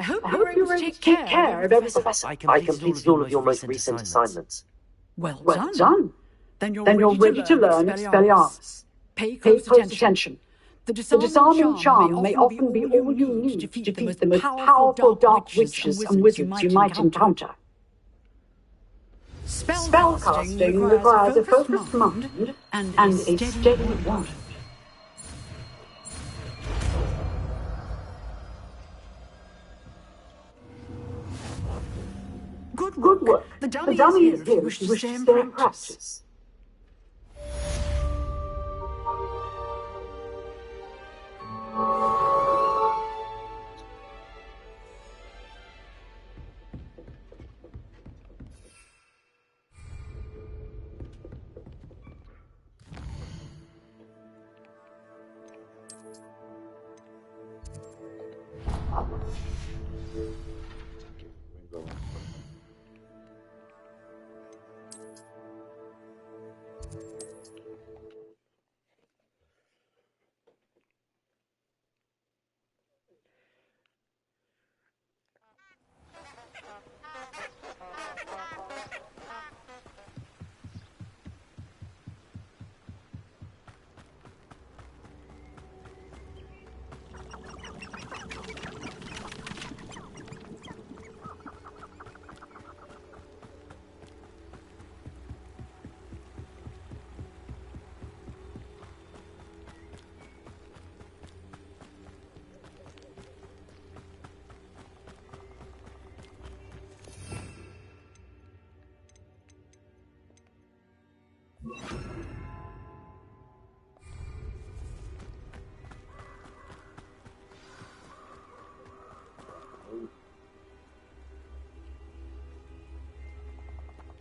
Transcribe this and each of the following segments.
I hope you were able to take care of every professor. I completed all of your most recent assignments. Well done. Then you're ready to learn Expelliarmus. Pay close attention. The disarming charm may often be all you need to defeat the most powerful dark witches and wizards you might encounter. Spellcasting requires a focused mind and a steady wand. Good work. The dummy is here if you wish to stay in practice.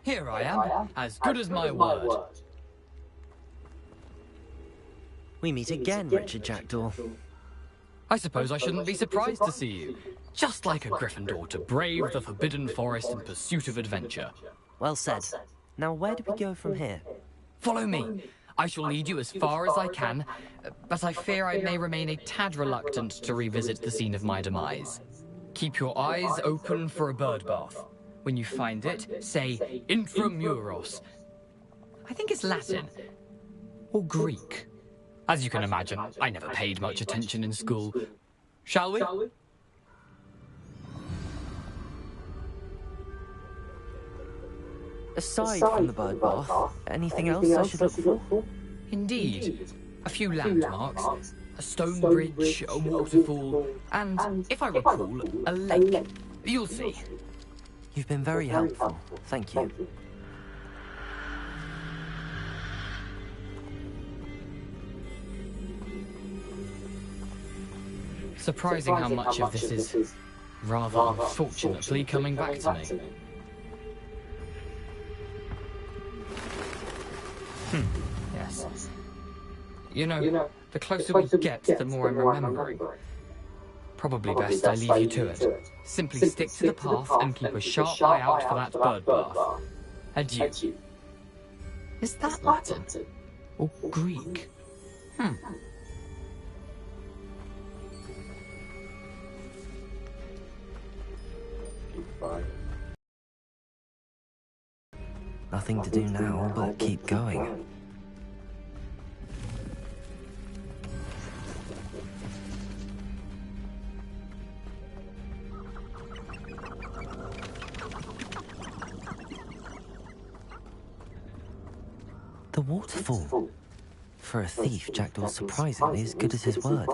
Here I am, as good as my word. We meet again, Richard Jackdaw. I suppose I shouldn't be surprised to see you. Just like a Gryffindor to brave the Forbidden Forest in pursuit of adventure. Well said. Now where do we go from here? Follow me. I shall lead you as far as I can, but I fear I may remain a tad reluctant to revisit the scene of my demise. Keep your eyes open for a bird bath. When you find it, say Intramuros. I think it's Latin. Or Greek. As you can imagine, I never paid much attention in school. Shall we? Aside from the bird bath, anything else I should look for? Indeed. A few landmarks, a stone bridge, a waterfall, and, if I recall, a lake. You'll see. You've been very helpful. Thank you. Surprising how much of this is, rather unfortunately, coming back to me. Yes. You know, the closer we get, the more I'm remembering. Probably best I leave you to it. Simply stick to the path and keep a sharp eye out for that bird bath. Adieu. Is that Latin? Or Greek? Nothing to do now but keep going. The waterfall. For a thief, Jackdaw's surprisingly as good as his word.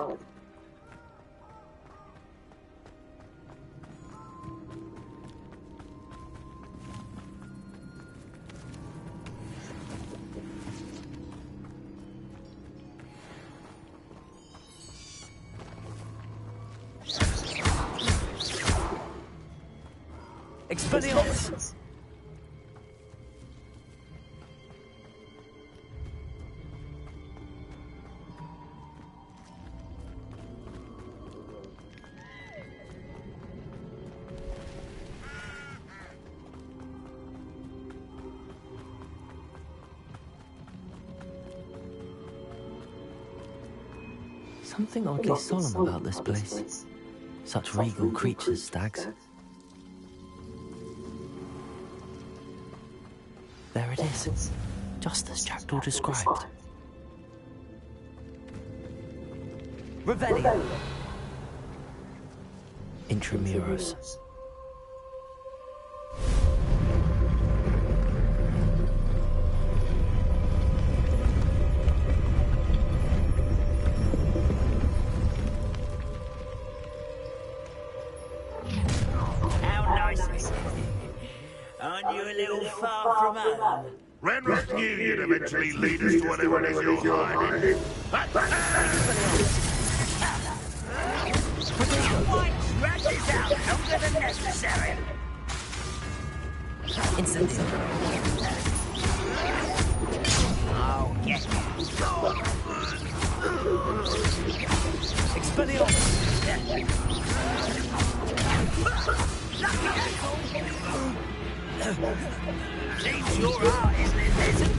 Expelliarmus! Something oddly solemn about this place. Such regal creatures, stags. There it is, just as Jackdaw described. Revelio. Intramuros. How nice is it? Aren't you a little far from home? Ranrock knew you'd eventually lead us to whatever it is you're hiding. Why drag this out longer than necessary? Incendio. Oh, get Expelliarmus. Seems your art, isn't it, Lizard?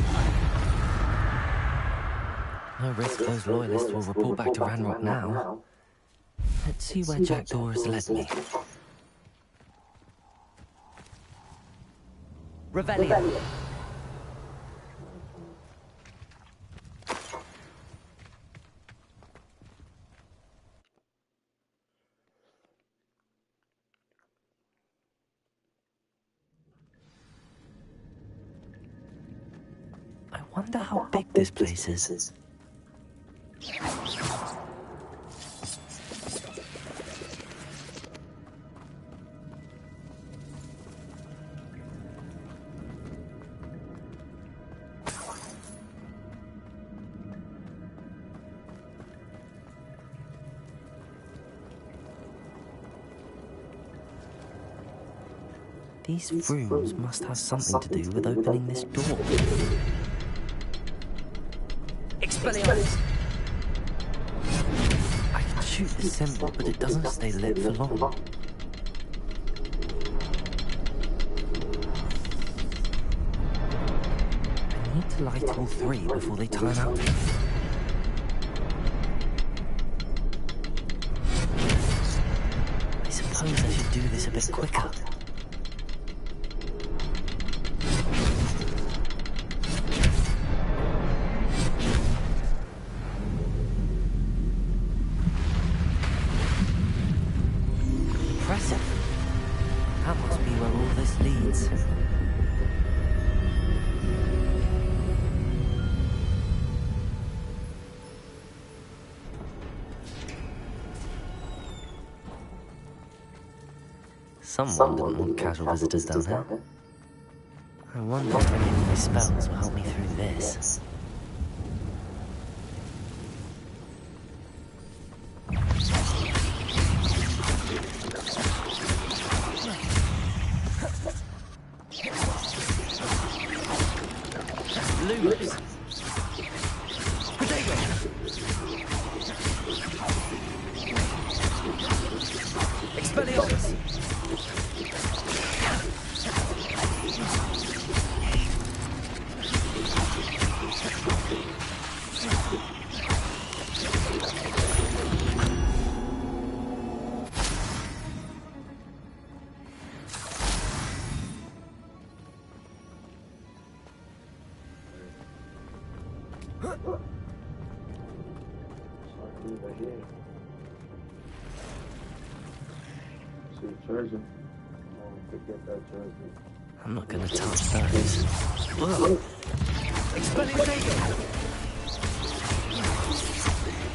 No risk those loyalists will report back to Ranrock now. Let's see where Jackdaw has led me. Revelio. I wonder how big this place is. These rooms must have something to do with opening this door. Expelliarmus. I can shoot the symbol, but it doesn't stay lit for long. I need to light all three before they time out. I suppose I should do this a bit quicker. That must be where all this leads. Someone didn't want casual visitors down here. I wonder if any of my spells will help me through this. Lumos. Protego. Expelliarmus. I'm not gonna touch those. Whoa. Expelliarmus.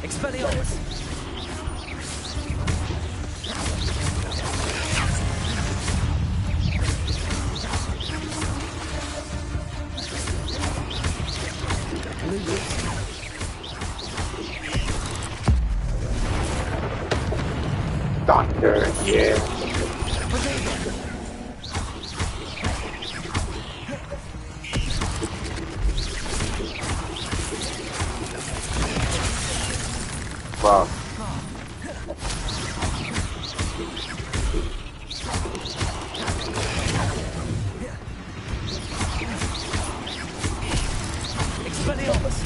Expelliarmus. Thunder, yeah. Wow. Expelliarmus.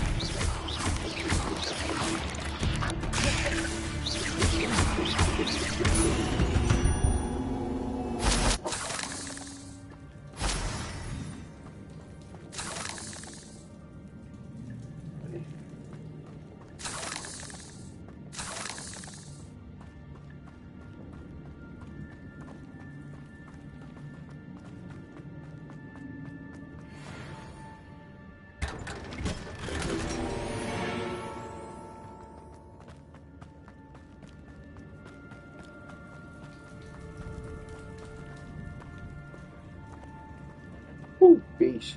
beast.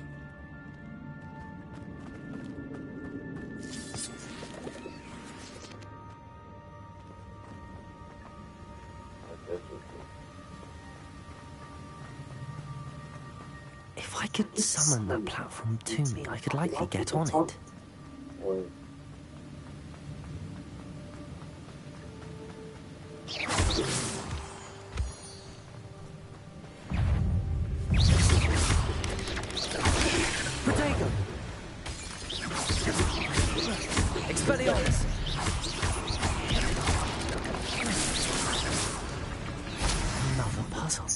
If I could summon that platform to me, I could likely get on it. Protego! Expelliarmus! Another puzzle.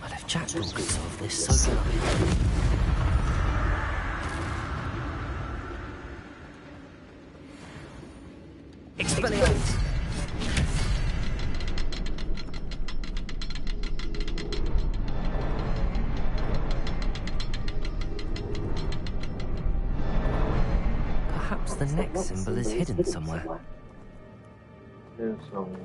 But if Jackdaw could solve this, so could I. Expelliarmus! Perhaps the next symbol is hidden somewhere. There's somewhere.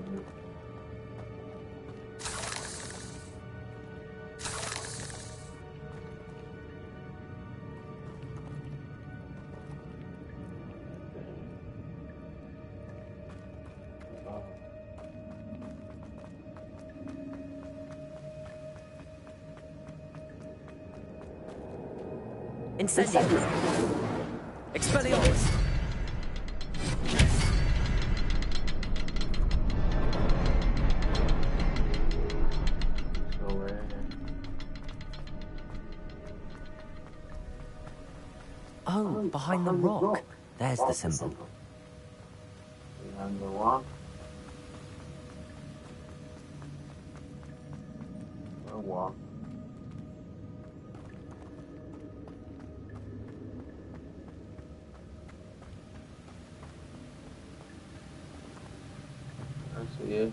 Incendio! Expelliarmus! Oh, behind the rock. There's the symbol. Behind the rock? A walk. I see it.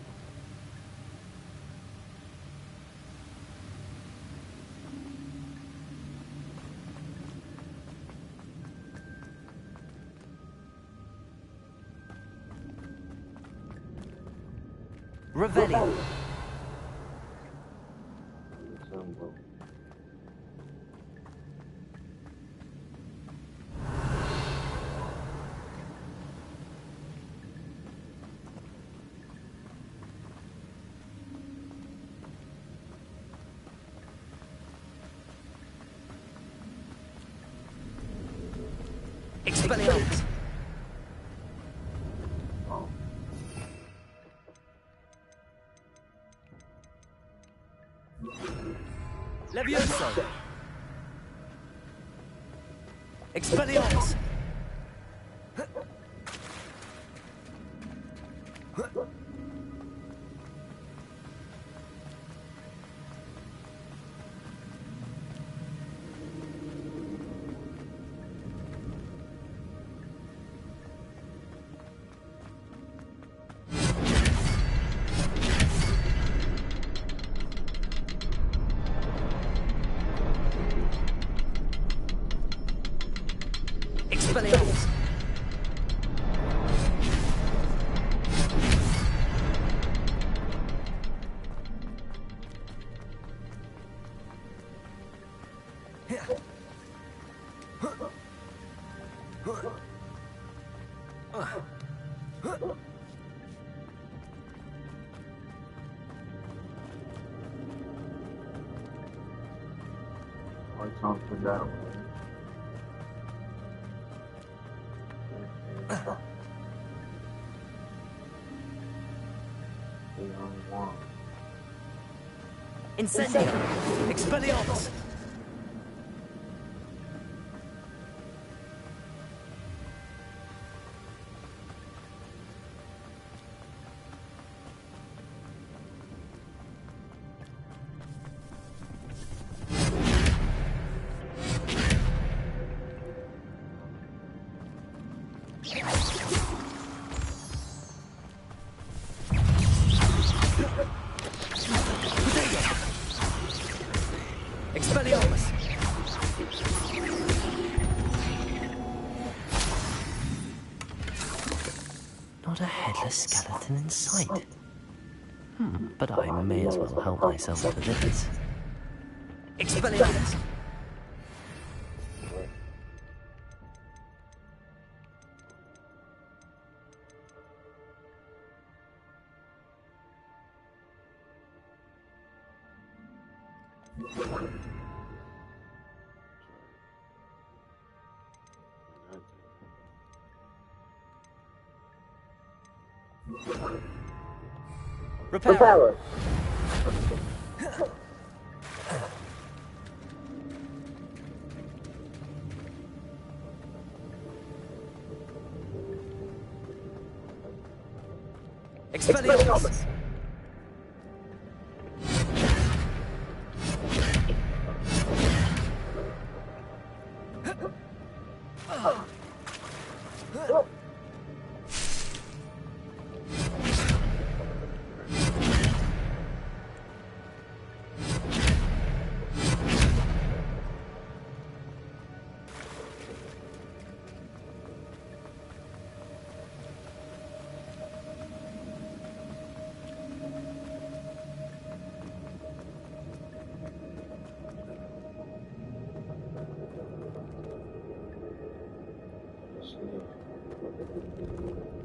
Revelio! Symbol. Expelliarmus! Levioso! Expelliarmus! Expelliarmus! I can't figure out. Incendio! Expelliarmus! Expelliarmus! Not a headless skeleton in sight. But I may as well help myself to this. Expelliarmus! Reparo. Expelliarmus.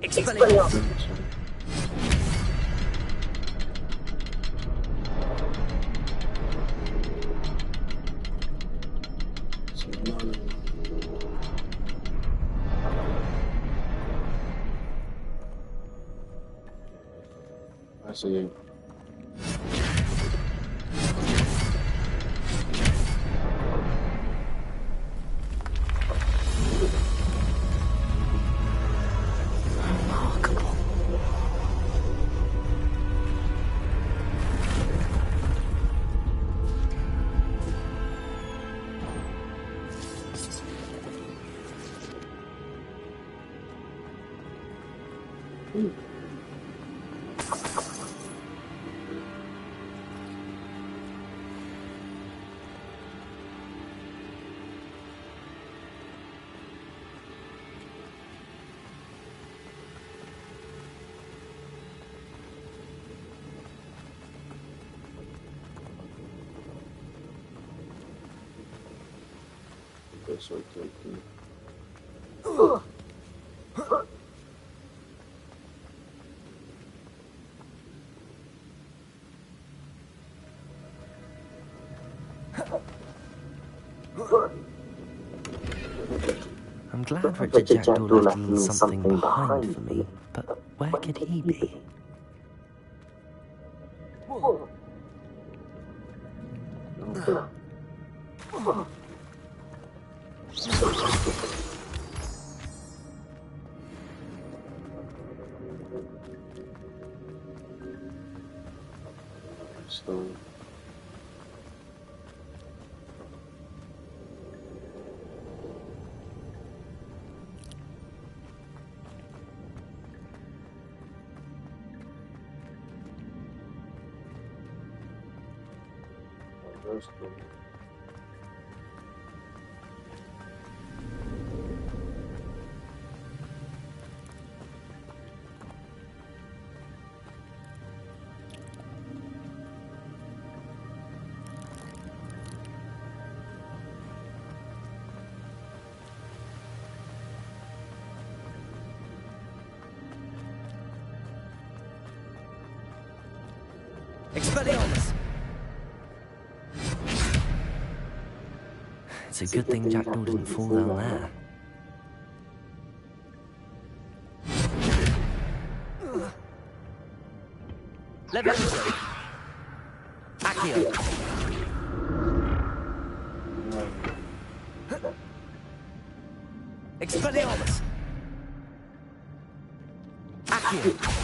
Expelliarmus. I see. Remarkable. This will take me. I'm glad Richard Jackdaw left a little something behind for me, but where could he be? Stone. Expelliarmus. It's a good thing Jackdaw didn't fall down there. Levioso. Accio. Expelliarmus. Accio.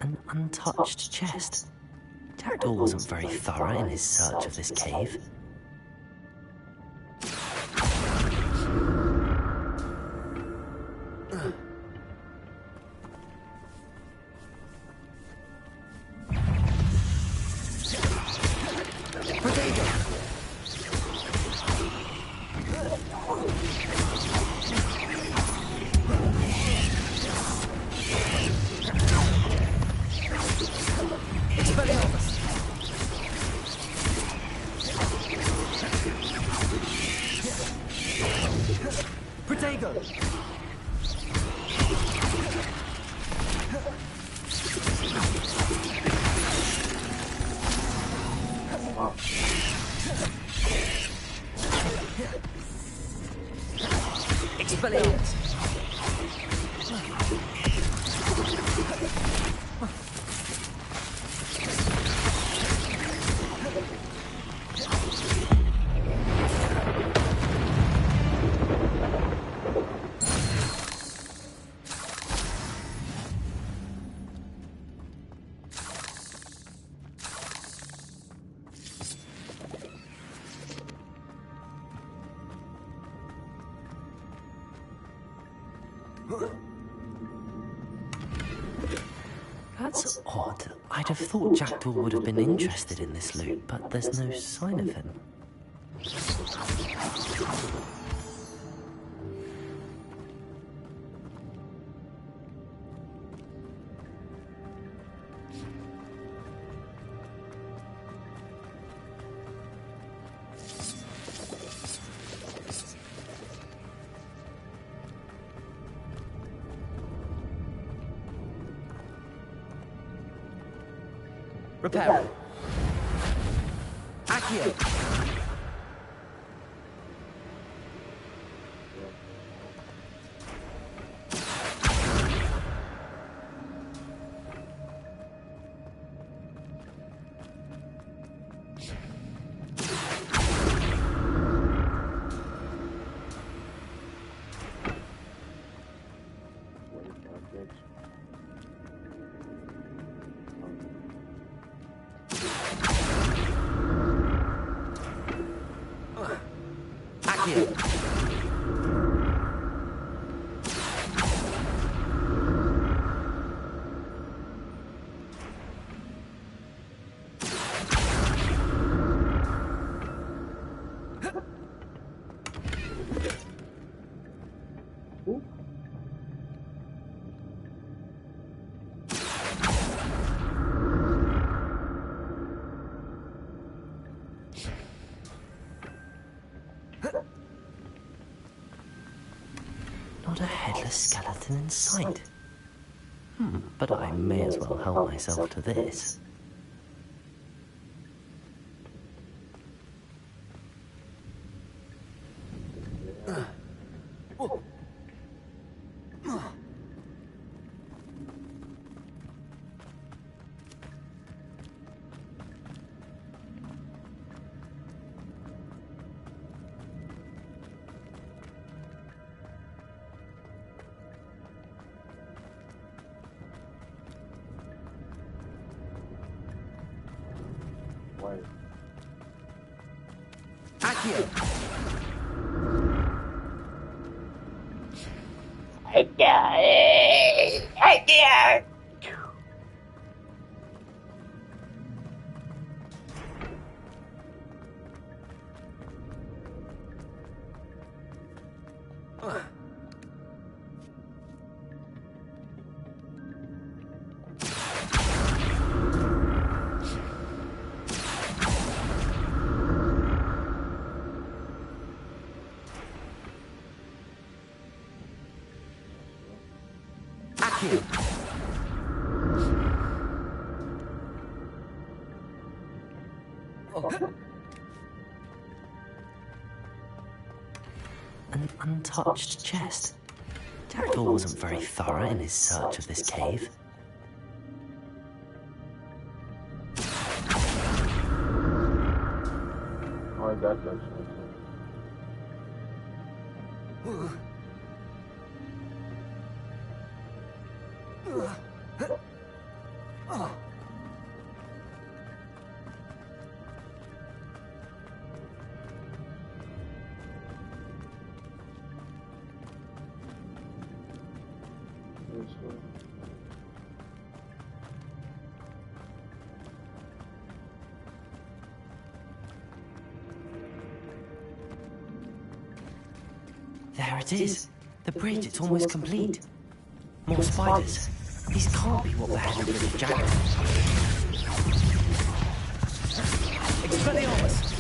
An untouched chest. Jackdaw wasn't very thorough in his search of this cave. Stego. Expelliarmus. That's odd. I'd have thought Jackdaw would have been interested in this loot, but there's no sign of him. Reparo. Accio. Not a headless skeleton in sight. But I may as well help myself to this. Accio. An untouched chest. Jackdaw wasn't very thorough in his search of this cave. Oh, that does. There it is. The bridge, it's almost complete. More spiders. These can't be what beheaded little Jackdaw. Expelliarmus.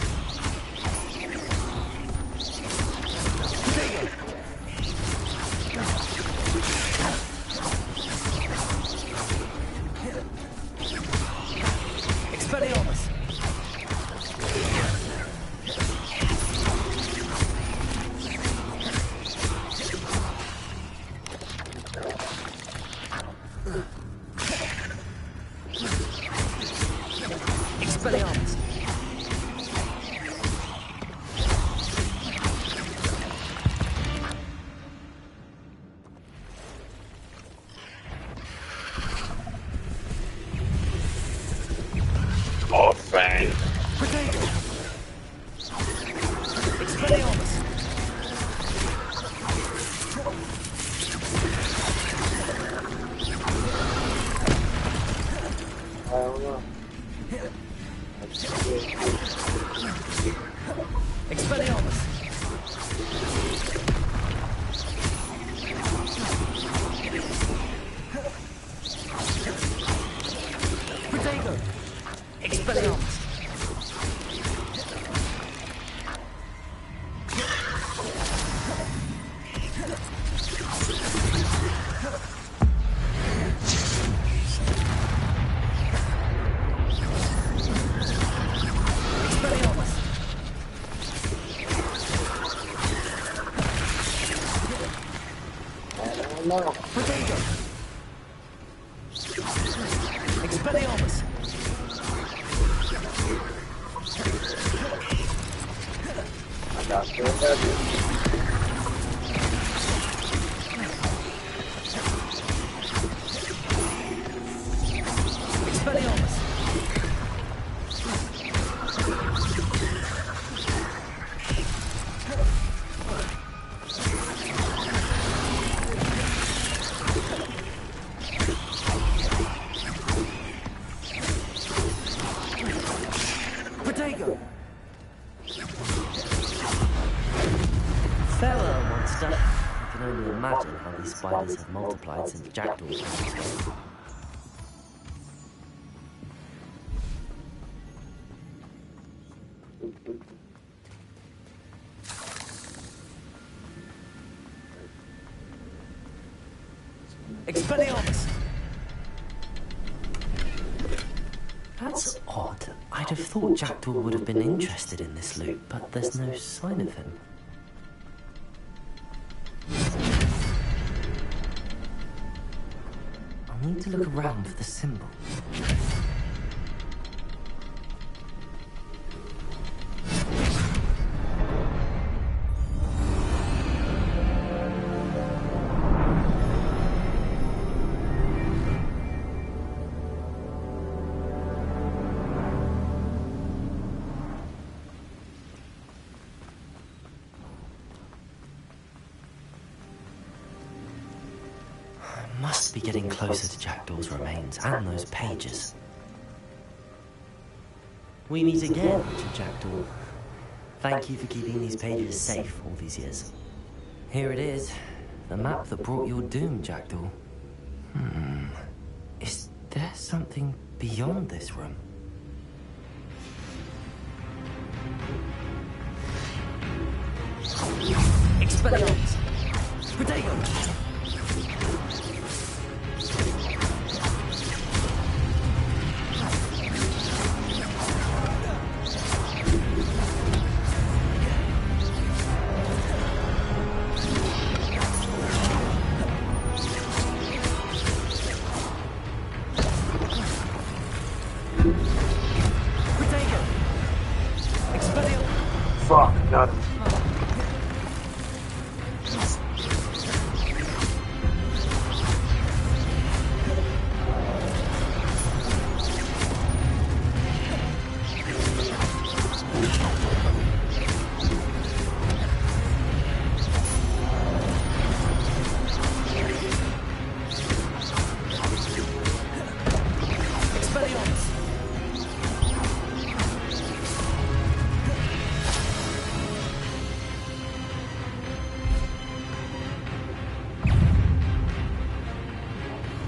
Potato! Expelliarmus! Expelliarmus! Potato! Fellow monster. I can only imagine how these spiders have multiplied since Jackdaw came this way. Expelliarmus! That's odd. I'd have thought Jackdaw would have been interested in this loot, but there's no sign of him. I'll need to look around for the symbol. Must be getting closer to Jackdaw's remains and those pages. We meet again, Richard Jackdaw. Thank you for keeping these pages safe all these years. Here it is, the map that brought your doom, Jackdaw. Is there something beyond this room? Expelliarmus! Potato! Fuck, got him.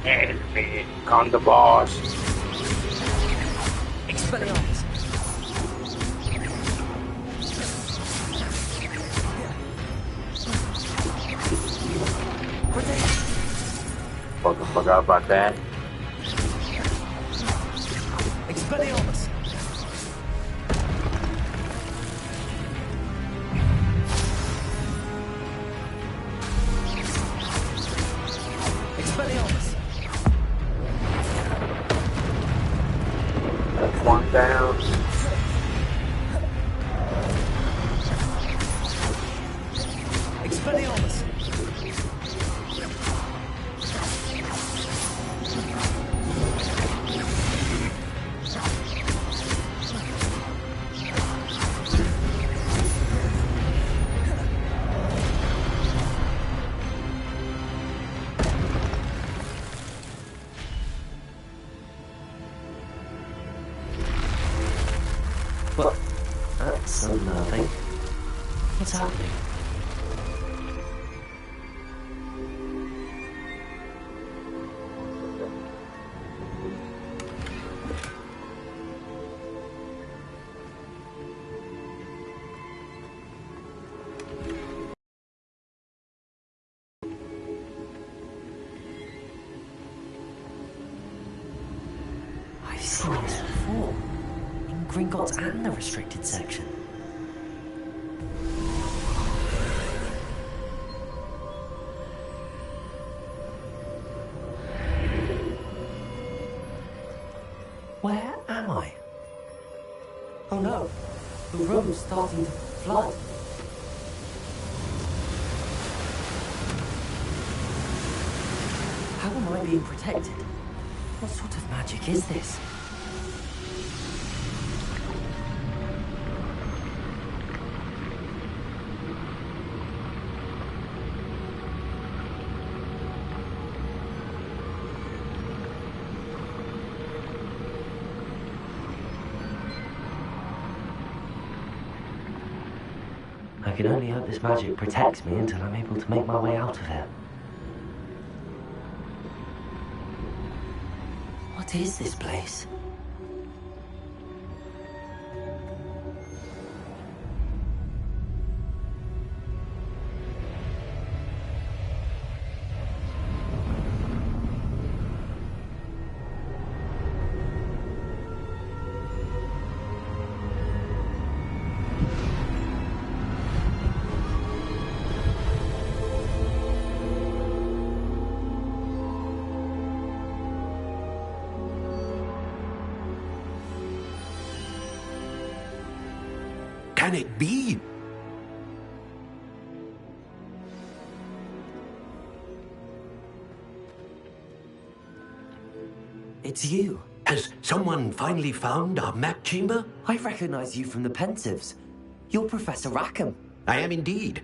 Help me, come the boss. Expelliarmus! Fucking forgot about that. Expelliarmus! Expelliarmus! That's one down. Expelliarmus! Well, that's unnerving. What's happening? I've seen this before. In Gringotts and the restricted section. Oh no, the room's starting to flood. How am I being protected? What sort of magic is this? I can only hope this magic protects me until I'm able to make my way out of here. What is this place? Can it be? It's you. Has someone finally found our map chamber? I recognize you from the Pensieves. You're Professor Rackham. I am indeed.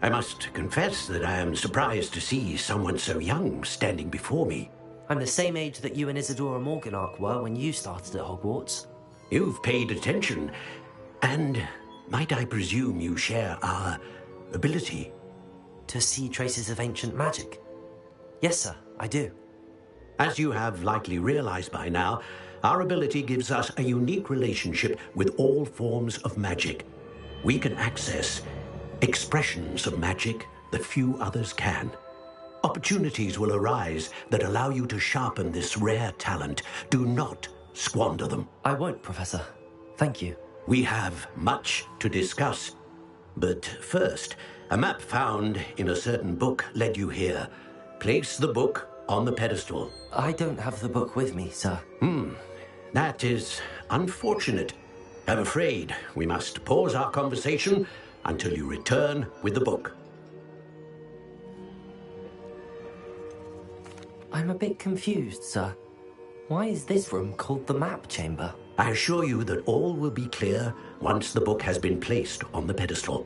I must confess that I am surprised to see someone so young standing before me. I'm the same age that you and Isidora Morganach were when you started at Hogwarts. You've paid attention, and might I presume you share our ability? To see traces of ancient magic? Yes, sir, I do. As you have likely realized by now, our ability gives us a unique relationship with all forms of magic. We can access expressions of magic that few others can. Opportunities will arise that allow you to sharpen this rare talent. Do not squander them. I won't, Professor. Thank you. We have much to discuss. But first, a map found in a certain book led you here. Place the book on the pedestal. I don't have the book with me, sir. That is unfortunate. I'm afraid we must pause our conversation until you return with the book. I'm a bit confused, sir. Why is this room called the map chamber? I assure you that all will be clear once the book has been placed on the pedestal.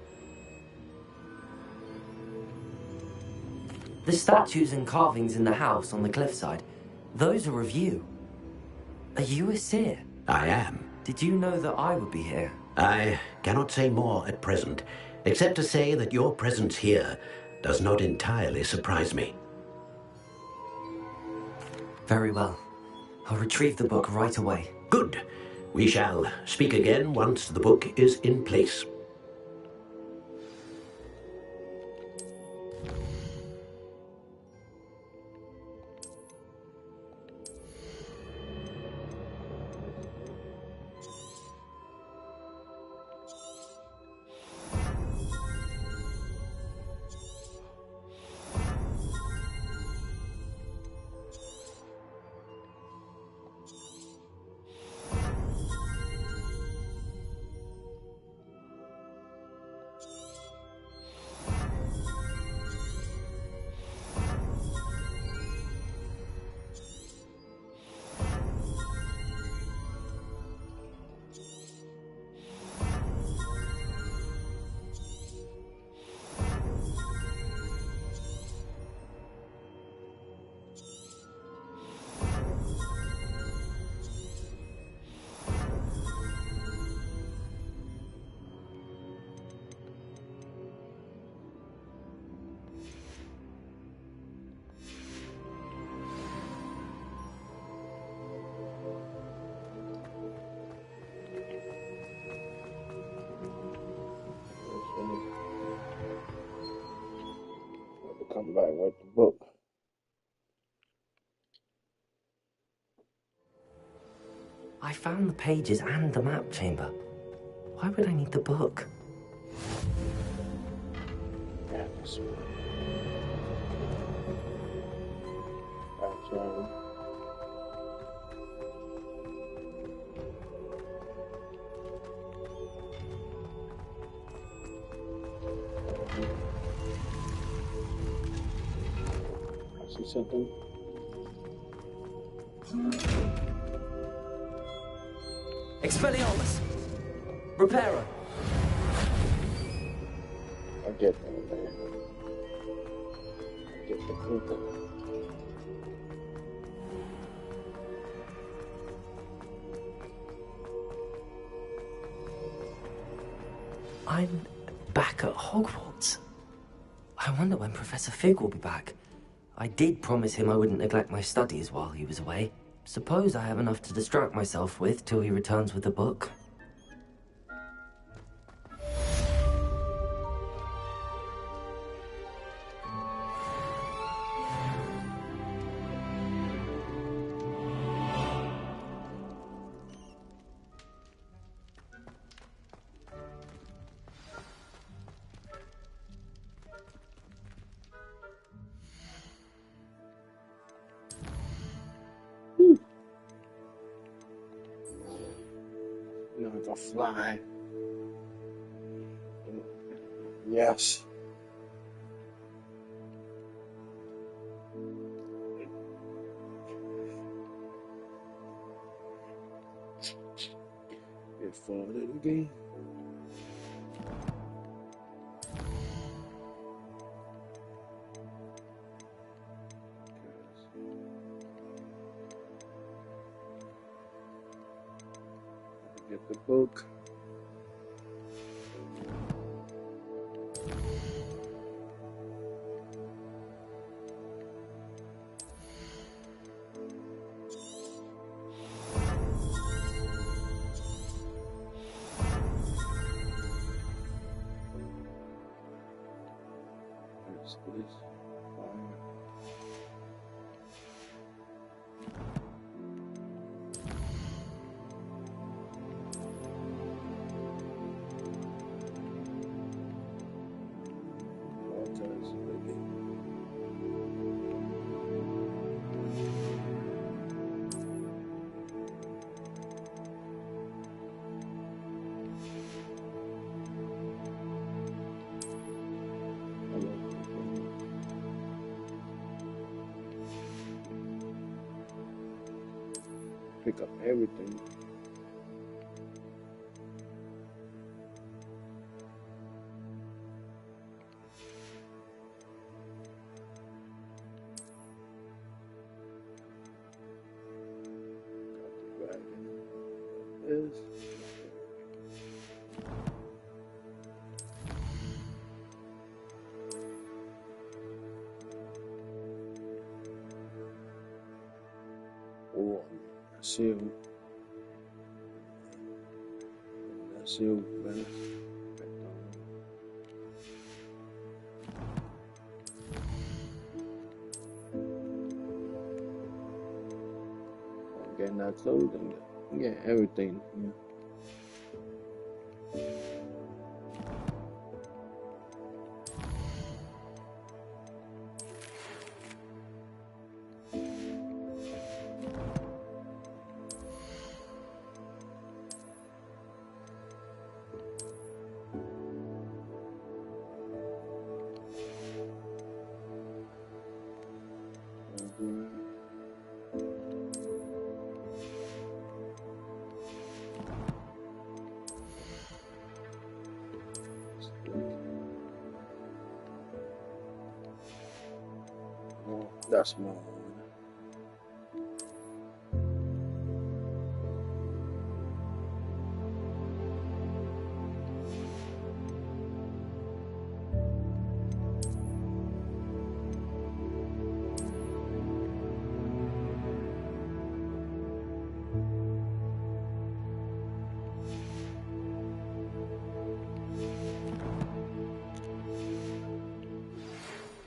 The statues and carvings in the house on the cliffside, those are of you. Are you a seer? I am. Did you know that I would be here? I cannot say more at present, except to say that your presence here does not entirely surprise me. Very well. I'll retrieve the book right away. Good. We shall speak again once the book is in place. Come back with the book. I found the pages and the map chamber. Why would I need the book? Yeah, this one. Background. See something? Expelliarmus! Reparo! I get that, man. I get the book. I'm back at Hogwarts. I wonder when Professor Fig will be back. I did promise him I wouldn't neglect my studies while he was away. Suppose I have enough to distract myself with till he returns with the book. You know, if I fly. Yes. It falling again. Get the book. There's this fire. Waters, baby. Pick up everything. Got the dragon. This. Oh, seal. Seal vest. Getting that clothing. Yeah, everything. Yeah. That's my one.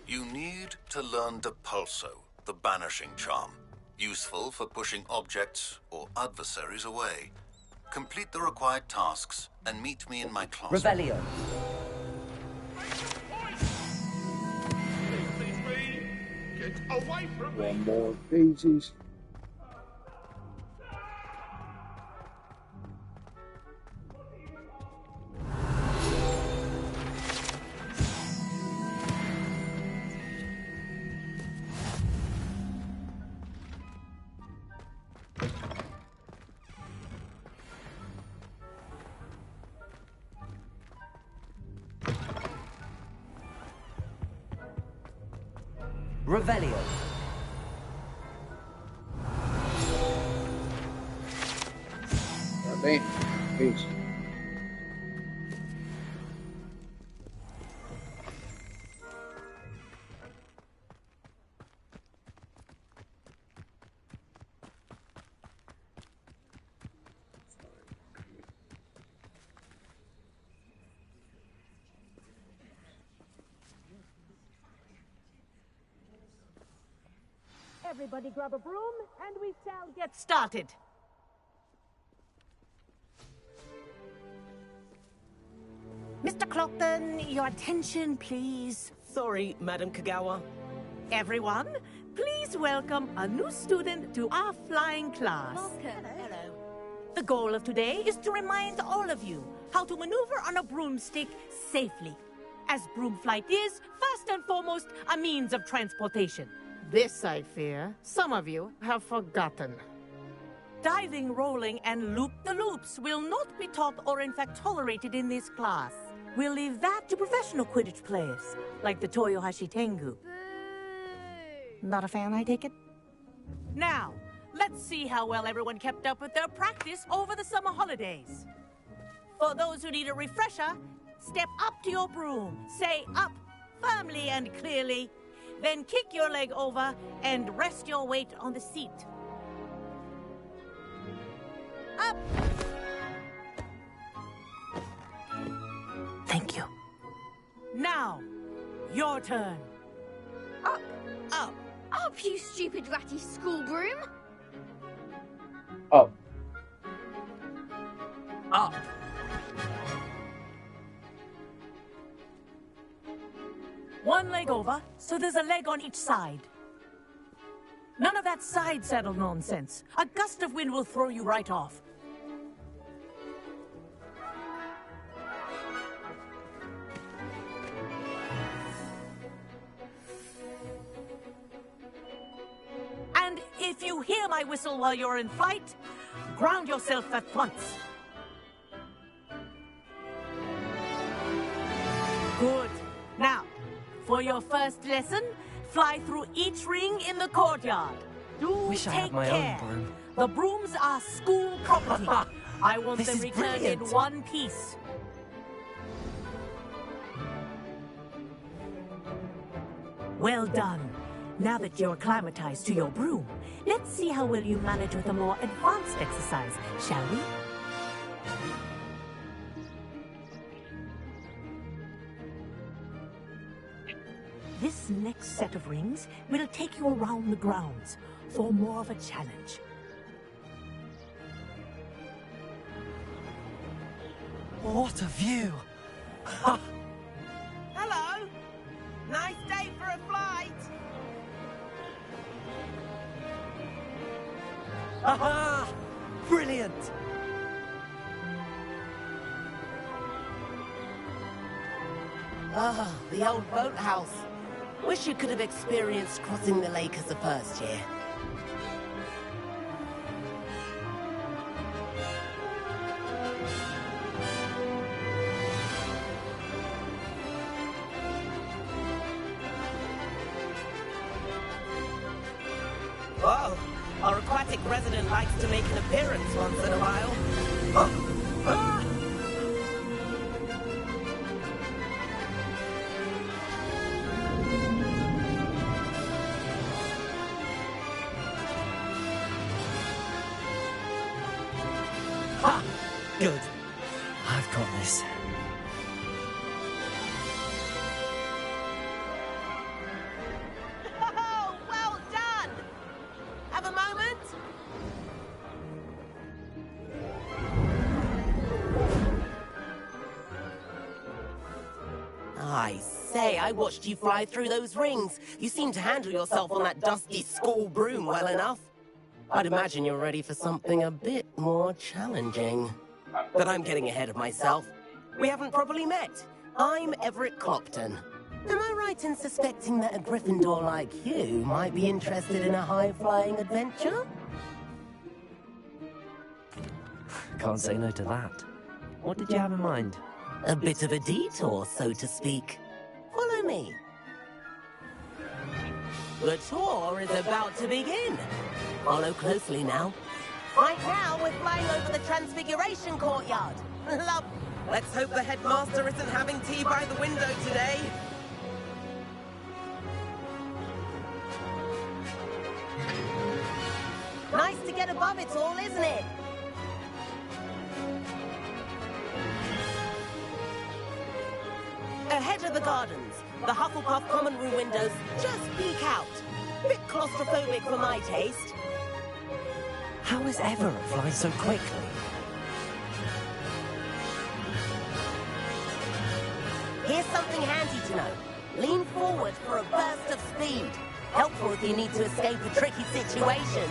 You need to learn Depulso, the banishing charm, useful for pushing objects or adversaries away. Complete the required tasks and meet me in my closet. Revelio. Get away from me! One more pages. Revelio. Damn. Peace. Everybody grab a broom, and we shall get started. Mr. Clockton, your attention, please. Sorry, Madam Kagawa. Everyone, please welcome a new student to our flying class. Welcome. Hello. The goal of today is to remind all of you how to maneuver on a broomstick safely, as broom flight is, first and foremost, a means of transportation. This, I fear, some of you have forgotten. Diving, rolling, and loop-the-loops will not be taught or in fact tolerated in this class. We'll leave that to professional Quidditch players, like the Toyohashi Tengu. Not a fan, I take it? Now, let's see how well everyone kept up with their practice over the summer holidays. For those who need a refresher, step up to your broom, say up firmly and clearly, then kick your leg over and rest your weight on the seat. Up! Thank you. Now, your turn. Up. Up. Up, you stupid ratty school broom. Up. Up. One leg over, so there's a leg on each side. None of that side saddle nonsense. A gust of wind will throw you right off. And if you hear my whistle while you're in flight, ground yourself at once. Good. Now, for your first lesson, fly through each ring in the courtyard. Do Wish I take had my care. own broom. The brooms are school property. I want This them is returned brilliant. in one piece. Well done. Now that you're acclimatized to your broom, let's see how well you manage with a more advanced exercise, shall we? This next set of rings will take you around the grounds for more of a challenge. What a view! Hello! Nice day for a flight! Aha! Brilliant! Ah, the old boathouse. Wish you could have experienced crossing the lake as a first year. Whoa! Our aquatic resident likes to make an appearance once in a while. Ah! Ha! Good. I've got this. Oh, well done! Have a moment? I say, I watched you fly through those rings. You seem to handle yourself on that dusty school broom well enough. I'd imagine you're ready for something a bit more challenging. But I'm getting ahead of myself. We haven't properly met. I'm Everett Clockton. Am I right in suspecting that a Gryffindor like you might be interested in a high-flying adventure? Can't say no to that. What did you have in mind? A bit of a detour, so to speak. Follow me. The tour is about to begin. Follow closely now. Right now, we're flying over the Transfiguration Courtyard. Love. Let's hope the headmaster isn't having tea by the window today. Nice to get above it all, isn't it? Ahead of the gardens, the Hufflepuff common room windows just peek out. Bit claustrophobic for my taste. How is Everett flying so quickly? Here's something handy to know. Lean forward for a burst of speed. Helpful if you need to escape a tricky situation.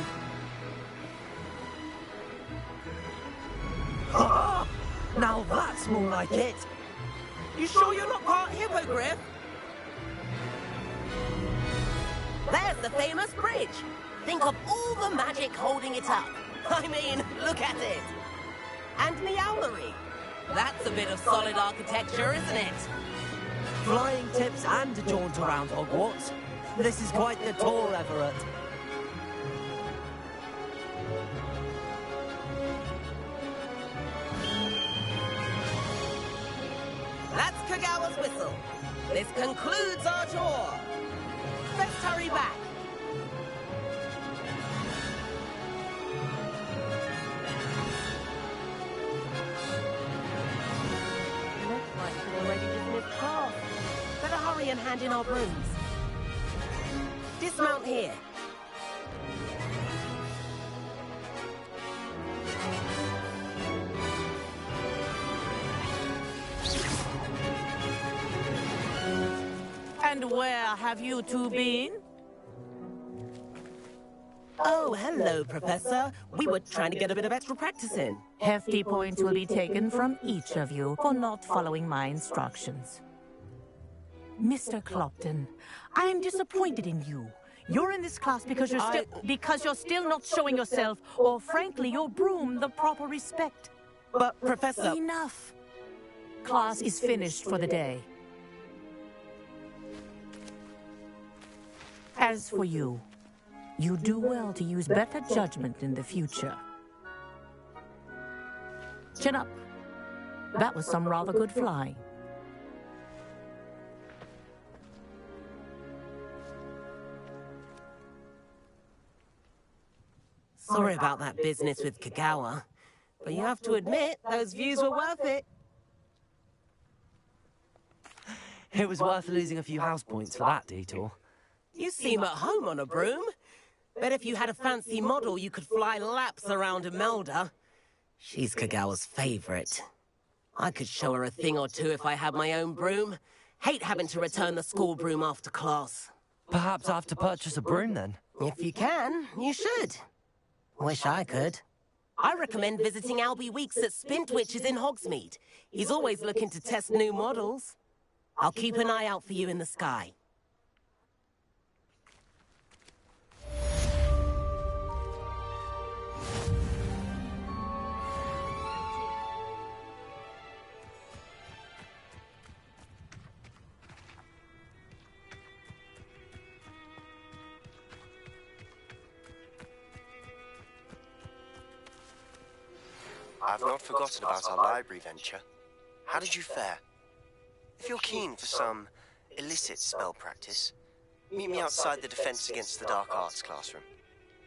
Ah, now that's more like it. You sure you're not part hippogriff? There's the famous bridge. Think of all the magic holding it up. I mean, look at it. And the owlery. That's a bit of solid architecture, isn't it? Flying tips and a jaunt around Hogwarts. This is quite the tour, Everett. That's Kagawa's whistle. This concludes our tour. Let's hurry back. Looks like we've already dismissed class. Better hurry and hand in our brooms. Dismount here. And where have you two been? Oh, hello, Professor. We were trying to get a bit of extra practice in. Hefty points will be taken from each of you for not following my instructions. Mr. Clopton, I am disappointed in you. You're in this class because you're still not showing yourself, or frankly, your broom, the proper respect. But, Professor... Enough. Class is finished for the day. As for you, you do well to use better judgment in the future. Chin up. That was some rather good flying. Sorry about that business with Kagawa, but you have to admit, those views were worth it. It was worth losing a few house points for that detour. You seem at home on a broom. Bet if you had a fancy model, you could fly laps around Imelda. She's Kagawa's favorite. I could show her a thing or two if I had my own broom. Hate having to return the school broom after class. Perhaps I have to purchase a broom then? If you can, you should. Wish I could. I recommend visiting Albie Weeks at Spintwitches in Hogsmeade. He's always looking to test new models. I'll keep an eye out for you in the sky. I've not forgotten about our library venture. How did you fare? If you're keen for some illicit spell practice, meet me outside the Defense Against the Dark Arts classroom.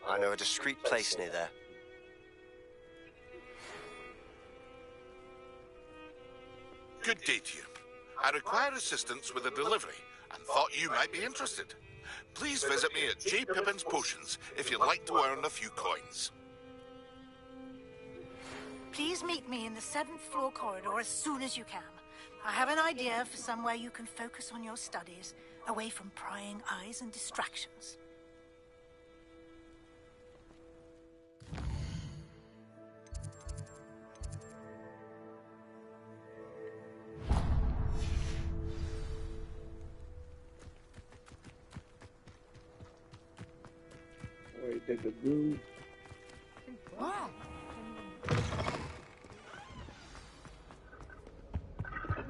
I know a discreet place near there. Good day to you. I require assistance with a delivery and thought you might be interested. Please visit me at J. Pippin's Potions if you'd like to earn a few coins. Please meet me in the 7th floor corridor as soon as you can. I have an idea for somewhere you can focus on your studies, away from prying eyes and distractions. Alright, take the broom. Wow.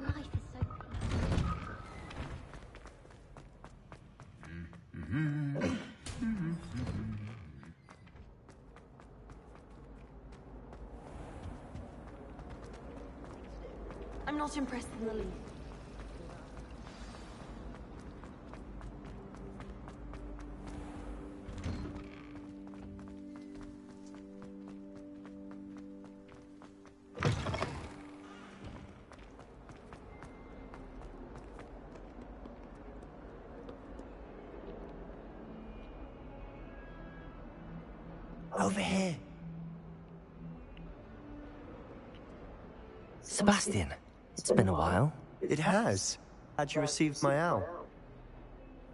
Life is so not impressed in the least. Over here. Sebastian, it's been a while. It has. Had you received my owl?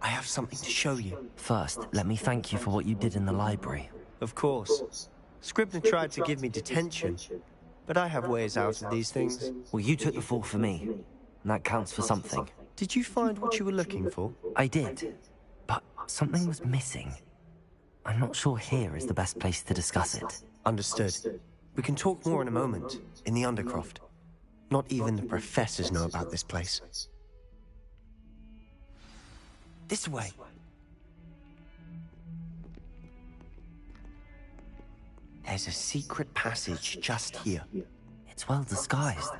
I have something to show you. First, let me thank you for what you did in the library. Of course. Scribner tried to give me detention, but I have ways out of these things. Well, you took the fall for me, and that counts for something. Did you find what you were looking for? I did, but something was missing. I'm not sure here is the best place to discuss it. Understood. We can talk more in a moment, in the Undercroft. Not even the professors know about this place. This way. There's a secret passage just here. It's well disguised.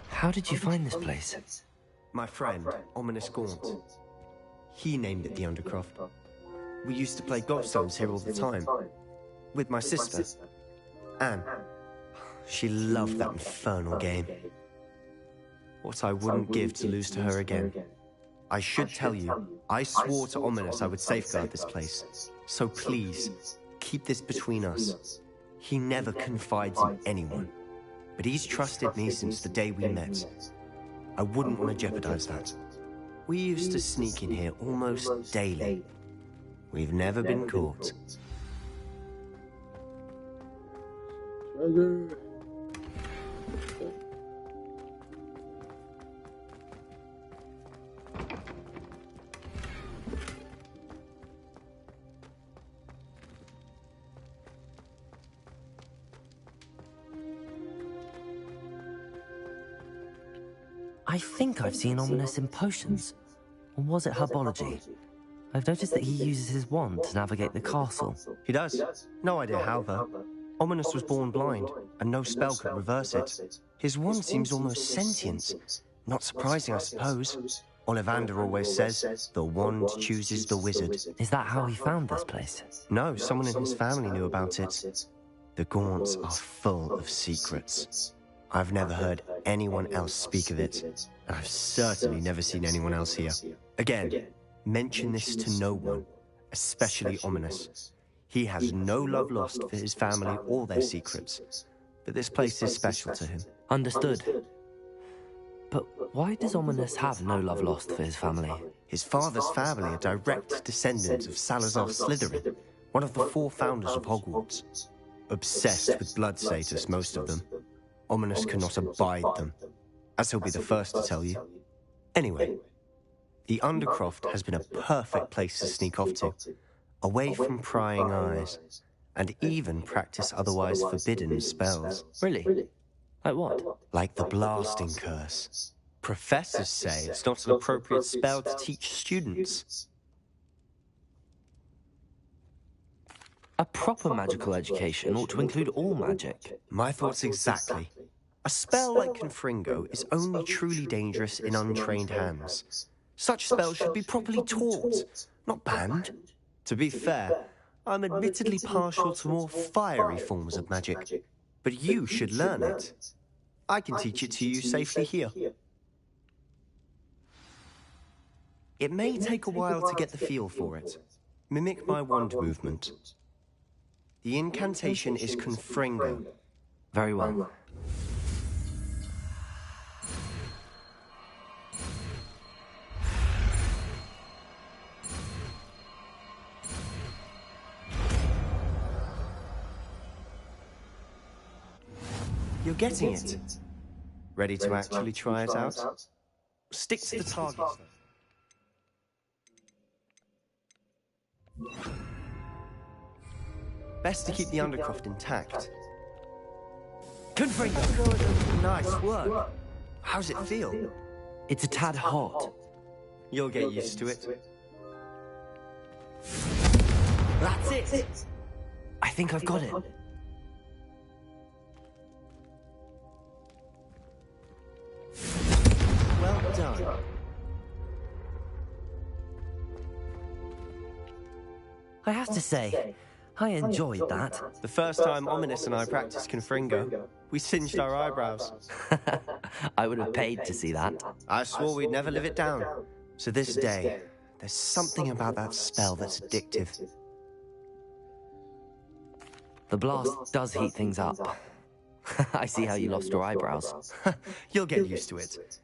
How did you find this place? My friend, Ominous Gaunt. He named it the Undercroft. We used to play gobstones here all the time. With my sister, Anne. She loved that infernal game. What I wouldn't give to lose to her again. I should tell you, I swore to Ominous I would safeguard this place. So please, keep this between us. He never confides in anyone. But he's trusted me since the day we met. I wouldn't want to jeopardize that. We used to sneak in here almost daily. We've never been caught. Treasure. I think I've seen Ominous in potions. Or was it herbology? I've noticed that he uses his wand to navigate the castle. He does. No idea how, though. Ominous was born blind, and no spell could reverse it. His wand seems almost sentient. Not surprising, I suppose. Ollivander always says, the wand chooses the wizard. Is that how he found this place? No, someone in his family knew about it. The Gaunts are full of secrets. I've never heard anyone else speak of it, and I've certainly never seen anyone else here. Again, mention this to no one, especially Ominous. He has no love lost for his family or their secrets, but this place is special to him. Understood. But why does Ominous have no love lost for his family? His father's family are direct descendants of Salazar Slytherin, one of the 4 founders of Hogwarts. Obsessed with blood status, most of them. Ominous cannot abide them, as he'll be the first to tell you. Anyway, the Undercroft has been a perfect place to sneak off to, away from prying eyes, and even practice otherwise forbidden spells. Really? Like what? Like the Blasting Curse. Professors say it's not an appropriate spell to teach students. A proper magical education ought to include all magic. My thoughts exactly. A spell like Confringo is only truly dangerous in untrained hands. Such spells should be properly taught, not banned. To be fair, I'm admittedly partial to more fiery forms of magic, but you should learn it. I can teach it to you safely here. It may take a while to get the feel for it. Mimic my wand movement. The incantation is Confringo. Very well. You're getting it. Ready to actually try it out? Stick to the target. Best to keep the Undercroft intact. Confringo! Nice work. How's it feel? It's a tad hot. You'll get used to it. That's it! I think I've got it. Well done. I have to say, I enjoyed that. The first time Ominous and I practiced Confringo, we singed our eyebrows. I would have paid to see that. I swore we'd never live it down. To this day, there's something about that spell that's addictive. The blast does heat things up. I see how you lost your eyebrows. You'll get used to it.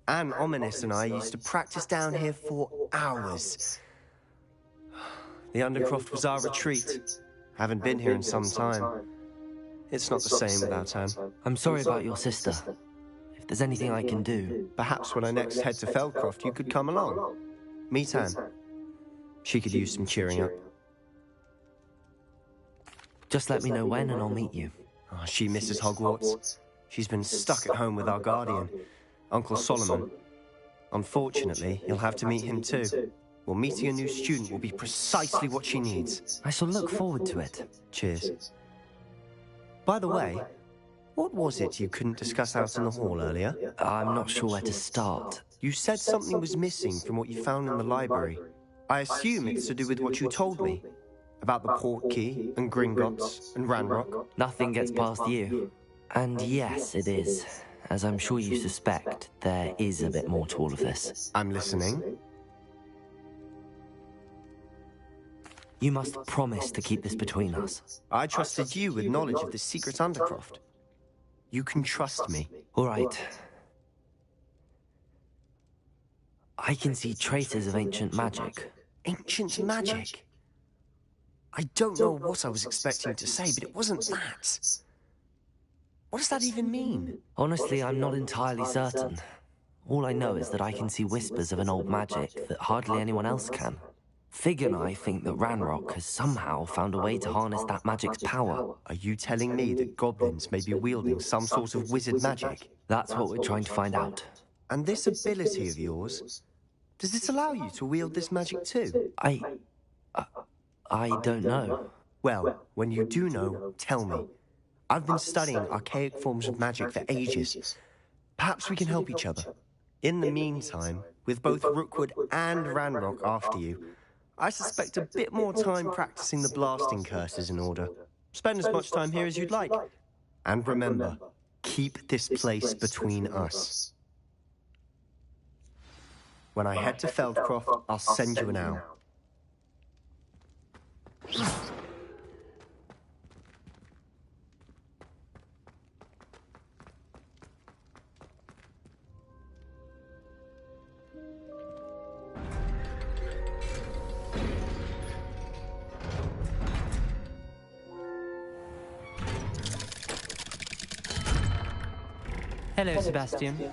Anne Ominous and I used to practice down here for hours. The Undercroft was our retreat. Haven't been here in some time. It's not the same without Anne. I'm sorry about your sister. If there's anything I can do... Perhaps when I next head to Feldcroft, you could come along. Meet Anne. She could use some cheering up. Just let me know when and I'll meet you. Oh, she misses Hogwarts. She's been stuck at home with our guardian, Uncle Solomon. Unfortunately, you'll have to meet him too. Well, meeting a new student will be precisely what she needs. I shall look forward to it. Cheers. By the way, what was it you couldn't discuss out in the hall earlier? I'm not sure where to start. You said something was missing from what you found in the library. I assume it's to do with what you told me. About the Portkey, and Gringotts, and Ranrock. Nothing gets past you. And yes, it is. As I'm sure you suspect, there is a bit more to all of this. I'm listening. You must promise to keep this between us. I trusted you with knowledge of the secret Undercroft. You can trust me. All right. I can see traces of ancient magic. Ancient magic? I don't know what I was expecting to say, but it wasn't that. What does that even mean? Honestly, I'm not entirely certain. All I know is that I can see whispers of an old magic that hardly anyone else can. Fig and I think that Ranrock has somehow found a way to harness that magic's power. Are you telling me that goblins may be wielding some sort of wizard magic? That's what we're trying to find out. And this ability of yours, does it allow you to wield this magic too? I don't know. Well, when you do know, tell me. I've been studying archaic forms of magic for ages. Perhaps we can help each other. In the meantime, with both Rookwood and Ranrock after you, I suspect a bit more time practicing the blasting curse is in order. Spend as much time here as you'd like. And remember, keep this place between us. When I head to Feldcroft, I'll send you an owl. Hello, Sebastian.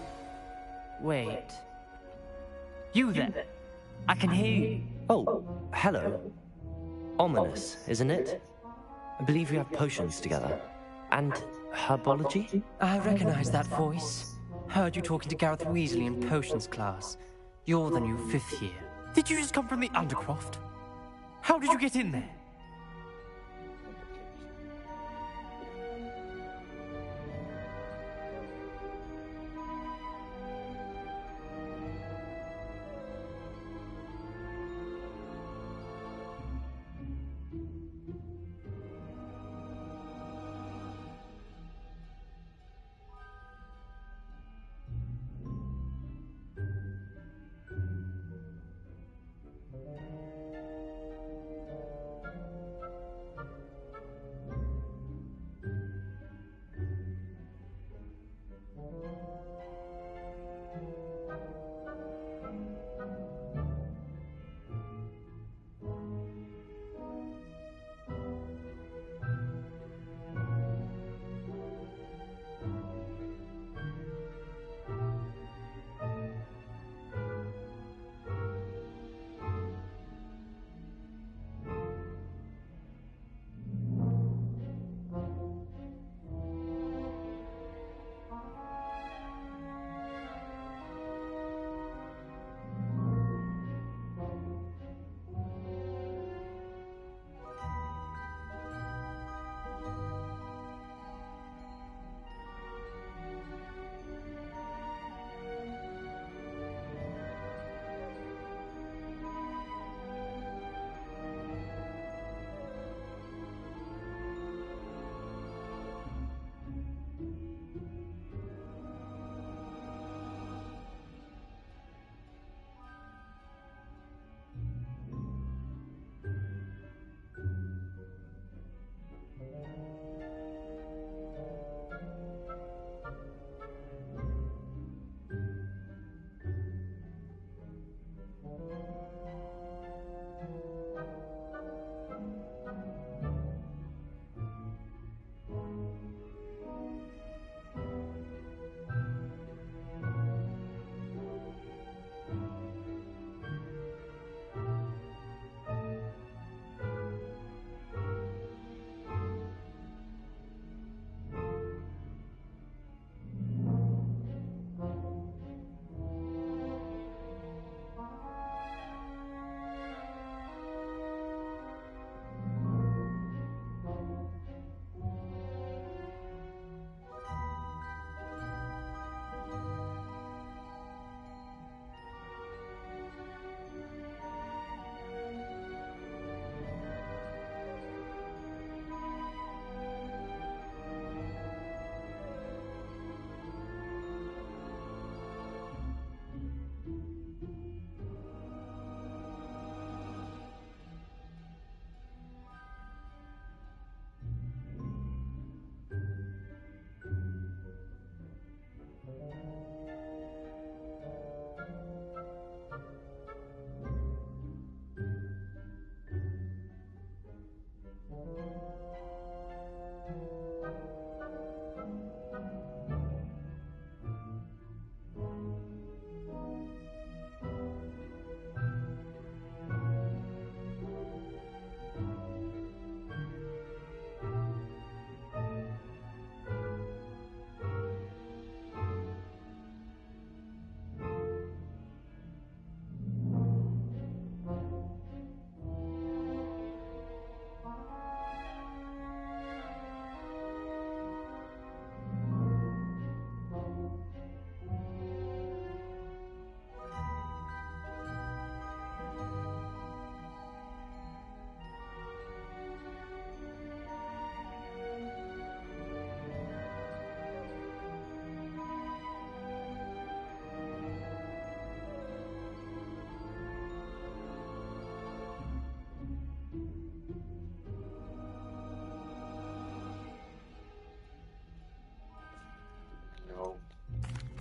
Wait. You there? I can hear you. Oh, hello. Ominous, isn't it? I believe we have potions together. And herbology? I recognize that voice. Heard you talking to Gareth Weasley in potions class. You're the new 5th year. Did you just come from the Undercroft? How did you get in there?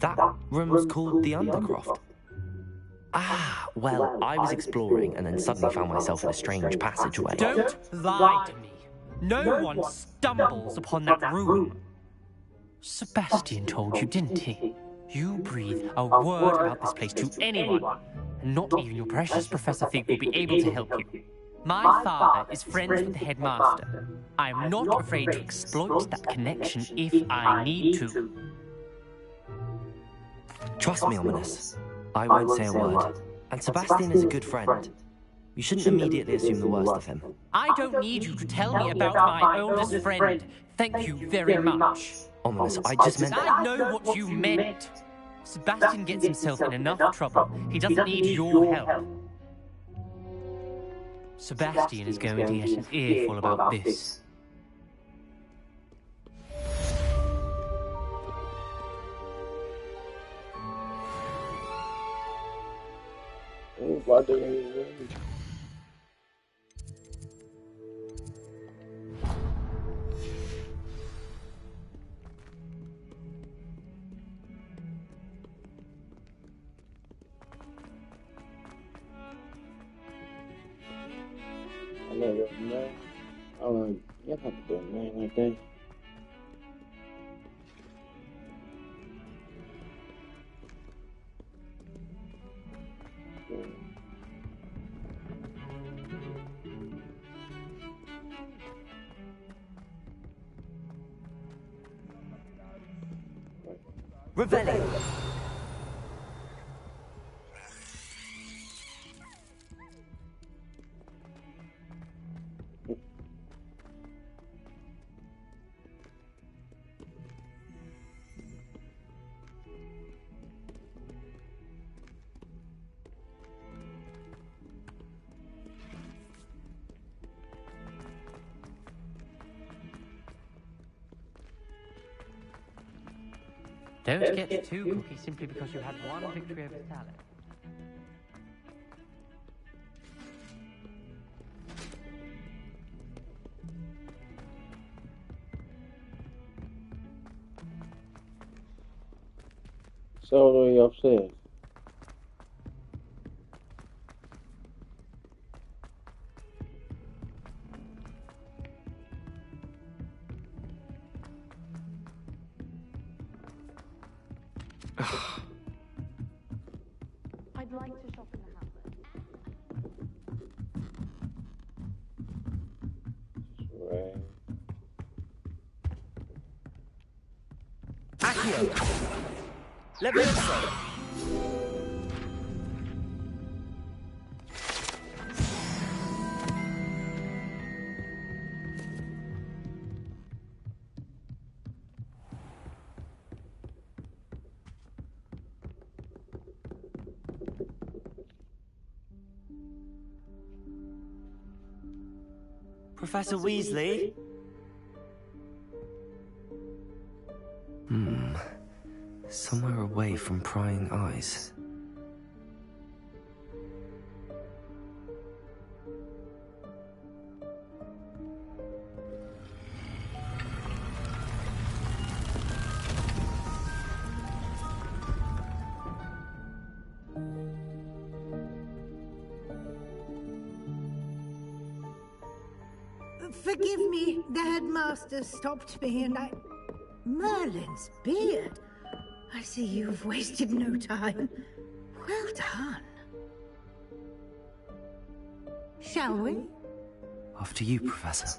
That room's called the Undercroft. Ah, well, I was exploring and then suddenly found myself in a strange passageway. Don't lie to me. No one stumbles upon that room. Sebastian told you, didn't he? You breathe a word about this place to anyone, and not even your precious Professor Fig will be able to help you. My father is friends with the headmaster. I am not afraid to exploit that connection if I need to. Trust me, Ominous. I won't say a word. And Sebastian is a good friend. You shouldn't immediately assume the worst of him. I don't need you to tell me about my oldest friend. Thank you very much. Ominous, I just meant... I know what you meant. Sebastian gets himself in enough trouble. He doesn't need your help. Sebastian is going to get an earful about this. Why didn't he win? I know that man. You have to do a man like that. Revelio. Don't get too cocky simply because you had one victory over talent. So what are you upset? I'd like to shop in the Right. Accio! Levioso! Professor Weasley? Somewhere away from prying eyes. Forgive me, the headmaster stopped me and I... Merlin's beard. I see you've wasted no time. Well done. Shall we? After you, Professor.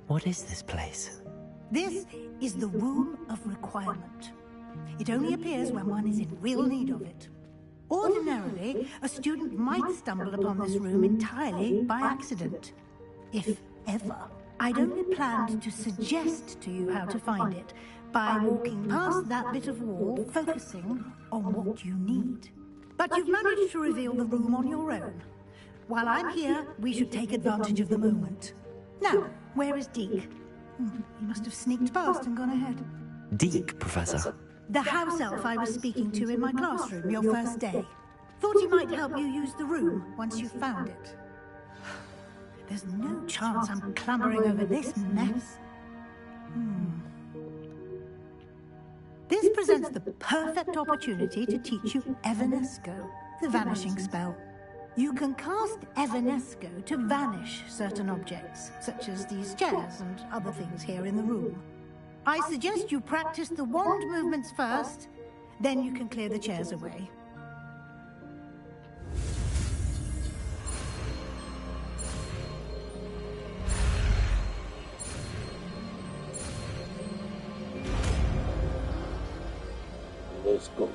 What is this place? This is the Room of Requirement. It only appears when one is in real need of it. Ordinarily, a student might stumble upon this room entirely by accident. If ever. I'd only planned to suggest to you how to find it by walking past that bit of wall, focusing on what you need. But you've managed to reveal the room on your own. While I'm here, we should take advantage of the moment. Now, where is Deke? He must have sneaked past and gone ahead. Deke, Professor. The house elf I was speaking to in my classroom your first day. Thought he might help you use the room once you found it. There's no chance I'm clambering over this mess. This presents the perfect opportunity to teach you Evanesco, the vanishing spell. You can cast Evanesco to vanish certain objects, such as these chairs and other things here in the room. I suggest you practice the wand movements first, then you can clear the chairs away. Let's go.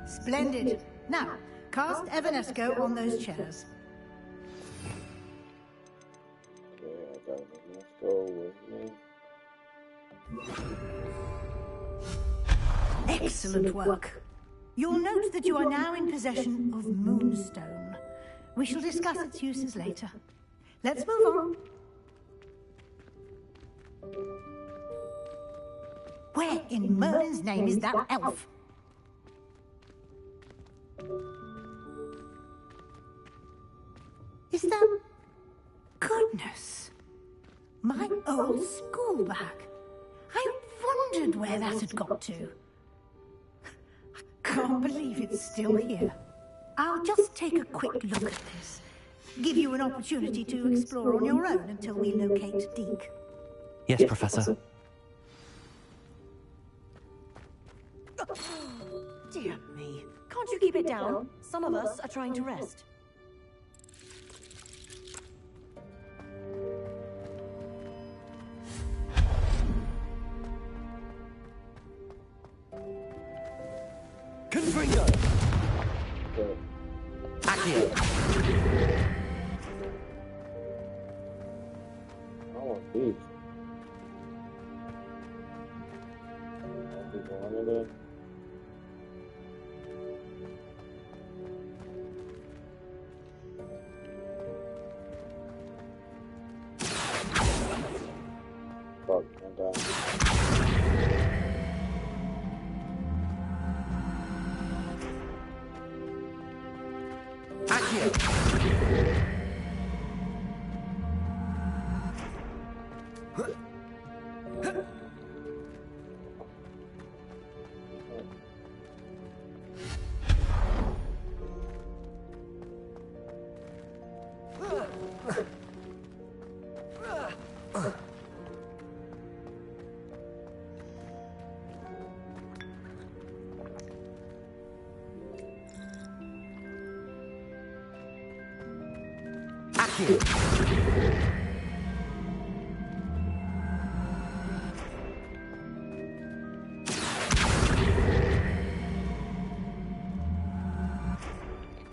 Splendid. Now, cast Evanesco on those chairs. Okay, I got Evanesco with me. Excellent work. You'll note that you are now in possession of Moonstone. We shall discuss its uses later. Let's move on. Where in Merlin's name is that elf? Is that... Goodness! My old school bag. I wondered where that had got to. I can't believe it's still here. I'll just take a quick look at this. Give you an opportunity to explore on your own until we locate Deke. Yes, Professor. Dear me. Can't you keep it down? Some of us are trying to rest. Confringo! Accio! I want these. I'll be one of them. Fuck, I died.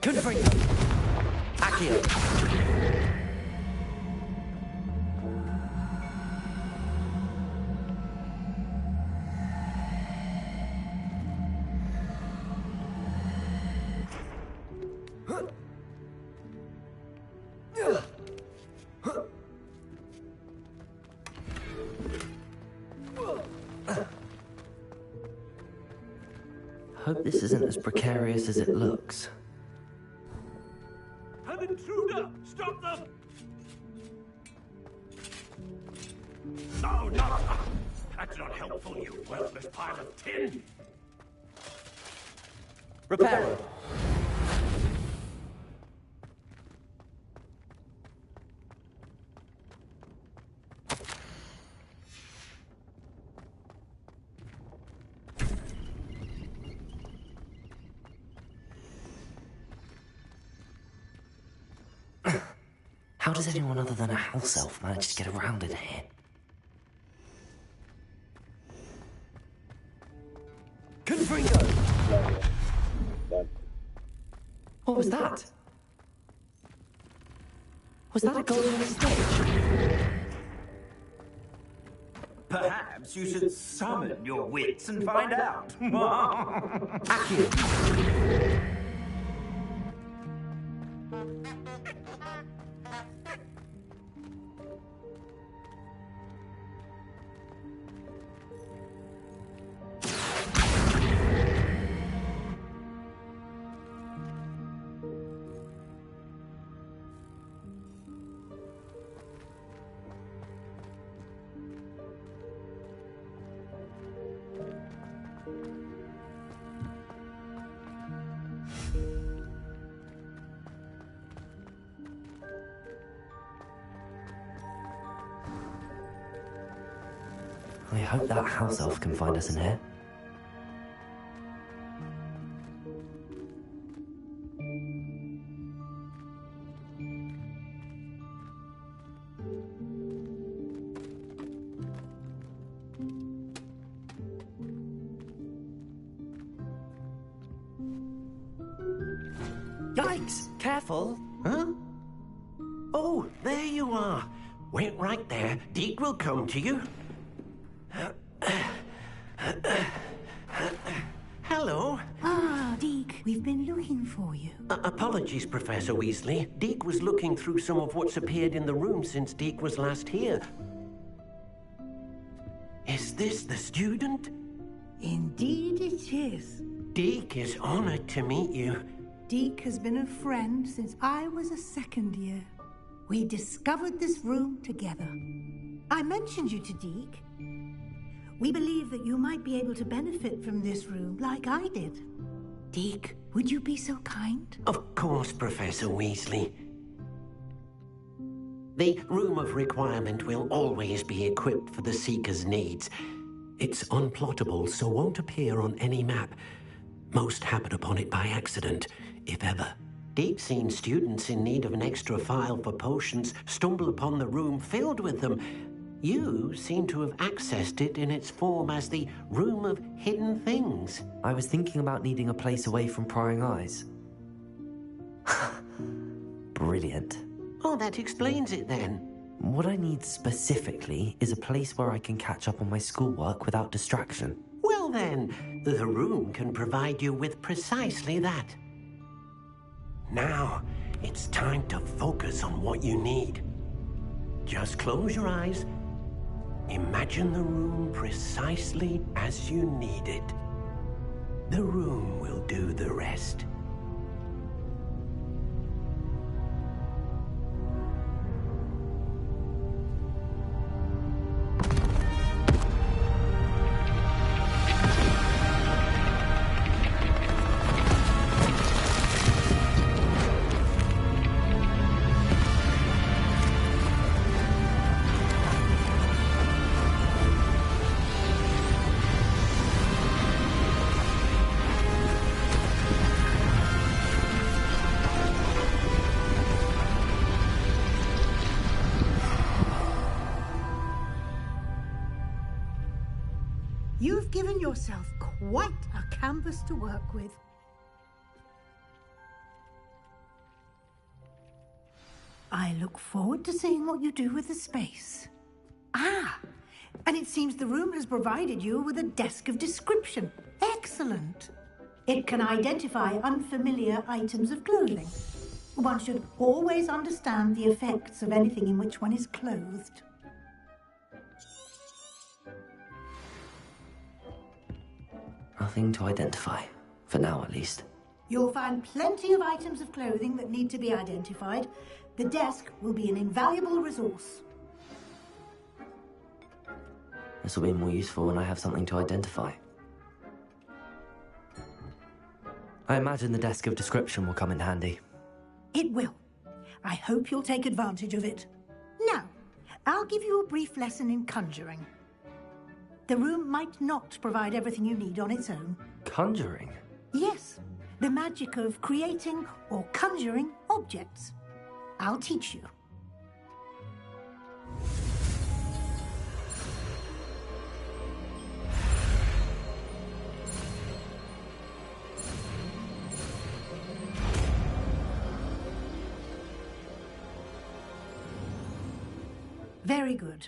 Confringo! Accio! Hope this isn't as precarious as it looks. An intruder! Stop them! No, not... That's not helpful, you worthless pile of tin! Reparo! How does anyone other than a house elf manage to get around in here? Confringo! What was that? Was that a golden stage? Perhaps you should summon your wits and find out. Accio! I hope that house elf can find us in here. Yikes! Careful! Huh? Oh, there you are. Wait right there. Deke will come to you. Hello. Ah, Deke, we've been looking for you. Apologies, Professor Weasley. Deke was looking through some of what's appeared in the room since Deke was last here. Is this the student? Indeed it is. Deke is honored to meet you. Deke has been a friend since I was a second year. We discovered this room together. I mentioned you to Deke. We believe that you might be able to benefit from this room like I did. Deke, would you be so kind? Of course, Professor Weasley. The Room of Requirement will always be equipped for the Seeker's needs. It's unplottable, so won't appear on any map. Most happen upon it by accident, if ever. Deke's seen students in need of an extra file for potions stumble upon the room filled with them. You seem to have accessed it in its form as the Room of Hidden Things. I was thinking about needing a place away from prying eyes. Brilliant. Oh, that explains it then. What I need specifically is a place where I can catch up on my schoolwork without distraction. Well then, the room can provide you with precisely that. Now, it's time to focus on what you need. Just close your eyes. Imagine the room precisely as you need it. The room will do the rest. You've given yourself quite a canvas to work with. I look forward to seeing what you do with the space. Ah, and it seems the room has provided you with a desk of description. Excellent. It can identify unfamiliar items of clothing. One should always understand the effects of anything in which one is clothed. Nothing to identify, for now at least. You'll find plenty of items of clothing that need to be identified. The desk will be an invaluable resource. This will be more useful when I have something to identify. I imagine the desk of description will come in handy. It will. I hope you'll take advantage of it. Now, I'll give you a brief lesson in conjuring. The room might not provide everything you need on its own. Conjuring? Yes, the magic of creating or conjuring objects. I'll teach you. Very good.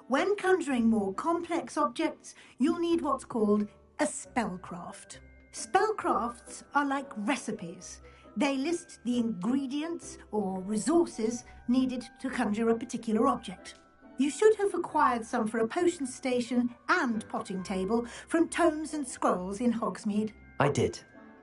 When conjuring more complex objects, you'll need what's called a spellcraft. Spellcrafts are like recipes. They list the ingredients or resources needed to conjure a particular object. You should have acquired some for a potion station and potting table from tomes and scrolls in Hogsmeade. I did.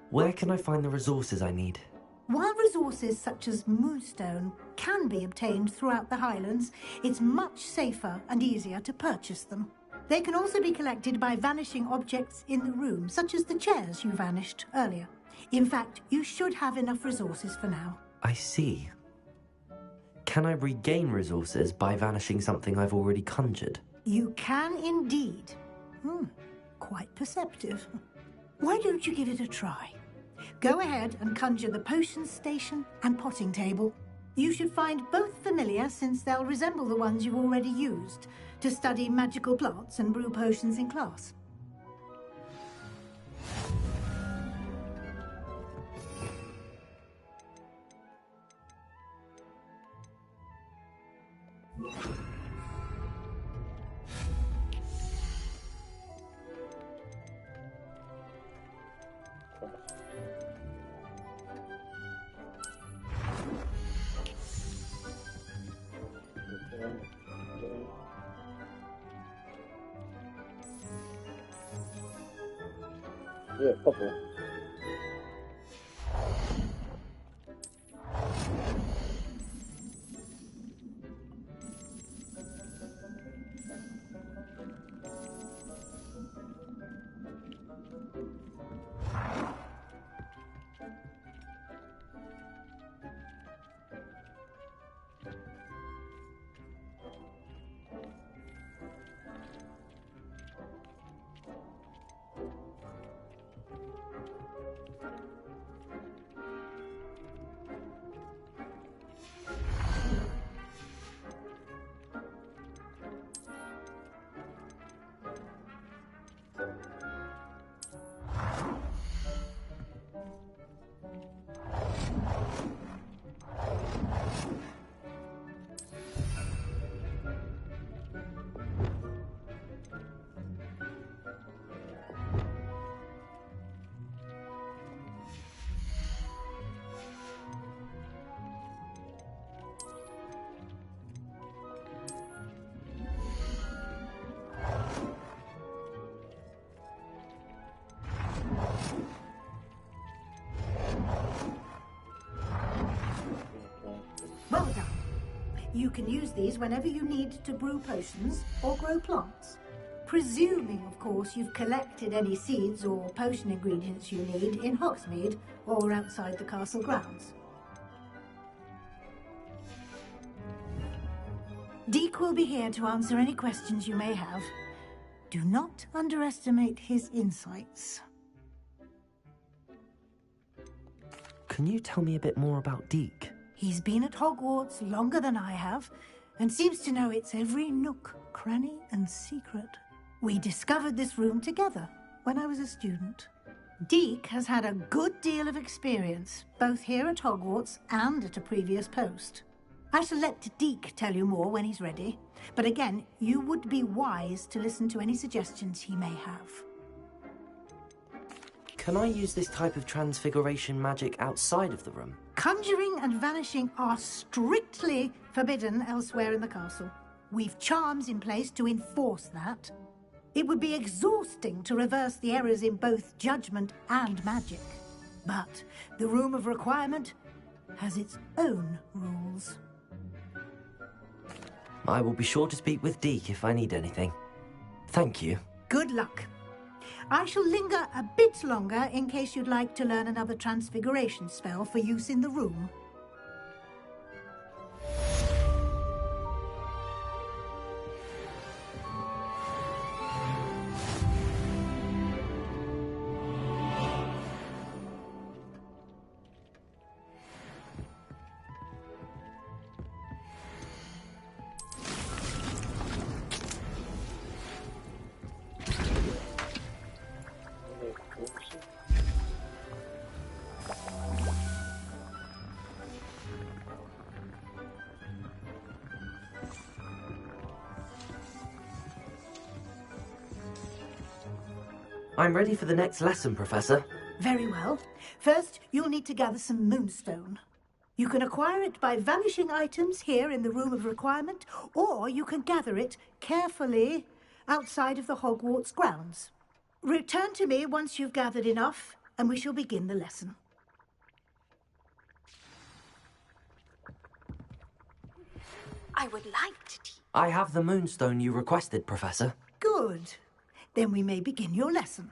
Where can I find the resources I need? While resources such as Moonstone can be obtained throughout the Highlands, it's much safer and easier to purchase them. They can also be collected by vanishing objects in the room, such as the chairs you vanished earlier. In fact, you should have enough resources for now. I see. Can I regain resources by vanishing something I've already conjured? You can indeed. Quite perceptive. Why don't you give it a try? Go ahead and conjure the potions station and potting table. You should find both familiar, since they'll resemble the ones you've already used to study magical plants and brew potions in class. Yeah, couple. Well done. You can use these whenever you need to brew potions or grow plants. Presuming, of course, you've collected any seeds or potion ingredients you need in Hogsmeade or outside the castle grounds. Deek will be here to answer any questions you may have. Do not underestimate his insights. Can you tell me a bit more about Deek? He's been at Hogwarts longer than I have, and seems to know its every nook, cranny, and secret. We discovered this room together when I was a student. Deek has had a good deal of experience, both here at Hogwarts and at a previous post. I shall let Deek tell you more when he's ready, but again, you would be wise to listen to any suggestions he may have. Can I use this type of transfiguration magic outside of the room? Conjuring and vanishing are strictly forbidden elsewhere in the castle. We've charms in place to enforce that. It would be exhausting to reverse the errors in both judgment and magic. But the Room of Requirement has its own rules. I will be sure to speak with Deek if I need anything. Thank you. Good luck. I shall linger a bit longer in case you'd like to learn another transfiguration spell for use in the room. I'm ready for the next lesson, Professor. Very well. First, you'll need to gather some moonstone. You can acquire it by vanishing items here in the Room of Requirement, or you can gather it carefully outside of the Hogwarts grounds. Return to me once you've gathered enough, and we shall begin the lesson. I would like to teach. I have the moonstone you requested, Professor. Good. Then we may begin your lesson.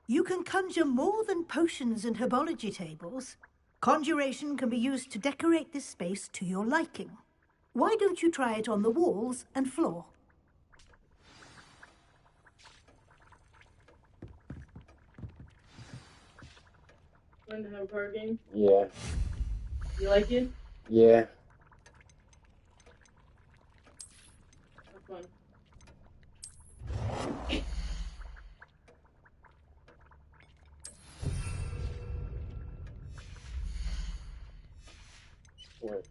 You can conjure more than potions and herbology tables. Conjuration can be used to decorate this space to your liking. Why don't you try it on the walls and floor? Fun to have a card game. Yeah. You like it? Yeah. Have fun. What?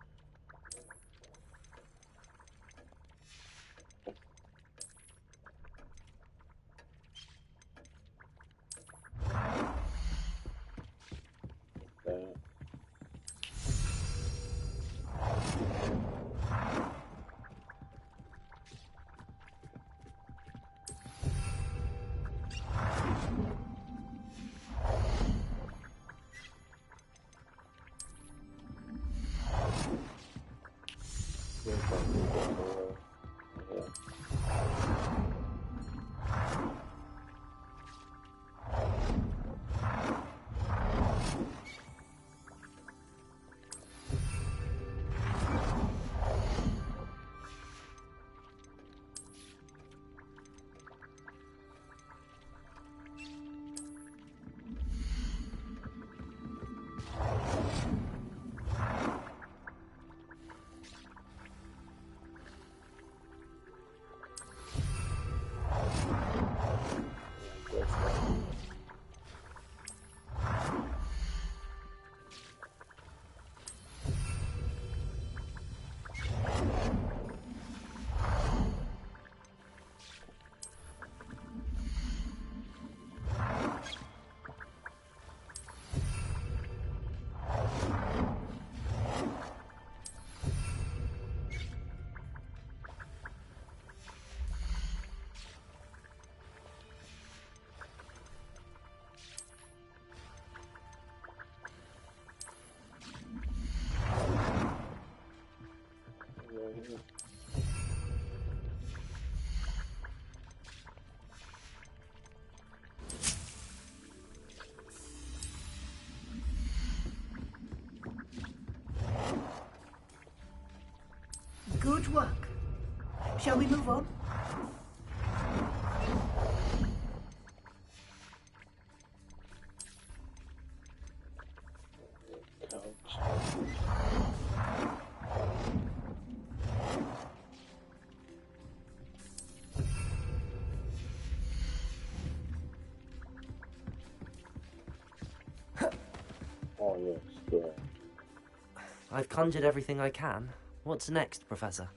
Good work. Shall we move on? Oh, yes, yeah. I've conjured everything I can. What's next, Professor?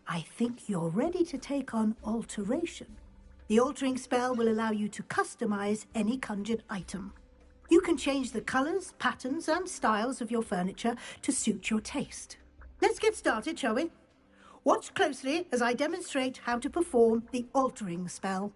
I think you're ready to take on alteration. The altering spell will allow you to customize any conjured item. You can change the colors, patterns, and styles of your furniture to suit your taste. Let's get started, shall we? Watch closely as I demonstrate how to perform the altering spell.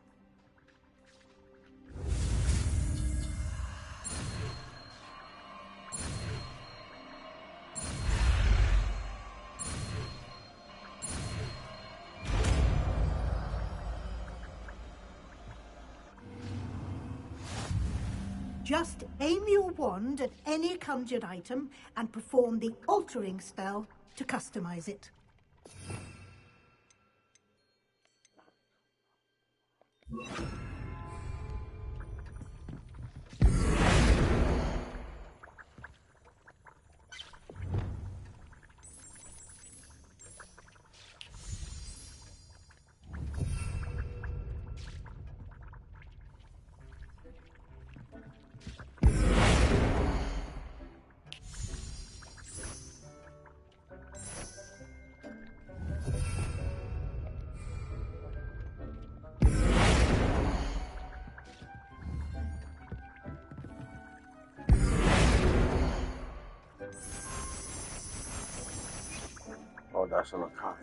Just aim your wand at any conjured item and perform the altering spell to customize it. Oh, that's on a copy.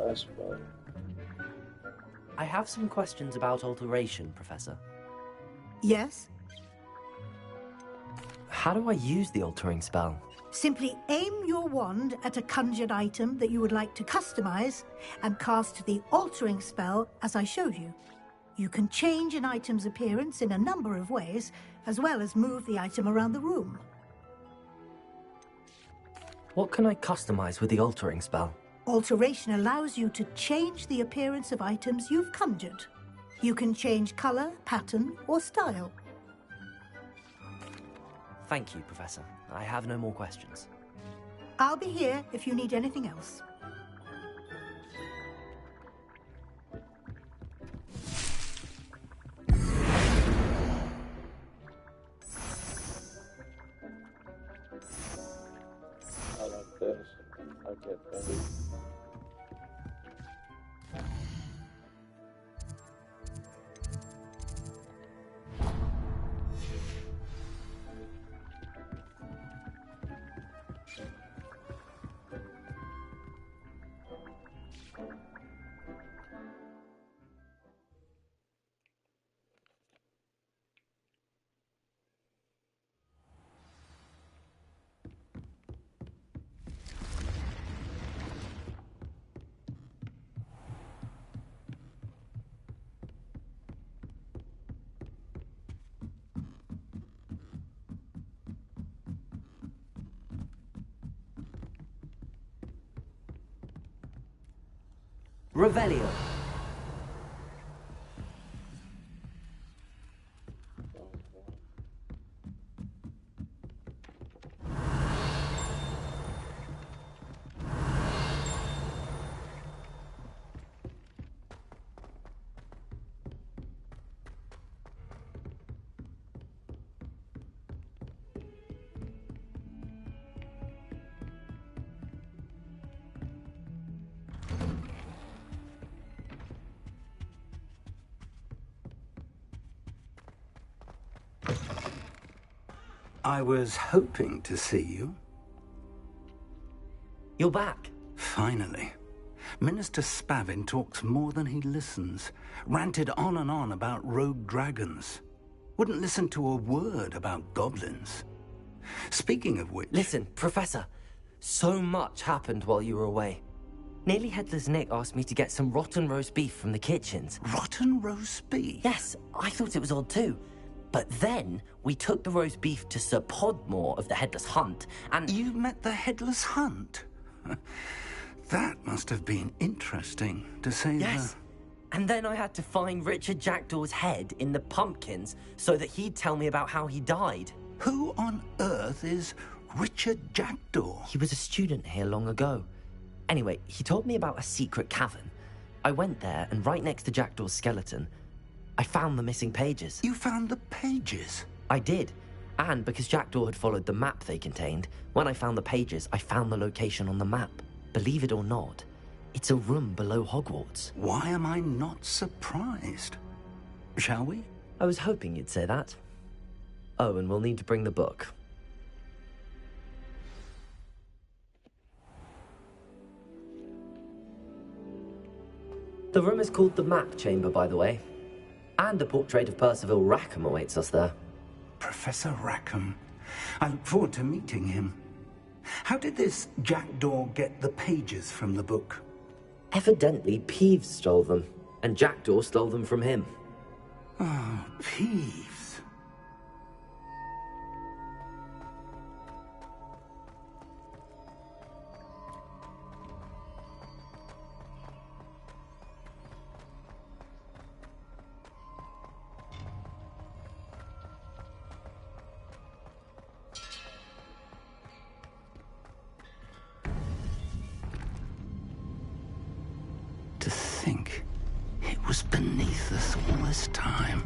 That's right. I have some questions about alteration, Professor. Yes? How do I use the altering spell? Simply aim your wand at a conjured item that you would like to customize and cast the altering spell as I showed you. You can change an item's appearance in a number of ways, as well as move the item around the room. What can I customize with the altering spell? Alteration allows you to change the appearance of items you've conjured. You can change color, pattern, or style. Thank you, Professor. I have no more questions. I'll be here if you need anything else. I like this. I get that. Revelio. I was hoping to see you. You're back. Finally. Minister Spavin talks more than he listens. Ranted on and on about rogue dragons. Wouldn't listen to a word about goblins. Speaking of which... Listen, Professor. So much happened while you were away. Nearly Headless Nick asked me to get some rotten roast beef from the kitchens. Rotten roast beef? Yes, I thought it was odd too. But then, we took the roast beef to Sir Podmore of the Headless Hunt, and... You met the Headless Hunt? That must have been interesting, to say the... Yes. And then I had to find Richard Jackdaw's head in the pumpkins so that he'd tell me about how he died. Who on earth is Richard Jackdaw? He was a student here long ago. Anyway, he told me about a secret cavern. I went there, and right next to Jackdaw's skeleton, I found the missing pages. You found the pages? I did. And because Jackdaw had followed the map they contained, when I found the pages, I found the location on the map. Believe it or not, it's a room below Hogwarts. Why am I not surprised? Shall we? I was hoping you'd say that. Oh, and we'll need to bring the book. The room is called the Map Chamber, by the way. And a portrait of Percival Rackham awaits us there. Professor Rackham. I look forward to meeting him. How did this Jackdaw get the pages from the book? Evidently, Peeves stole them, and Jackdaw stole them from him. Oh, Peeves. To think it was beneath us all this time.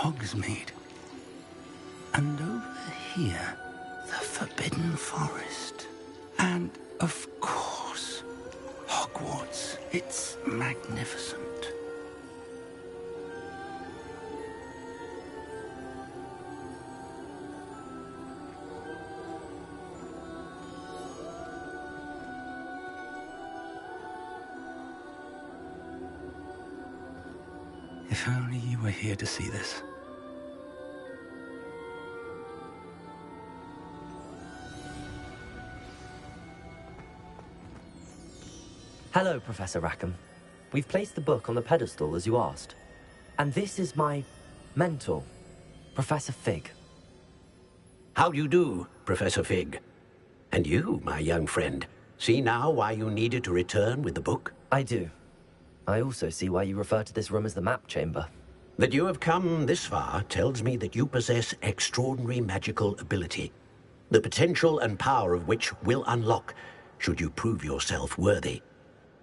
Hogsmeade. And over here, the Forbidden Forest. And, of course, Hogwarts. It's magnificent. If only you were here to see this. Hello, Professor Rackham. We've placed the book on the pedestal, as you asked. And this is my mentor, Professor Fig. How do you do, Professor Fig? And you, my young friend, see now why you needed to return with the book? I do. I also see why you refer to this room as the map chamber. That you have come this far tells me that you possess extraordinary magical ability, the potential and power of which will unlock should you prove yourself worthy.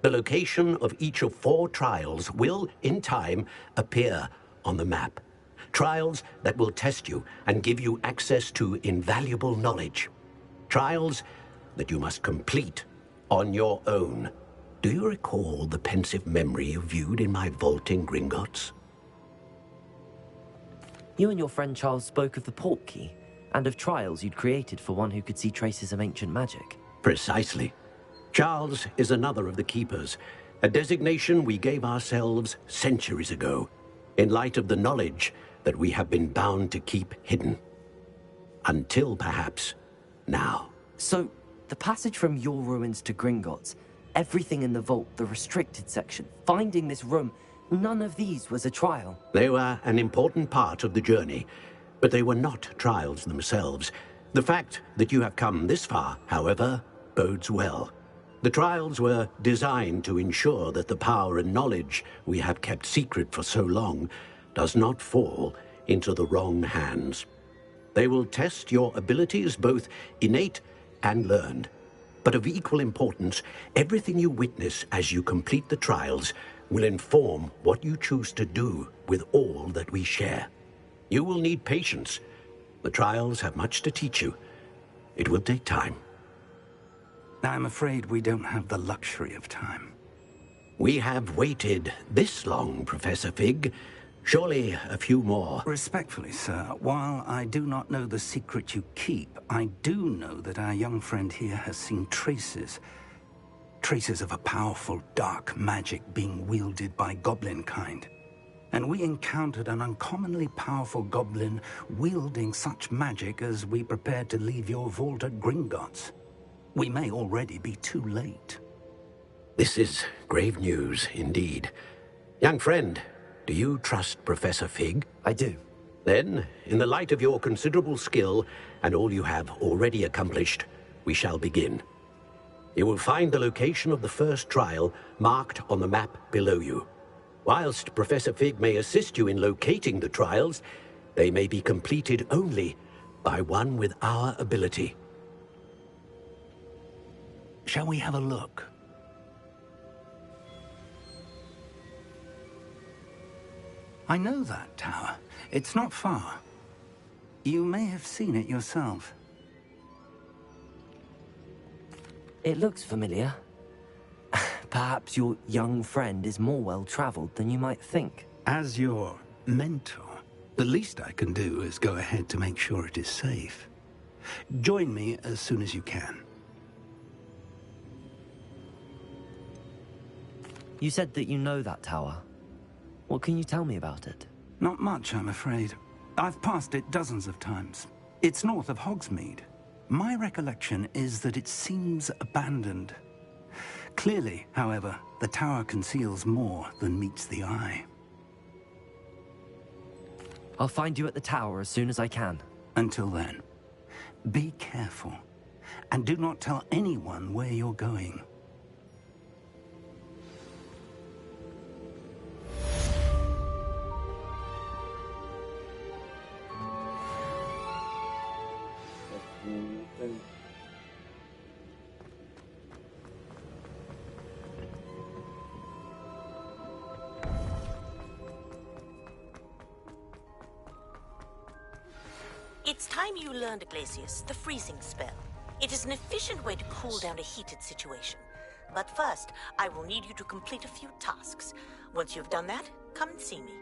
The location of each of 4 trials will, in time, appear on the map. Trials that will test you and give you access to invaluable knowledge. Trials that you must complete on your own. Do you recall the pensive memory you viewed in my vault in Gringotts? You and your friend Charles spoke of the Portkey, and of trials you'd created for one who could see traces of ancient magic. Precisely. Charles is another of the Keepers, a designation we gave ourselves centuries ago, in light of the knowledge that we have been bound to keep hidden. Until, perhaps, now. So, the passage from your ruins to Gringotts, everything in the vault, the restricted section, finding this room, none of these was a trial. They were an important part of the journey, but they were not trials themselves. The fact that you have come this far, however, bodes well. The trials were designed to ensure that the power and knowledge we have kept secret for so long does not fall into the wrong hands. They will test your abilities, both innate and learned. But of equal importance, everything you witness as you complete the trials will inform what you choose to do with all that we share. You will need patience. The trials have much to teach you. It will take time. I'm afraid we don't have the luxury of time. We have waited this long, Professor Fig. Surely a few more. Respectfully, sir, while I do not know the secret you keep, I do know that our young friend here has seen traces of a powerful dark magic being wielded by goblin kind. And we encountered an uncommonly powerful goblin wielding such magic as we prepared to leave your vault at Gringotts. We may already be too late. This is grave news indeed. Young friend, do you trust Professor Fig? I do. Then, in the light of your considerable skill and all you have already accomplished, we shall begin. You will find the location of the first trial marked on the map below you. Whilst Professor Fig may assist you in locating the trials, they may be completed only by one with our ability. Shall we have a look? I know that tower. It's not far. You may have seen it yourself. It looks familiar. Perhaps your young friend is more well-traveled than you might think. As your mentor, the least I can do is go ahead to make sure it is safe. Join me as soon as you can. You said that you know that tower. What can you tell me about it? Not much, I'm afraid. I've passed it dozens of times. It's north of Hogsmeade. My recollection is that it seems abandoned. Clearly, however, the tower conceals more than meets the eye. I'll find you at the tower as soon as I can. Until then, be careful, and do not tell anyone where you're going. It's time you learned, Iglesias, the freezing spell. It is an efficient way to cool down a heated situation. But first, I will need you to complete a few tasks. Once you've done that, come and see me.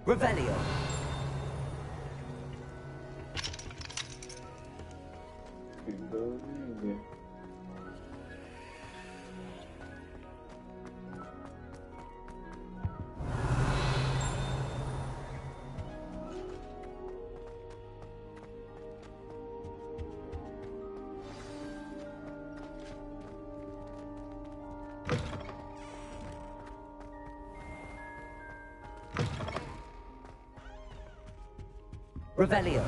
Revelio. Revelio.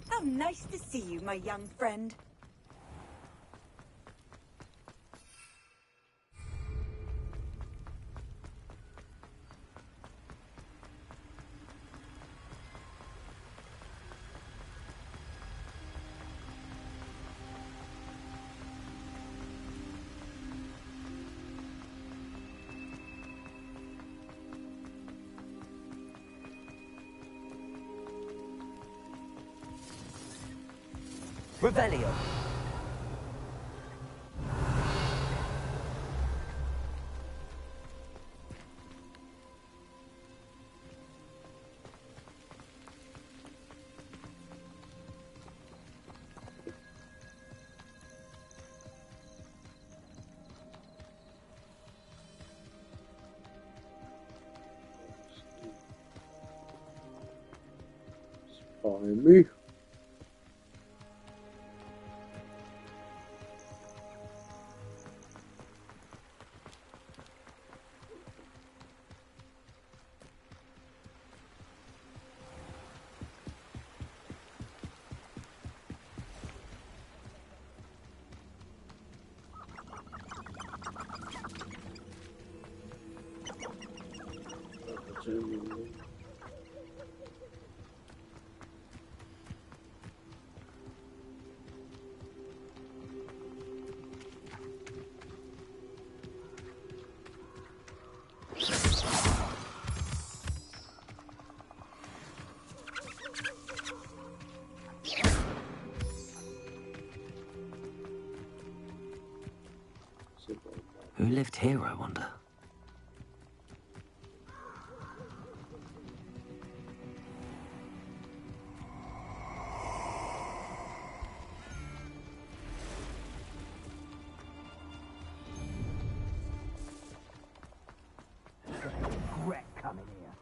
How nice to see you, my young friend. Revelio. Find me. Who lived here, I wonder? Regret coming here.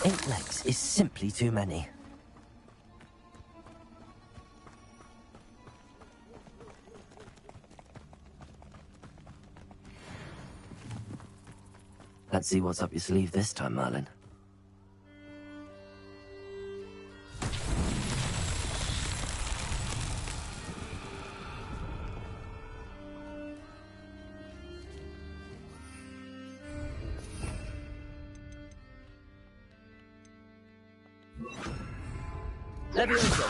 Eight legs is simply too many. Let's see what's up your sleeve this time, Merlin. Levioso.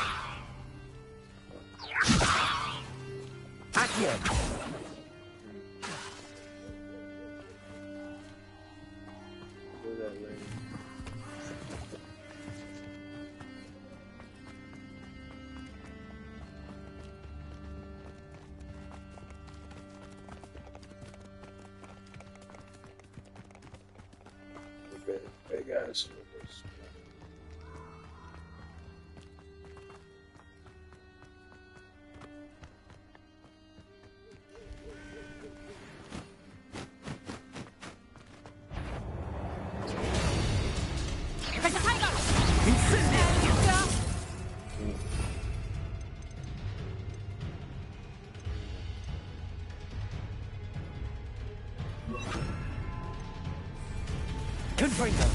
Accio. Big ass. Confringo!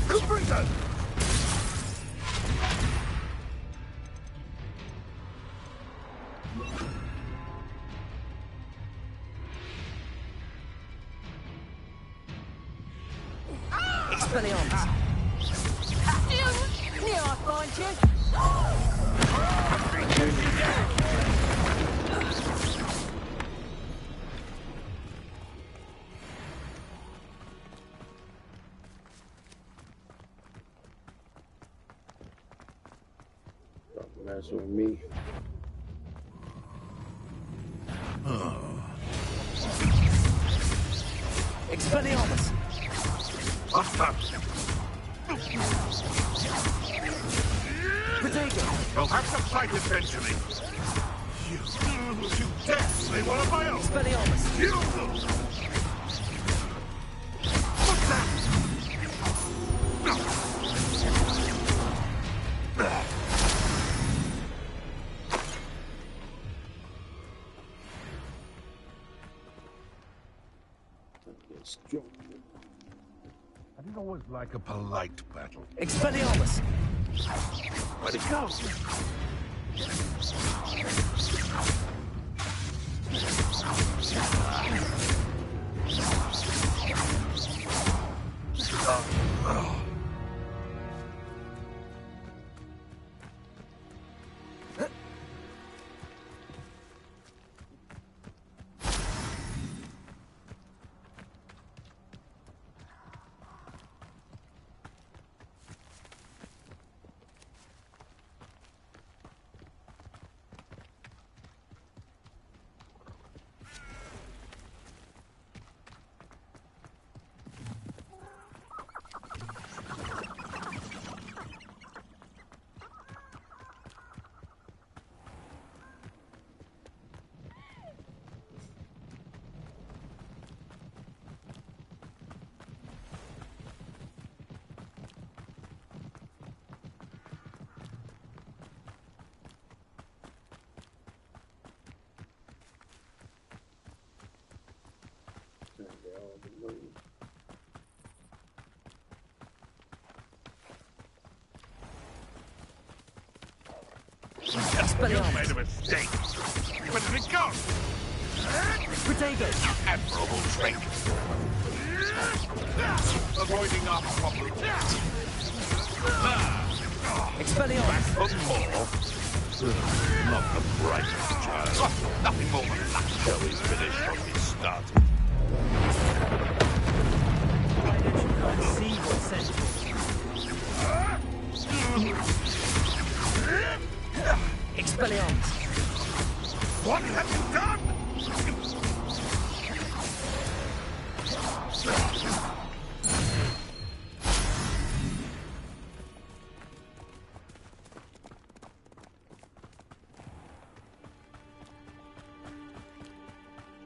Expelliarmus! Near I find you! Don't mess with me. Expelliarmus! Protego! You'll have to fight eventually. You definitely want to buy off. Expelliarmus! You! What's that? I didn't always like a polite battle. Expelliarmus! Where'd it go? You made a mistake. Where did it go? Protego! Admirable trick. Avoiding our problem. Expelliarmus! Back for more. Not the brightest child. Nothing more than that show is finished when we started. Why don't you come see what sent you? Expelliarmus! What have you done?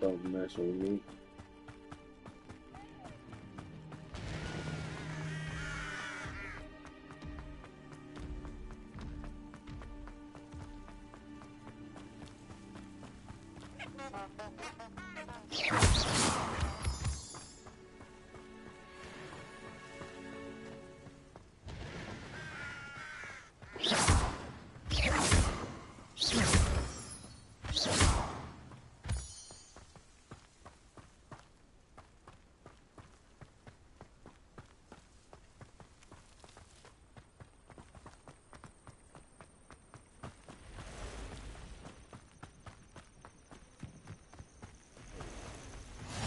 Don't mess with me.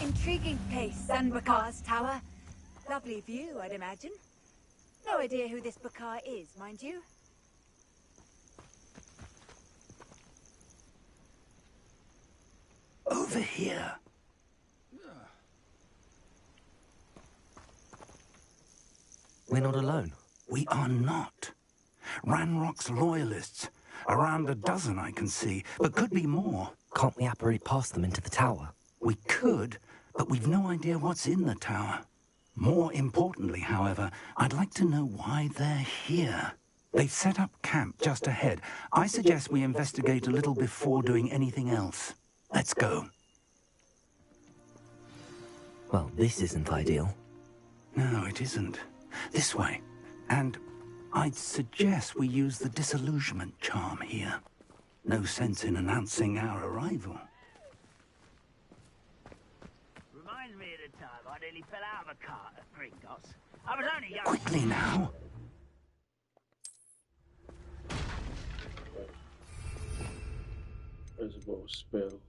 Intriguing place, Sanbakar's tower. Lovely view, I'd imagine. No idea who this Bakar is, mind you. Over here. We're not alone. We are not. Ranrock's loyalists. Around a dozen I can see, but could be more. Can't we apparate past them into the tower? We could, but we've no idea what's in the tower. More importantly, however, I'd like to know why they're here. They've set up camp just ahead. I suggest we investigate a little before doing anything else. Let's go. Well, this isn't ideal. No, it isn't. This way. And I'd suggest we use the disillusionment charm here. No sense in announcing our arrival. Reminds me of the time I nearly fell out of a cart at Gringotts. I was only young. Quickly now. Visible spell.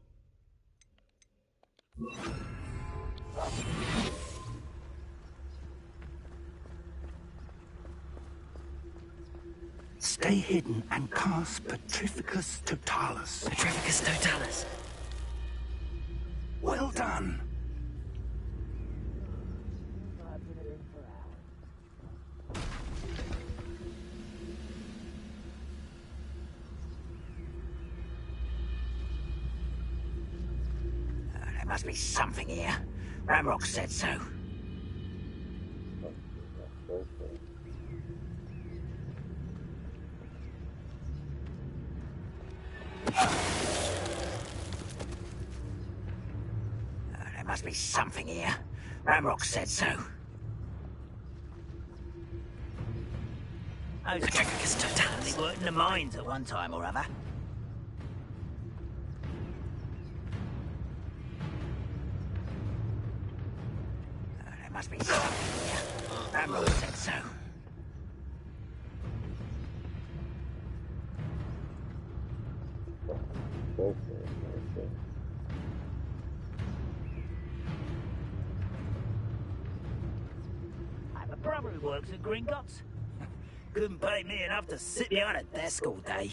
Stay hidden and cast Petrificus Totalis. Petrificus Totalis. Well done. There must be something here. Ranrock said so. There must be something here. Ranrock said so. Those Petrificus Totalis worked in the mines at one time or other. There must be something here. Ranrock said so. I have a brother who works at Gringotts. Couldn't pay me enough to sit behind a desk all day.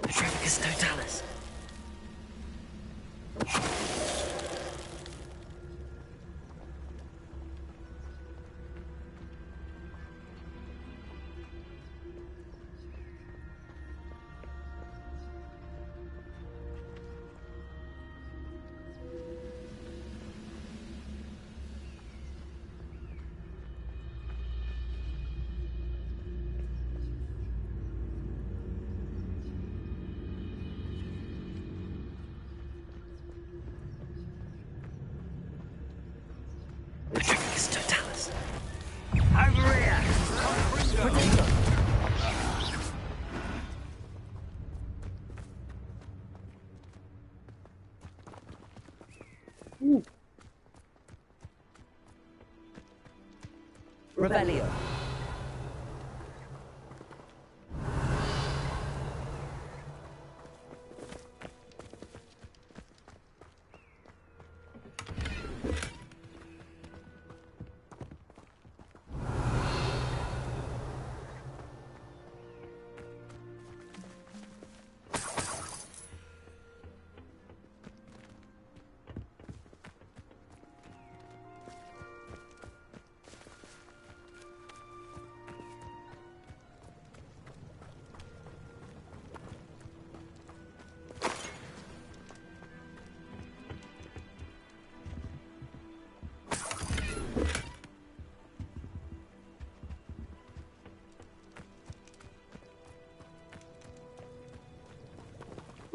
Petrificus Totalis. Petrificus Totalis. Over here! Revelio.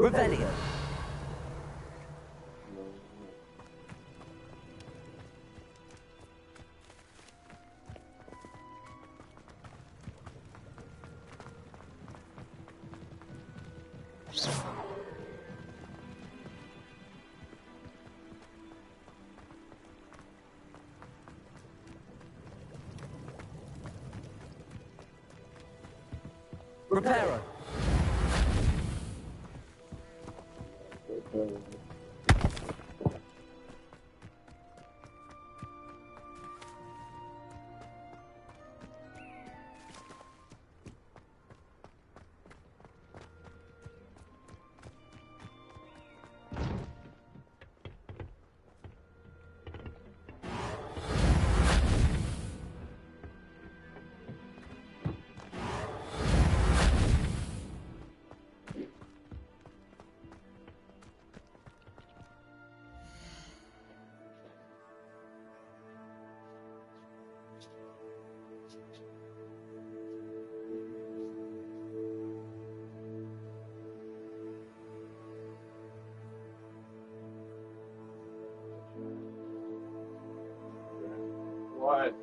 Revelio. Reparo. What?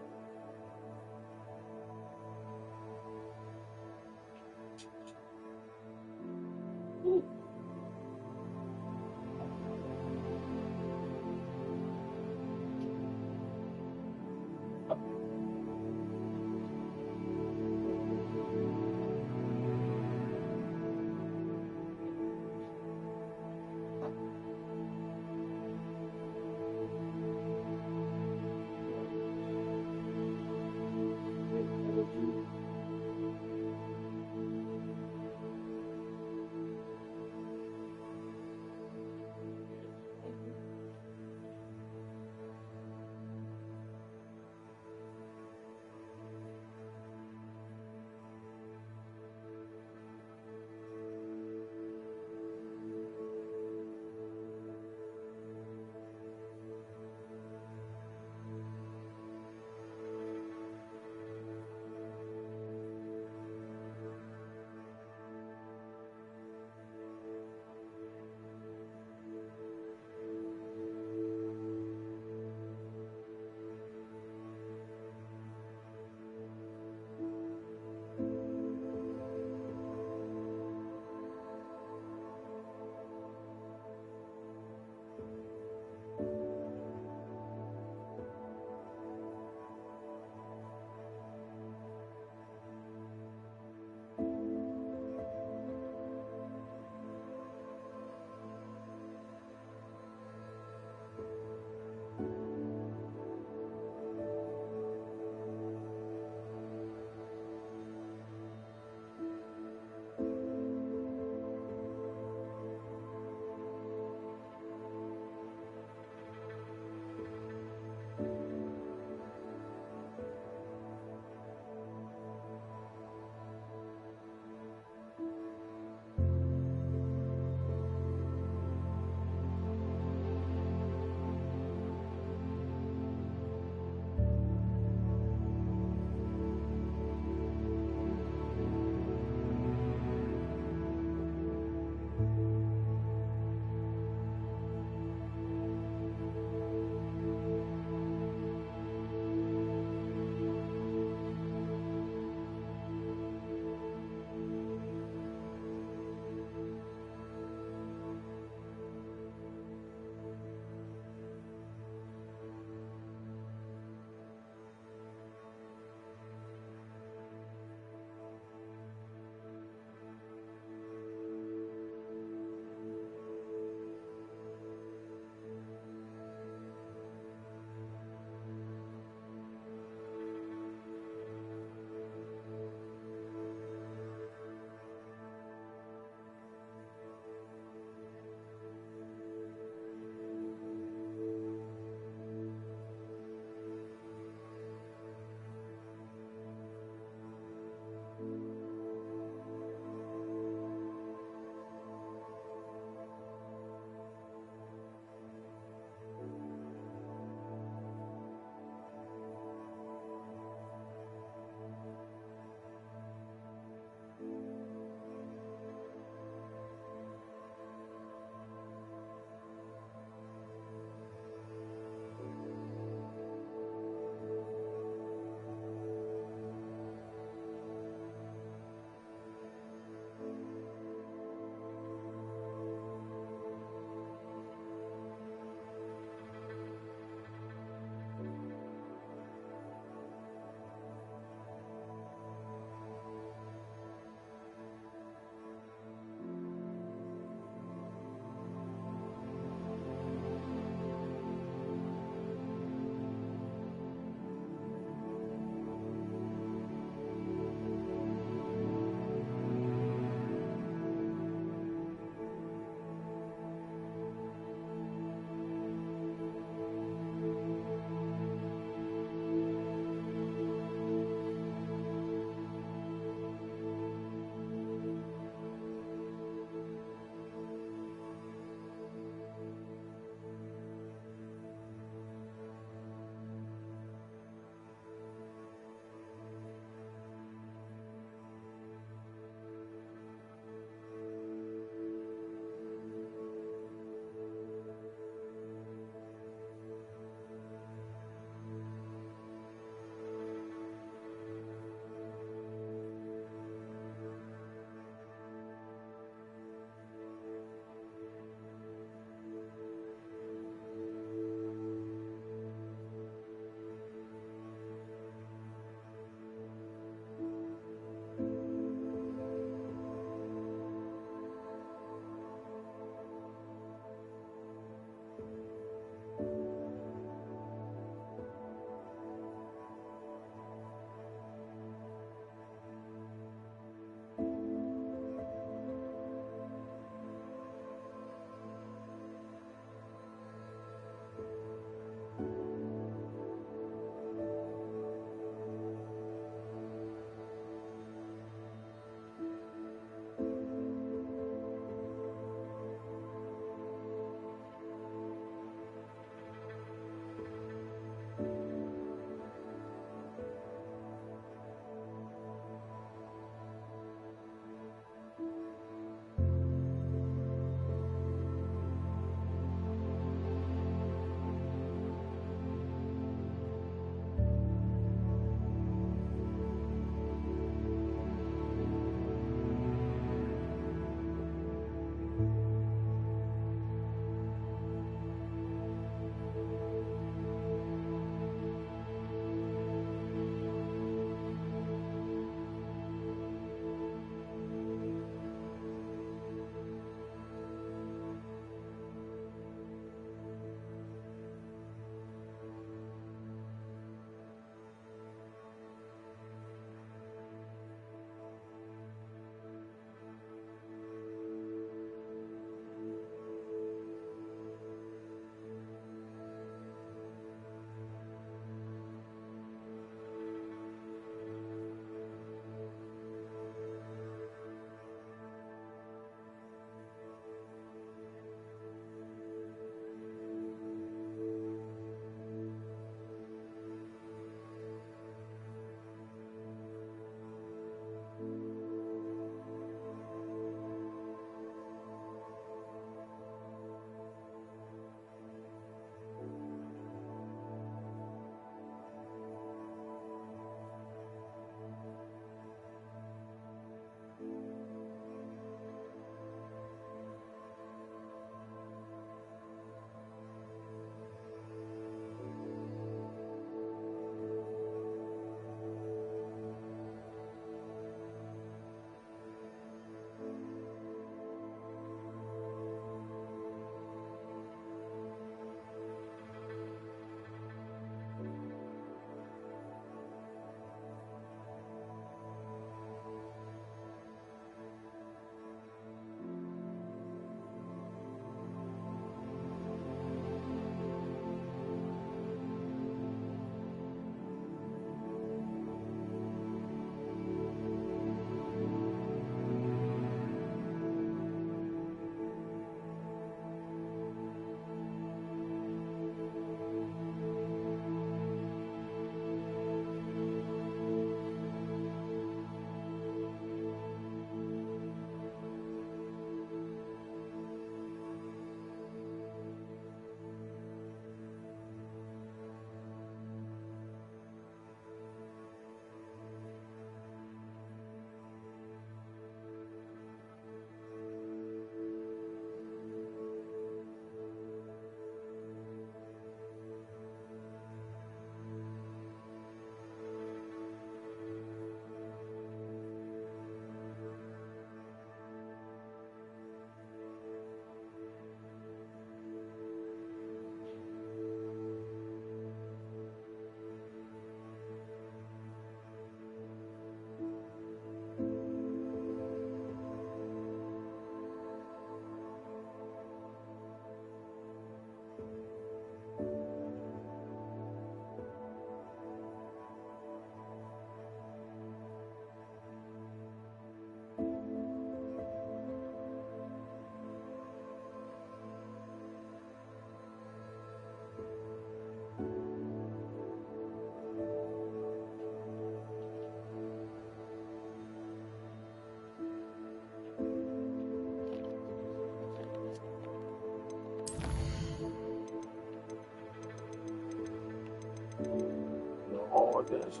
football, I guess.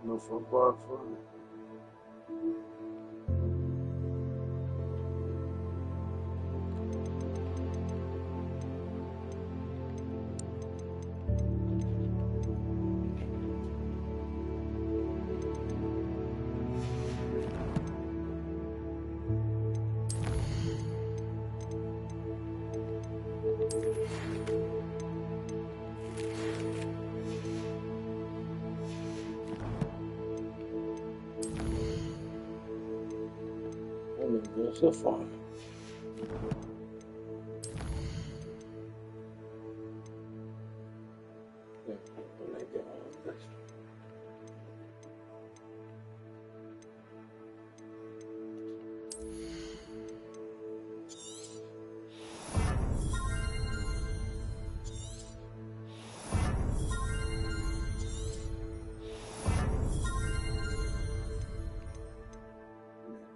No football for me. So far.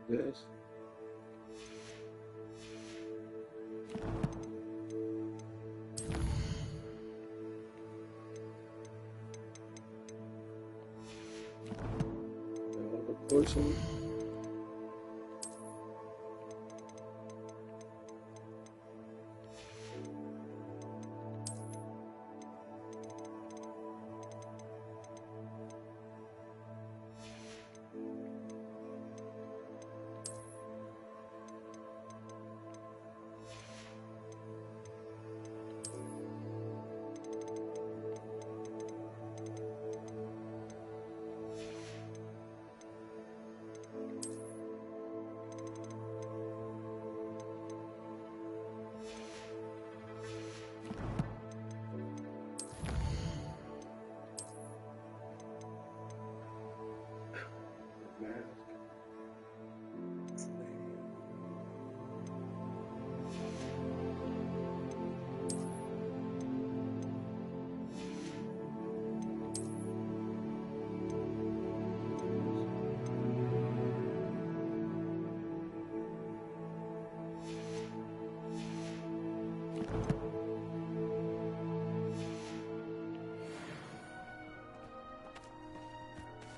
This. Person.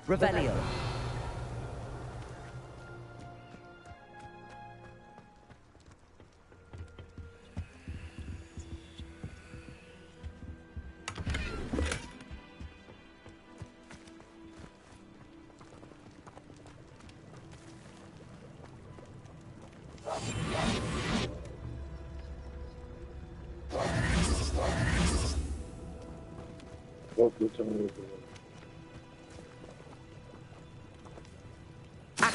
Revelio.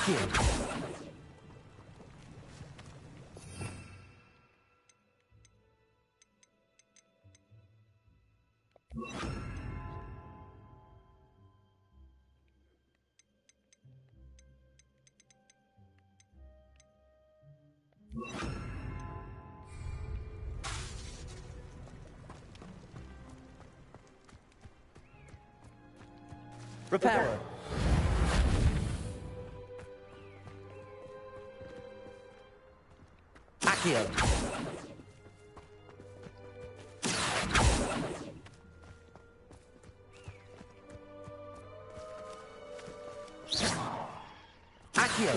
Accio. Reparo. Accio. Accio.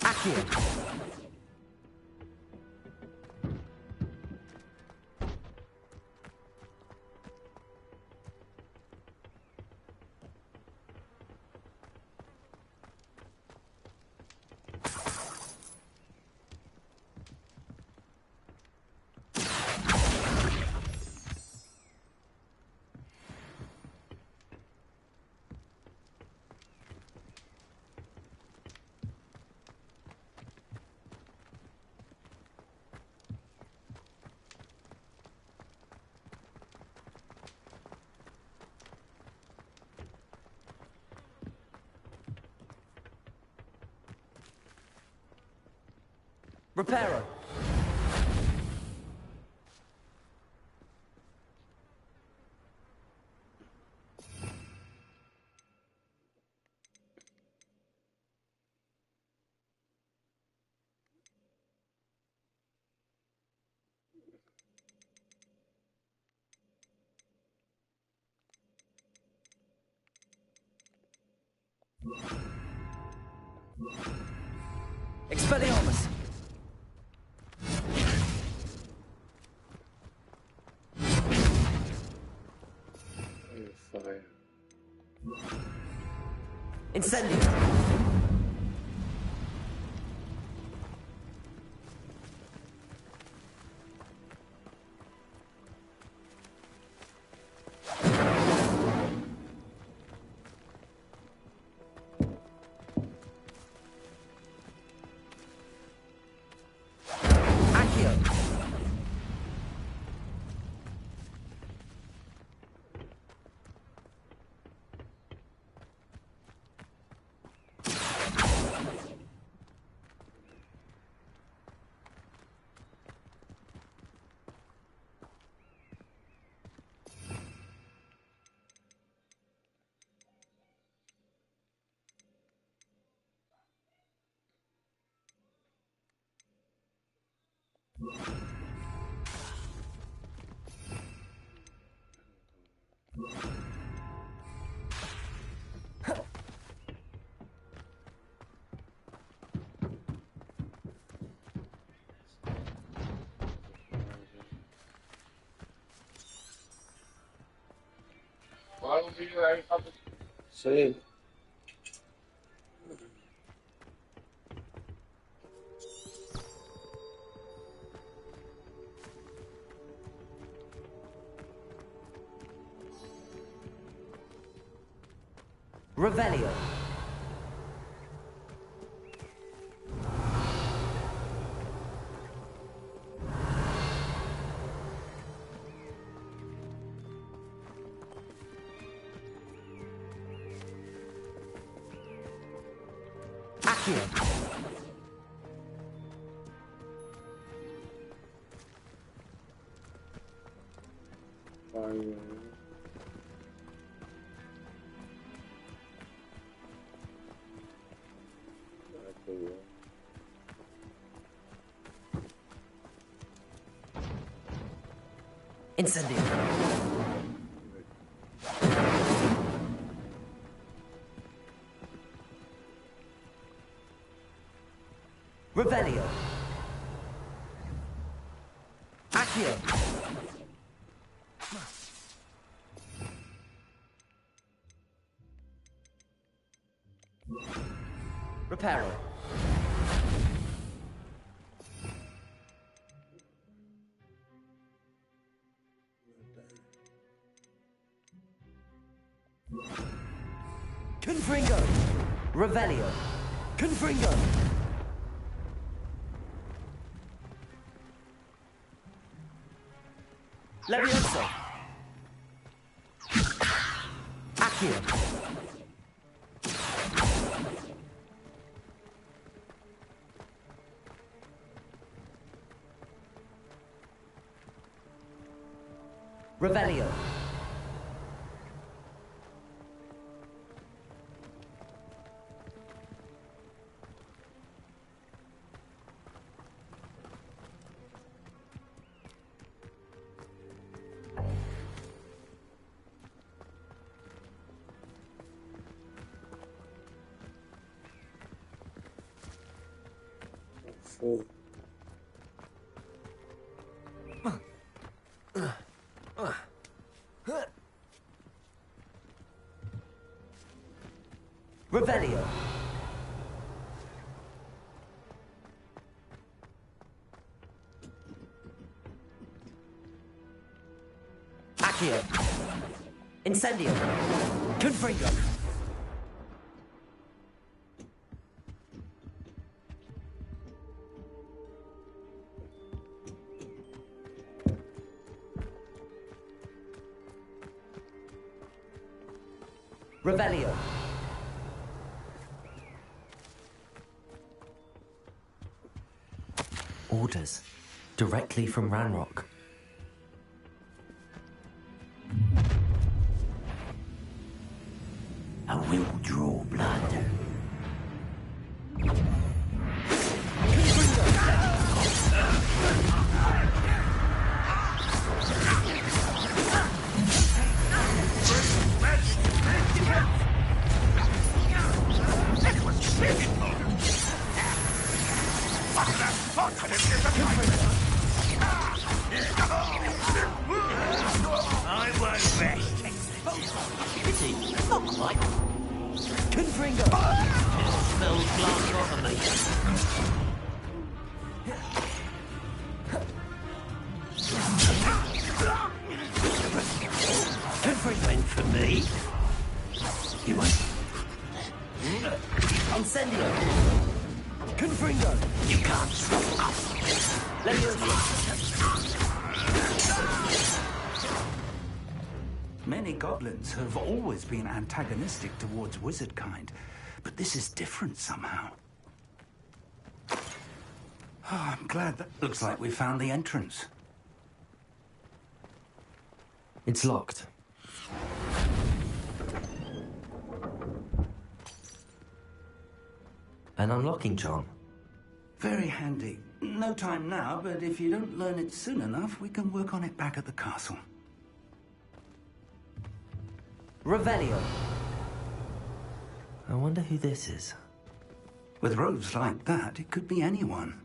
Accio. Reparo. Expelliarmus! Fire. Incendio! Sí. Revelio. Accio. Fire. Incendio. Revelio. Accio. Reparo. Confringo. Revelio. Confringo. Levioso. Accio. Revelio. Full. Revelio. Accio. Incendio. Confringo. Revelio. Orders. Directly from Ranrock. I will draw blood. Confringo! Spells glass over me. Went for me. You won't. Incendio! Confringo! You can't stop us. Many goblins have always been antagonistic towards wizard kind, but this is different somehow. Oh, I'm glad that looks like we found the entrance. It's locked. An unlocking charm. Very handy. No time now, but if you don't learn it soon enough, we can work on it back at the castle. Revelio. I wonder who this is. With robes like that, it could be anyone.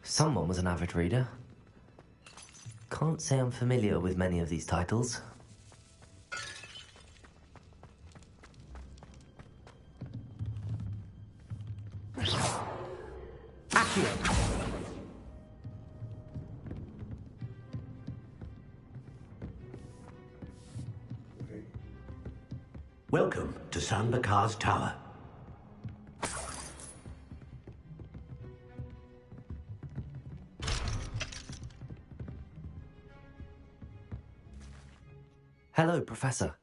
Someone was an avid reader. Can't say I'm familiar with many of these titles. Accio. Welcome to San Bakar's Tower. Hello, Professor.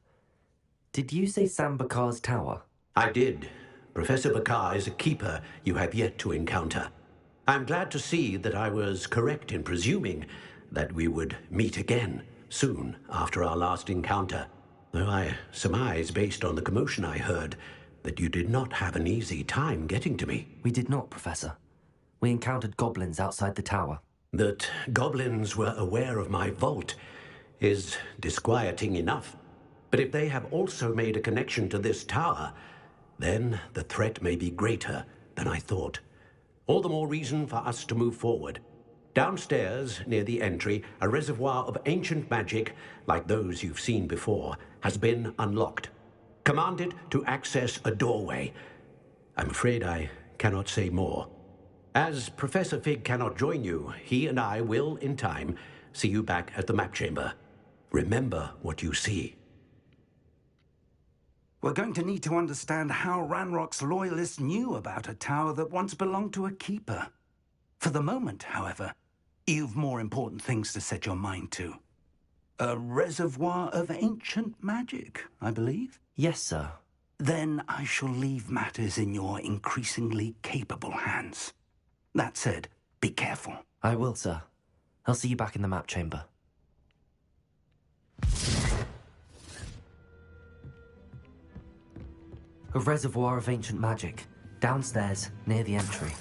Did you say San Bakar's Tower? I did. Professor Bakar is a keeper you have yet to encounter. I'm glad to see that I was correct in presuming that we would meet again soon after our last encounter. Though I surmise, based on the commotion I heard, that you did not have an easy time getting to me. We did not, Professor. We encountered goblins outside the tower. That goblins were aware of my vault is disquieting enough. But if they have also made a connection to this tower, then the threat may be greater than I thought. All the more reason for us to move forward. Downstairs, near the entry, a reservoir of ancient magic, like those you've seen before, has been unlocked. Commanded to access a doorway. I'm afraid I cannot say more. As Professor Fig cannot join you, he and I will, in time, see you back at the map chamber. Remember what you see. We're going to need to understand how Ranrock's loyalists knew about a tower that once belonged to a keeper. For the moment, however, you've more important things to set your mind to. A reservoir of ancient magic, I believe? Yes, sir. Then I shall leave matters in your increasingly capable hands. That said, be careful. I will, sir. I'll see you back in the map chamber. A reservoir of ancient magic, downstairs, near the entry.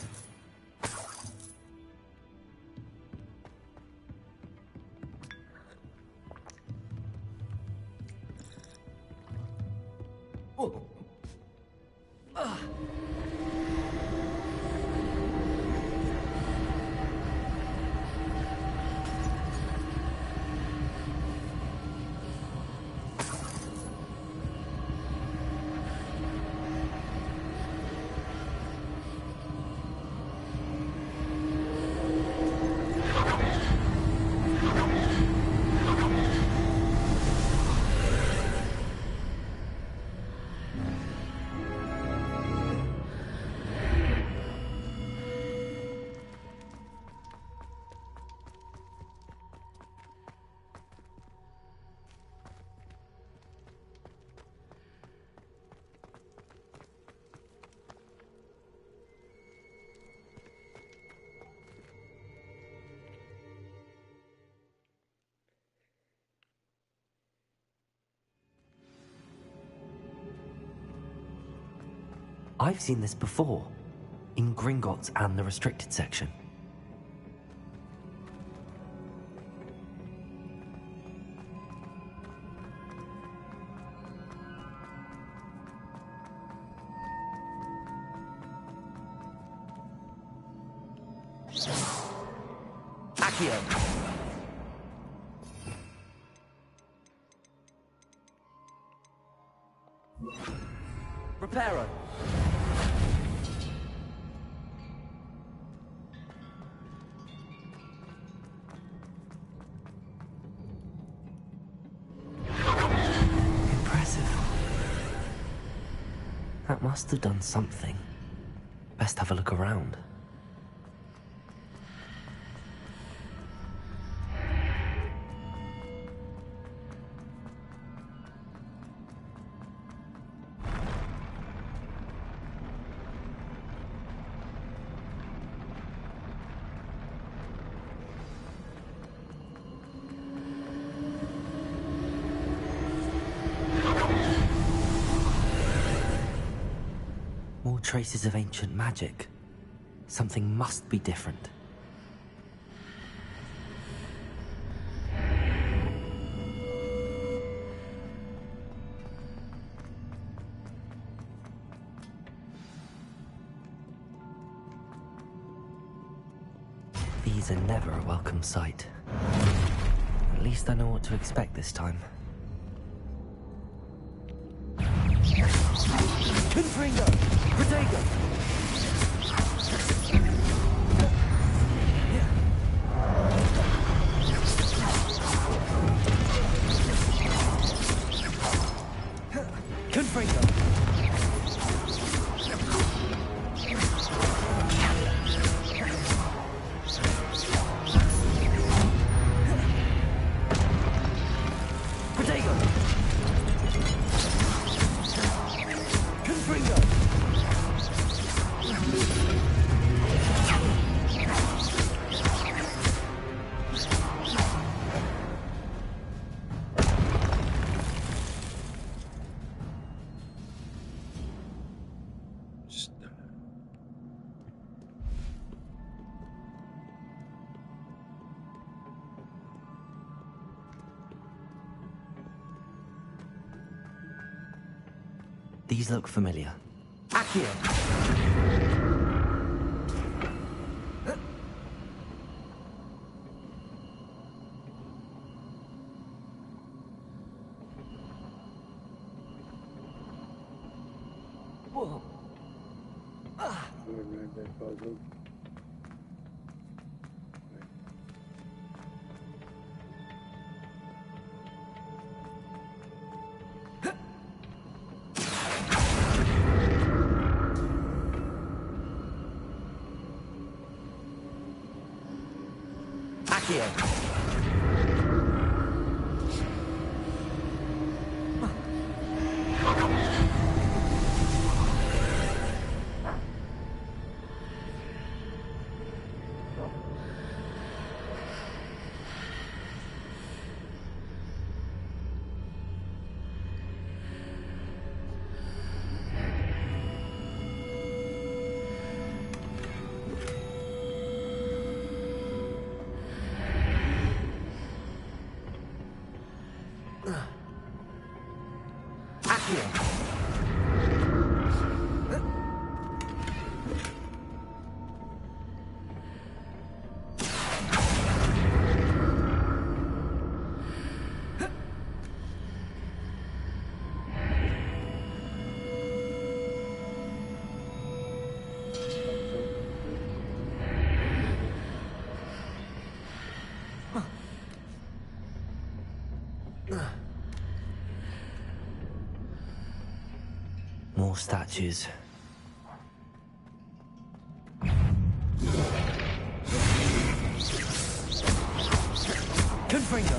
I've seen this before, in Gringotts and the restricted section. Accio. Reparo. Impressive. That must have done something. Best have a look around. More traces of ancient magic. Something must be different. These are never a welcome sight. At least I know what to expect this time. Confringo! Protego! Confringo! Protego! Confringo! These look familiar. Accio! Whoa. Accio! More statues. Confringo!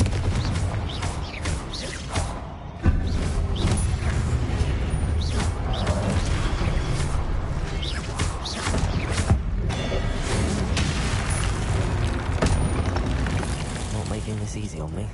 Not making this easy on me.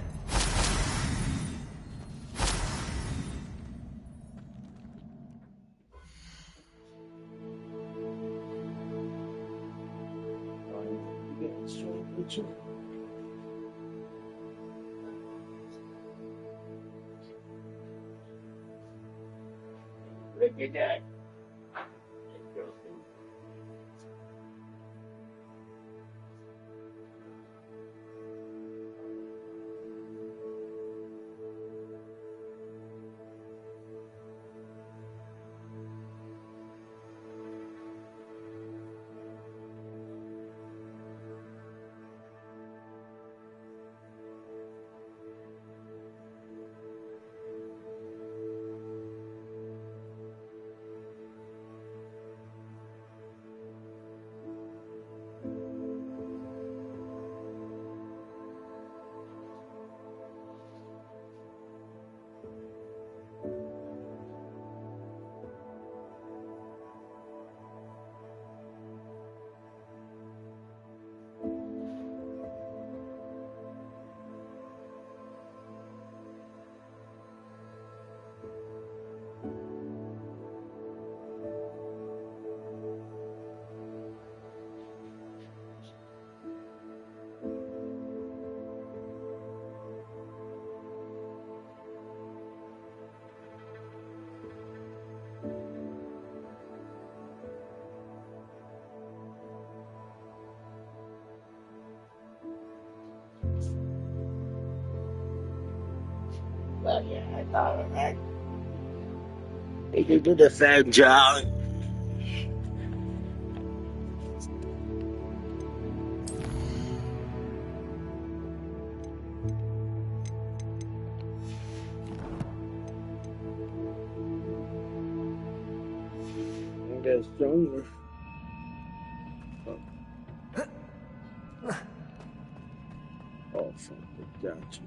Look at that. Yeah, I thought of that. He can do the same job. I guess stronger. Oh, something. Gotcha.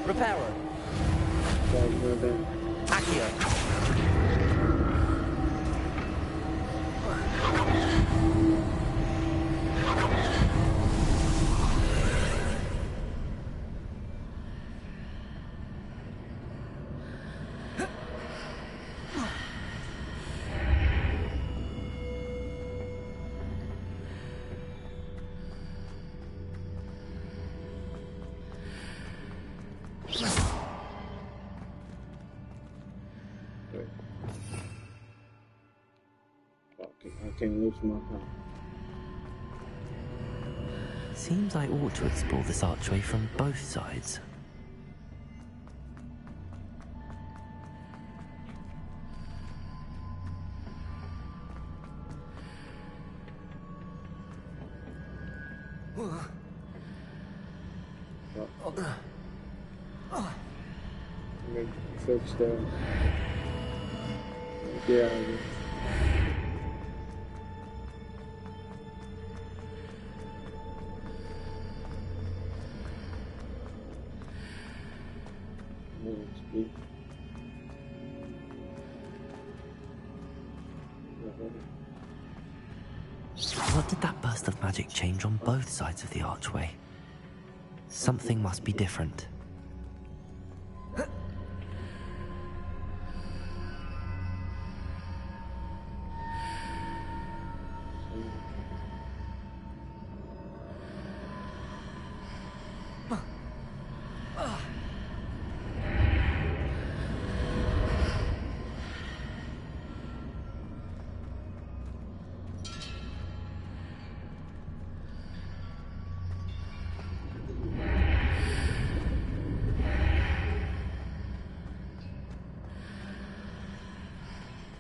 Reparo. Accio. I can't lose my power. Seems I ought to explore this archway from both sides. Fix that. Yeah. What did that burst of magic change on both sides of the archway? Something must be different.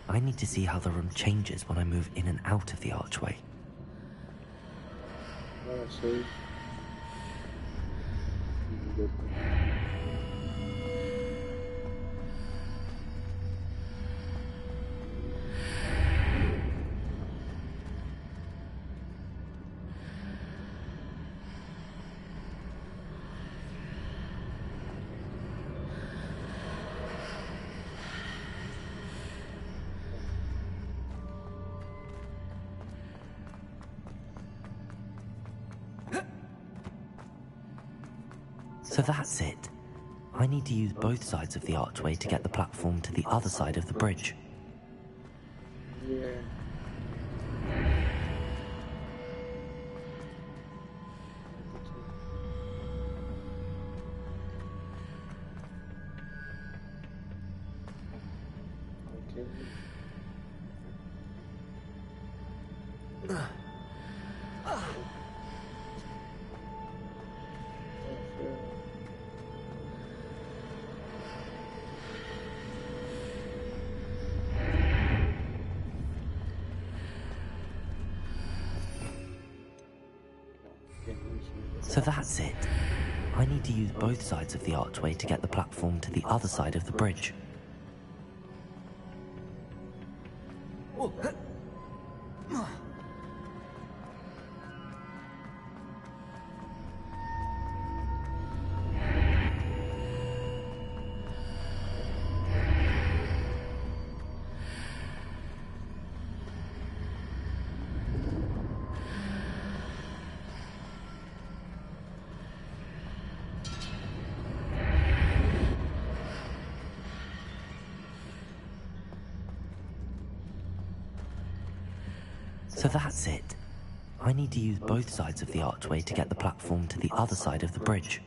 I need to see how the room changes when I move in and out of the archway. I see. So that's it. I need to use both sides of the archway to get the platform to the other side of the bridge. Yeah. So that's it. I need to use both sides of the archway to get the platform to the other side of the bridge. So that's it. I need to use both sides of the archway to get the platform to the other side of the bridge.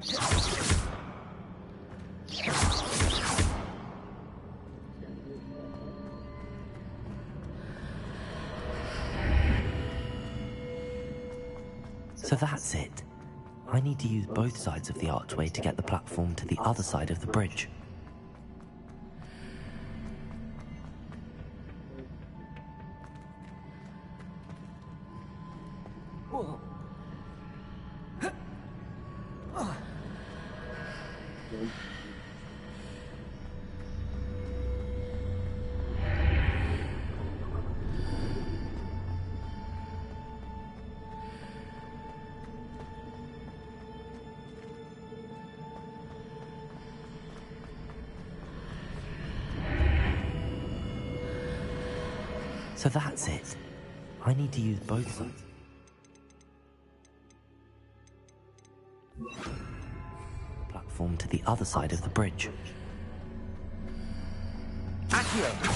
So that's it. I need to use both sides of the archway to get the platform to the other side of the bridge. So that's it. I need to use both sides. Platform to the other side of the bridge. Accio!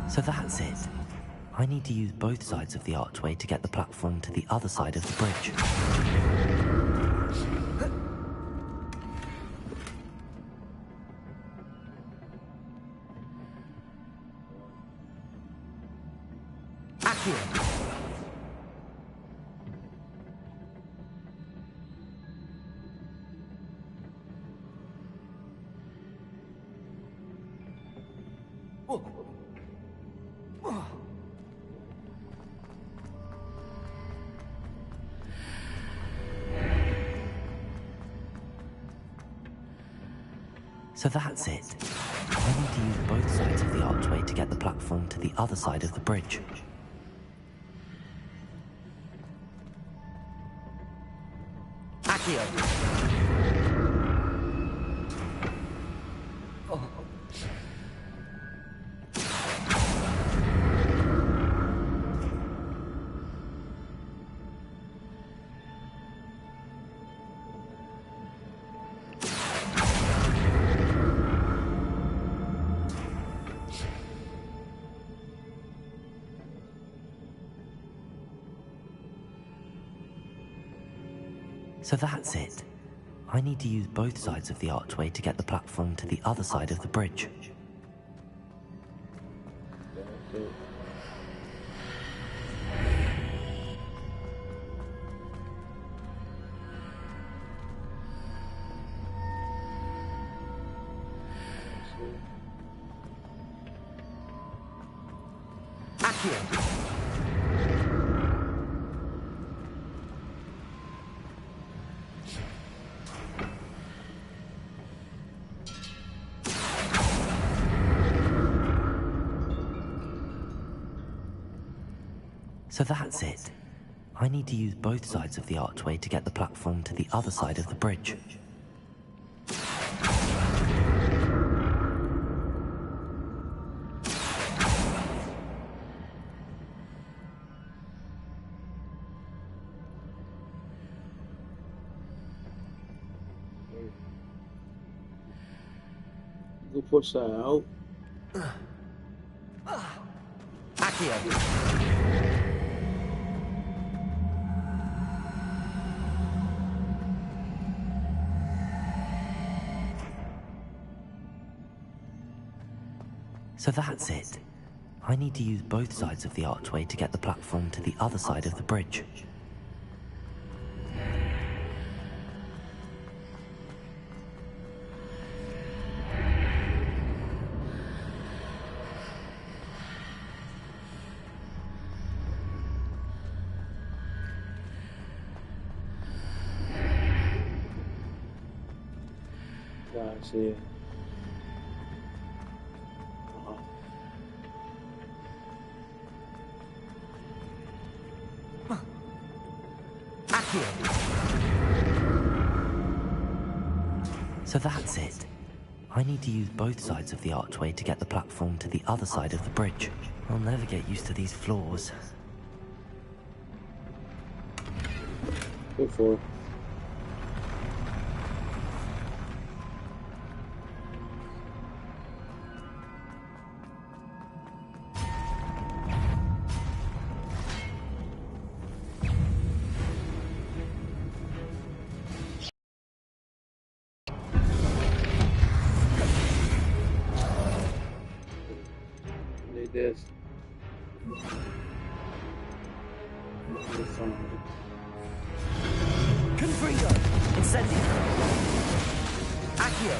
So that's it. I need to use both sides of the archway to get the platform to the other side of the bridge. Accio! So that's it. I need to use both sides of the archway to get the platform to the other side of the bridge. Accio! So that's it. I need to use both sides of the archway to get the platform to the other side of the bridge. Accio! So that's it. I need to use both sides of the archway to get the platform to the other side of the bridge. Go push that out. Accio! So that's it. I need to use both sides of the archway to get the platform to the other side of the bridge. Gotcha. Accio! So that's it. I need to use both sides of the archway to get the platform to the other side of the bridge. I'll never get used to these floors. Go for it. This. Confringo! Incendio! Accio!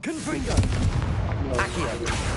Confringo! Accio!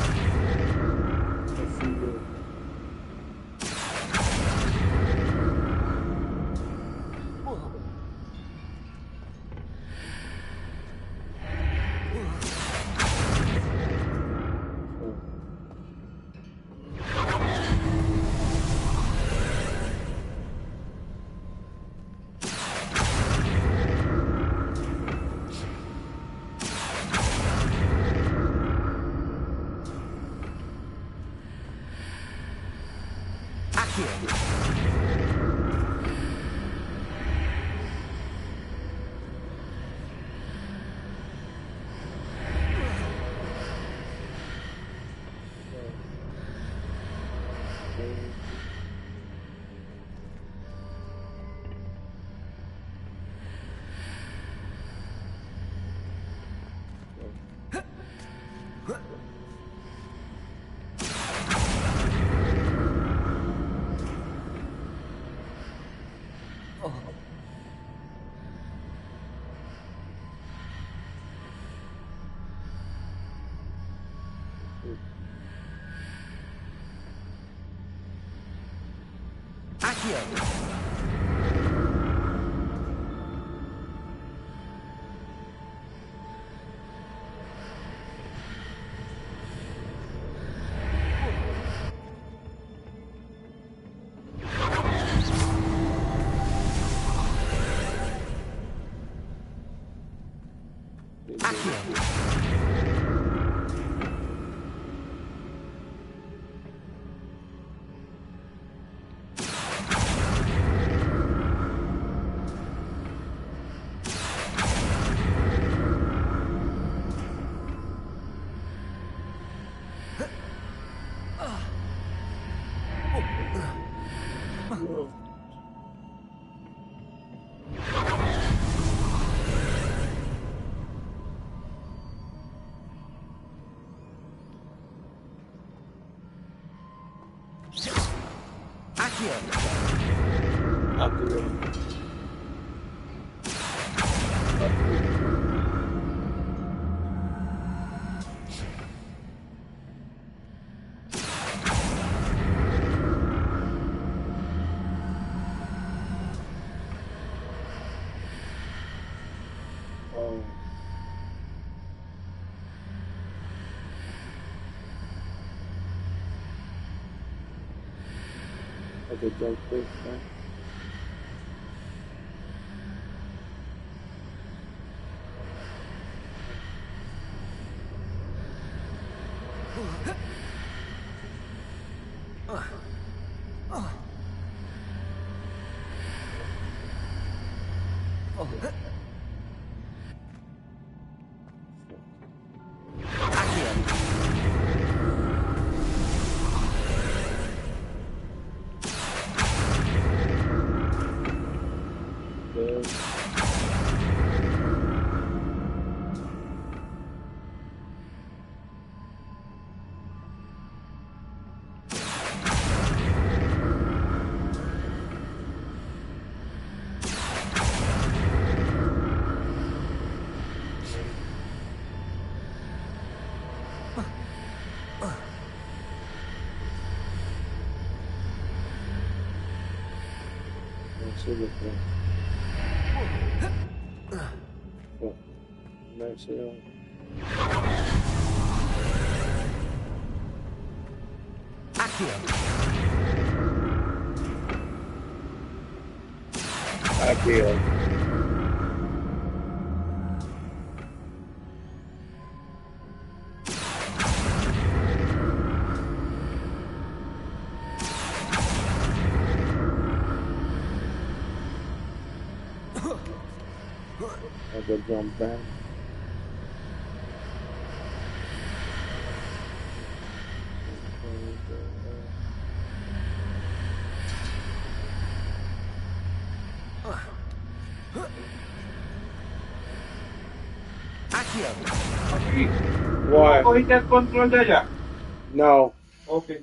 Accio! Like a jump quick, right? Accio. I go jump back. Why? Oh, hit that control there. No. Okay.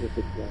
Look at that.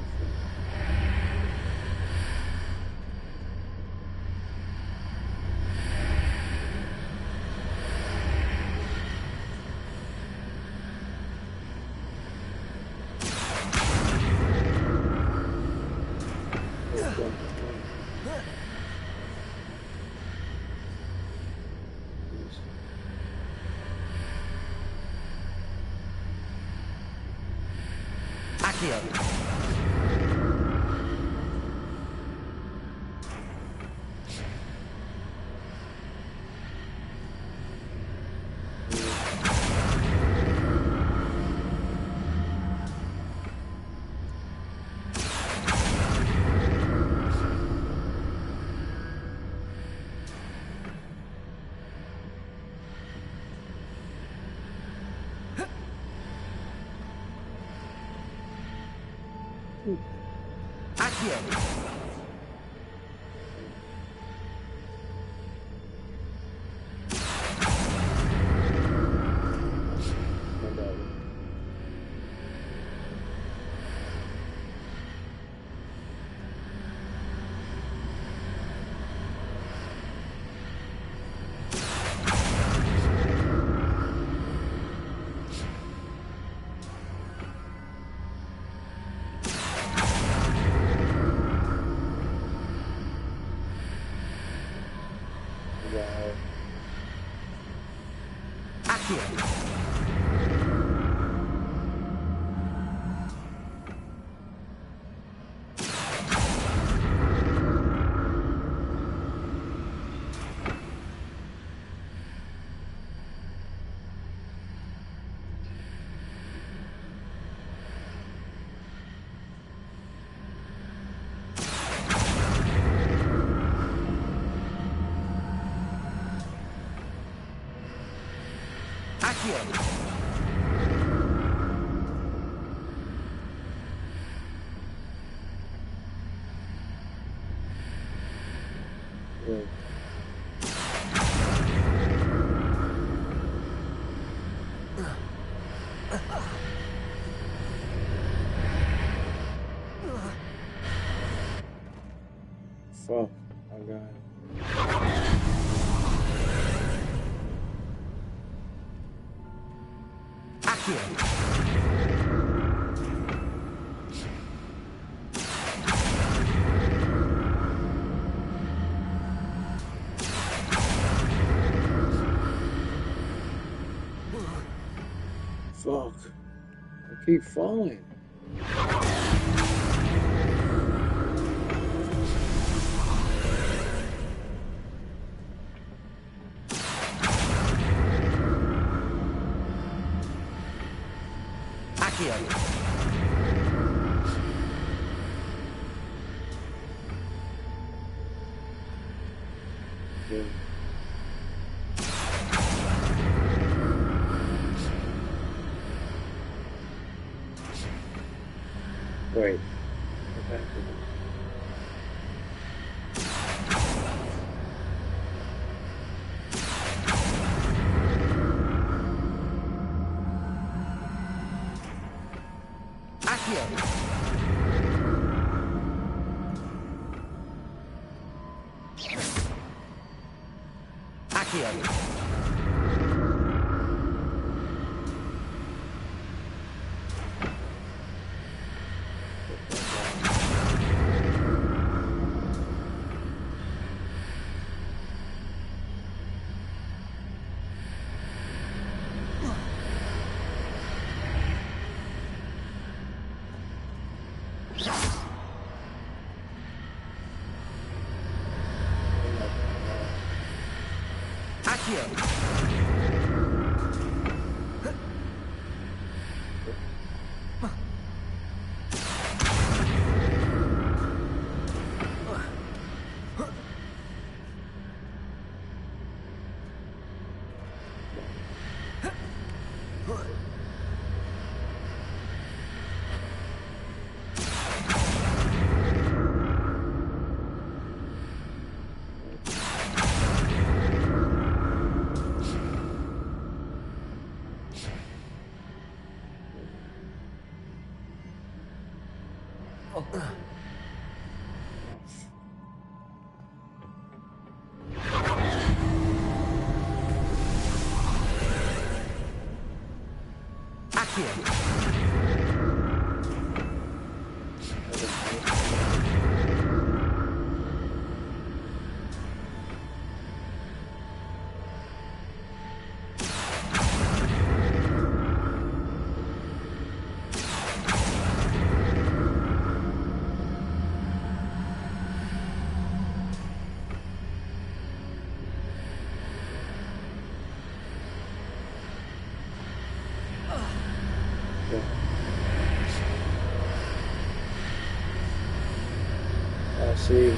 Fuck, I got it. Fuck. I keep falling. Accio. Yeah. Wait. Go back to this. I see.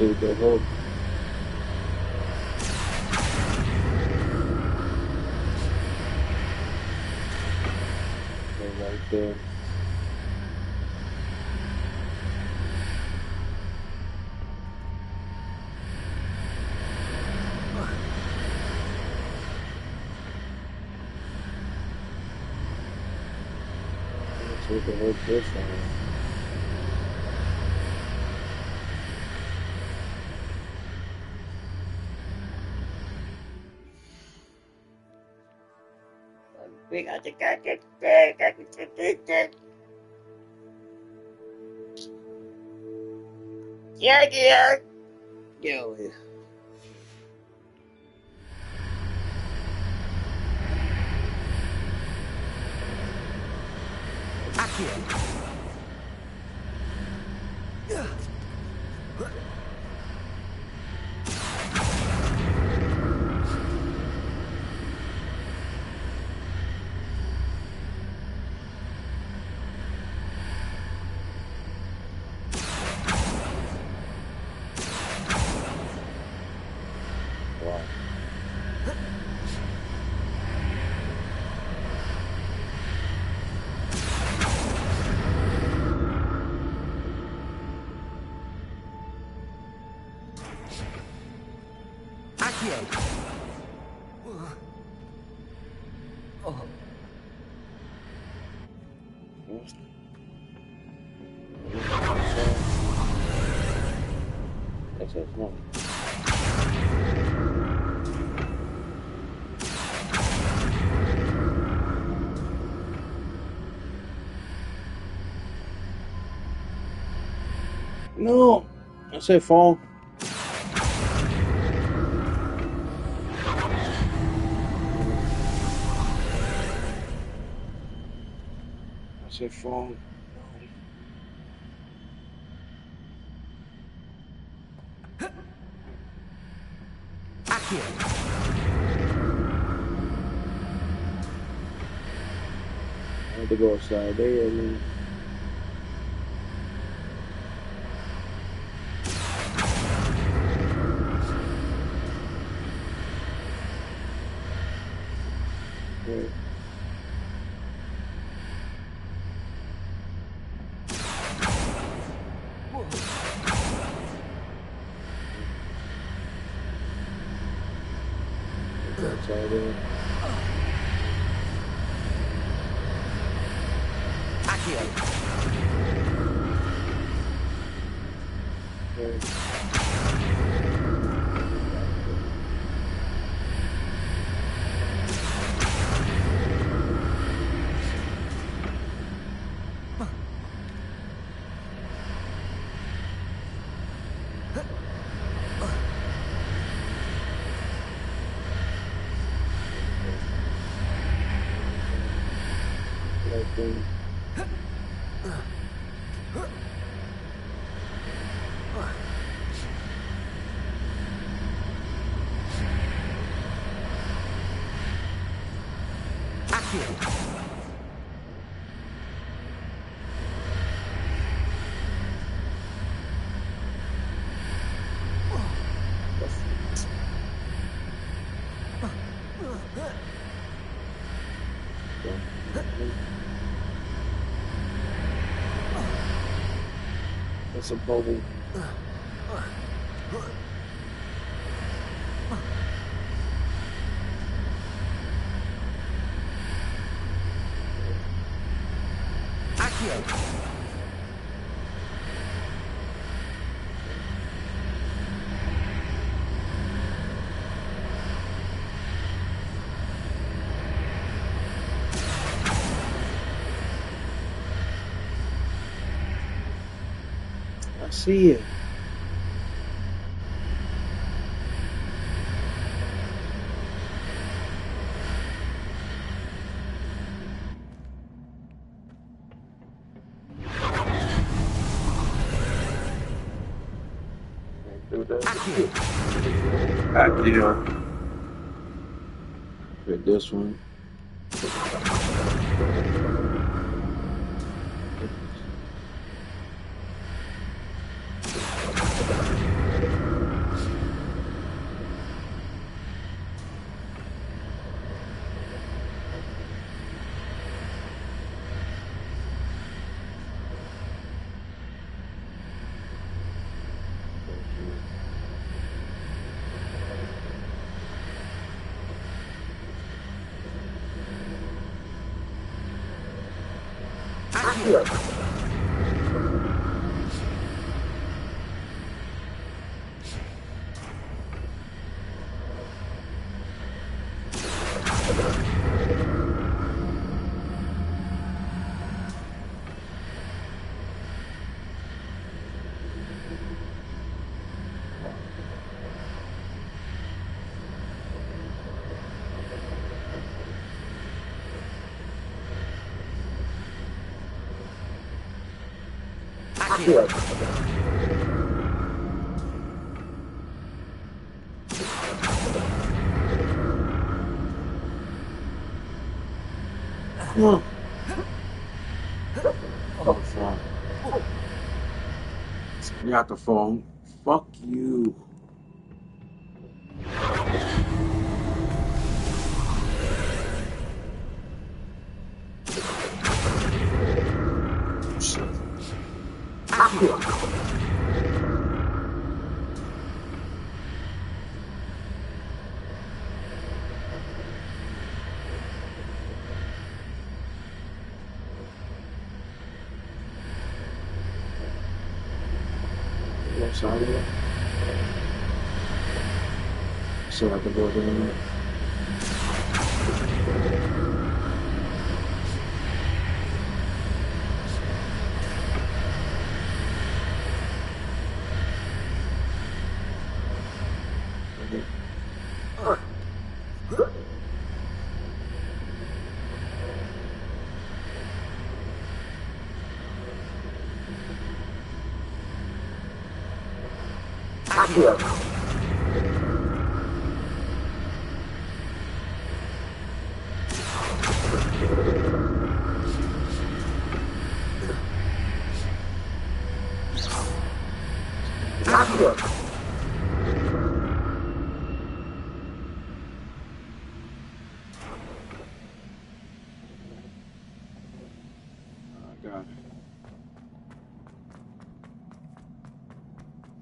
See the hook. Go right there. Let's see the hook this time. We got to go. Yeah. Yo. That's it. No. No, I say fall. I say fall. I had to go outside there, man. thing. That's a bubble. I see it. Do that. Accio. Pick this one. Come on. Oh, fuck. You got the phone. Fuck you. Shit. Side of it. So I can go down there.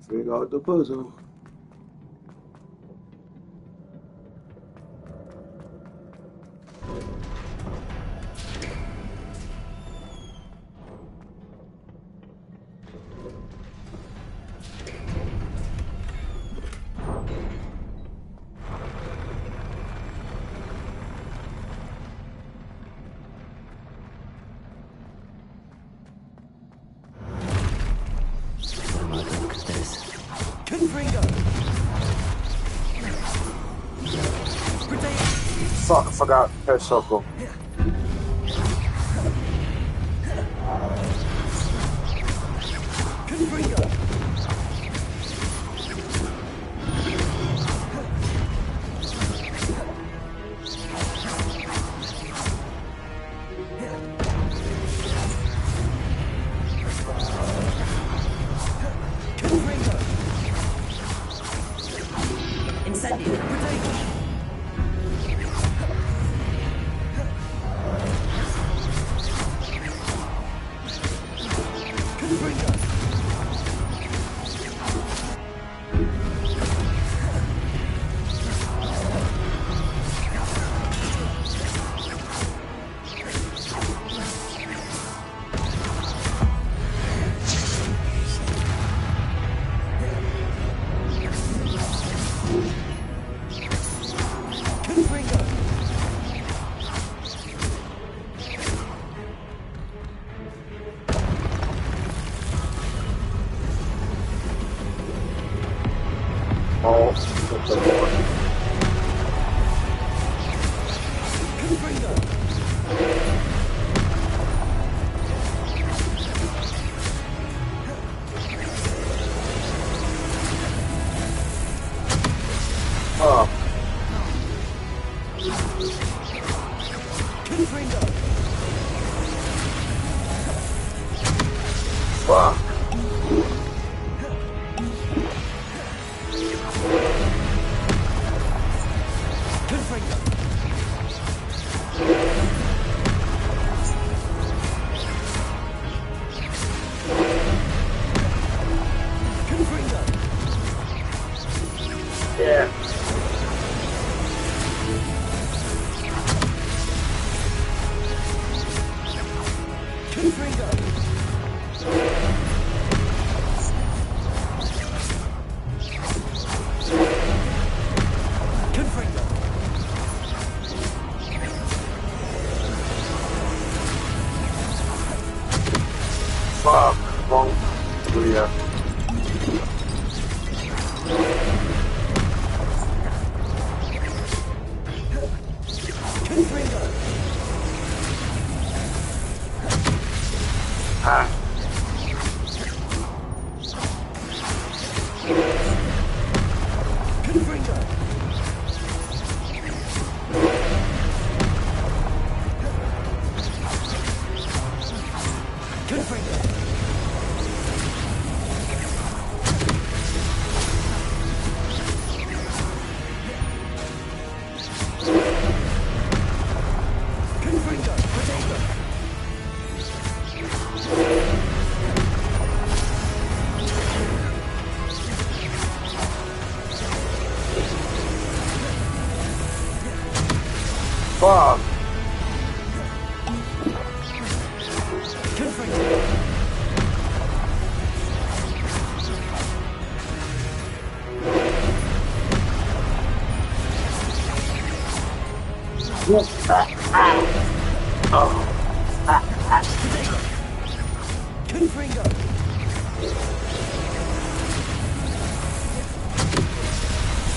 Figure out the puzzle. Fuck, I forgot Hair Circle. Fuck.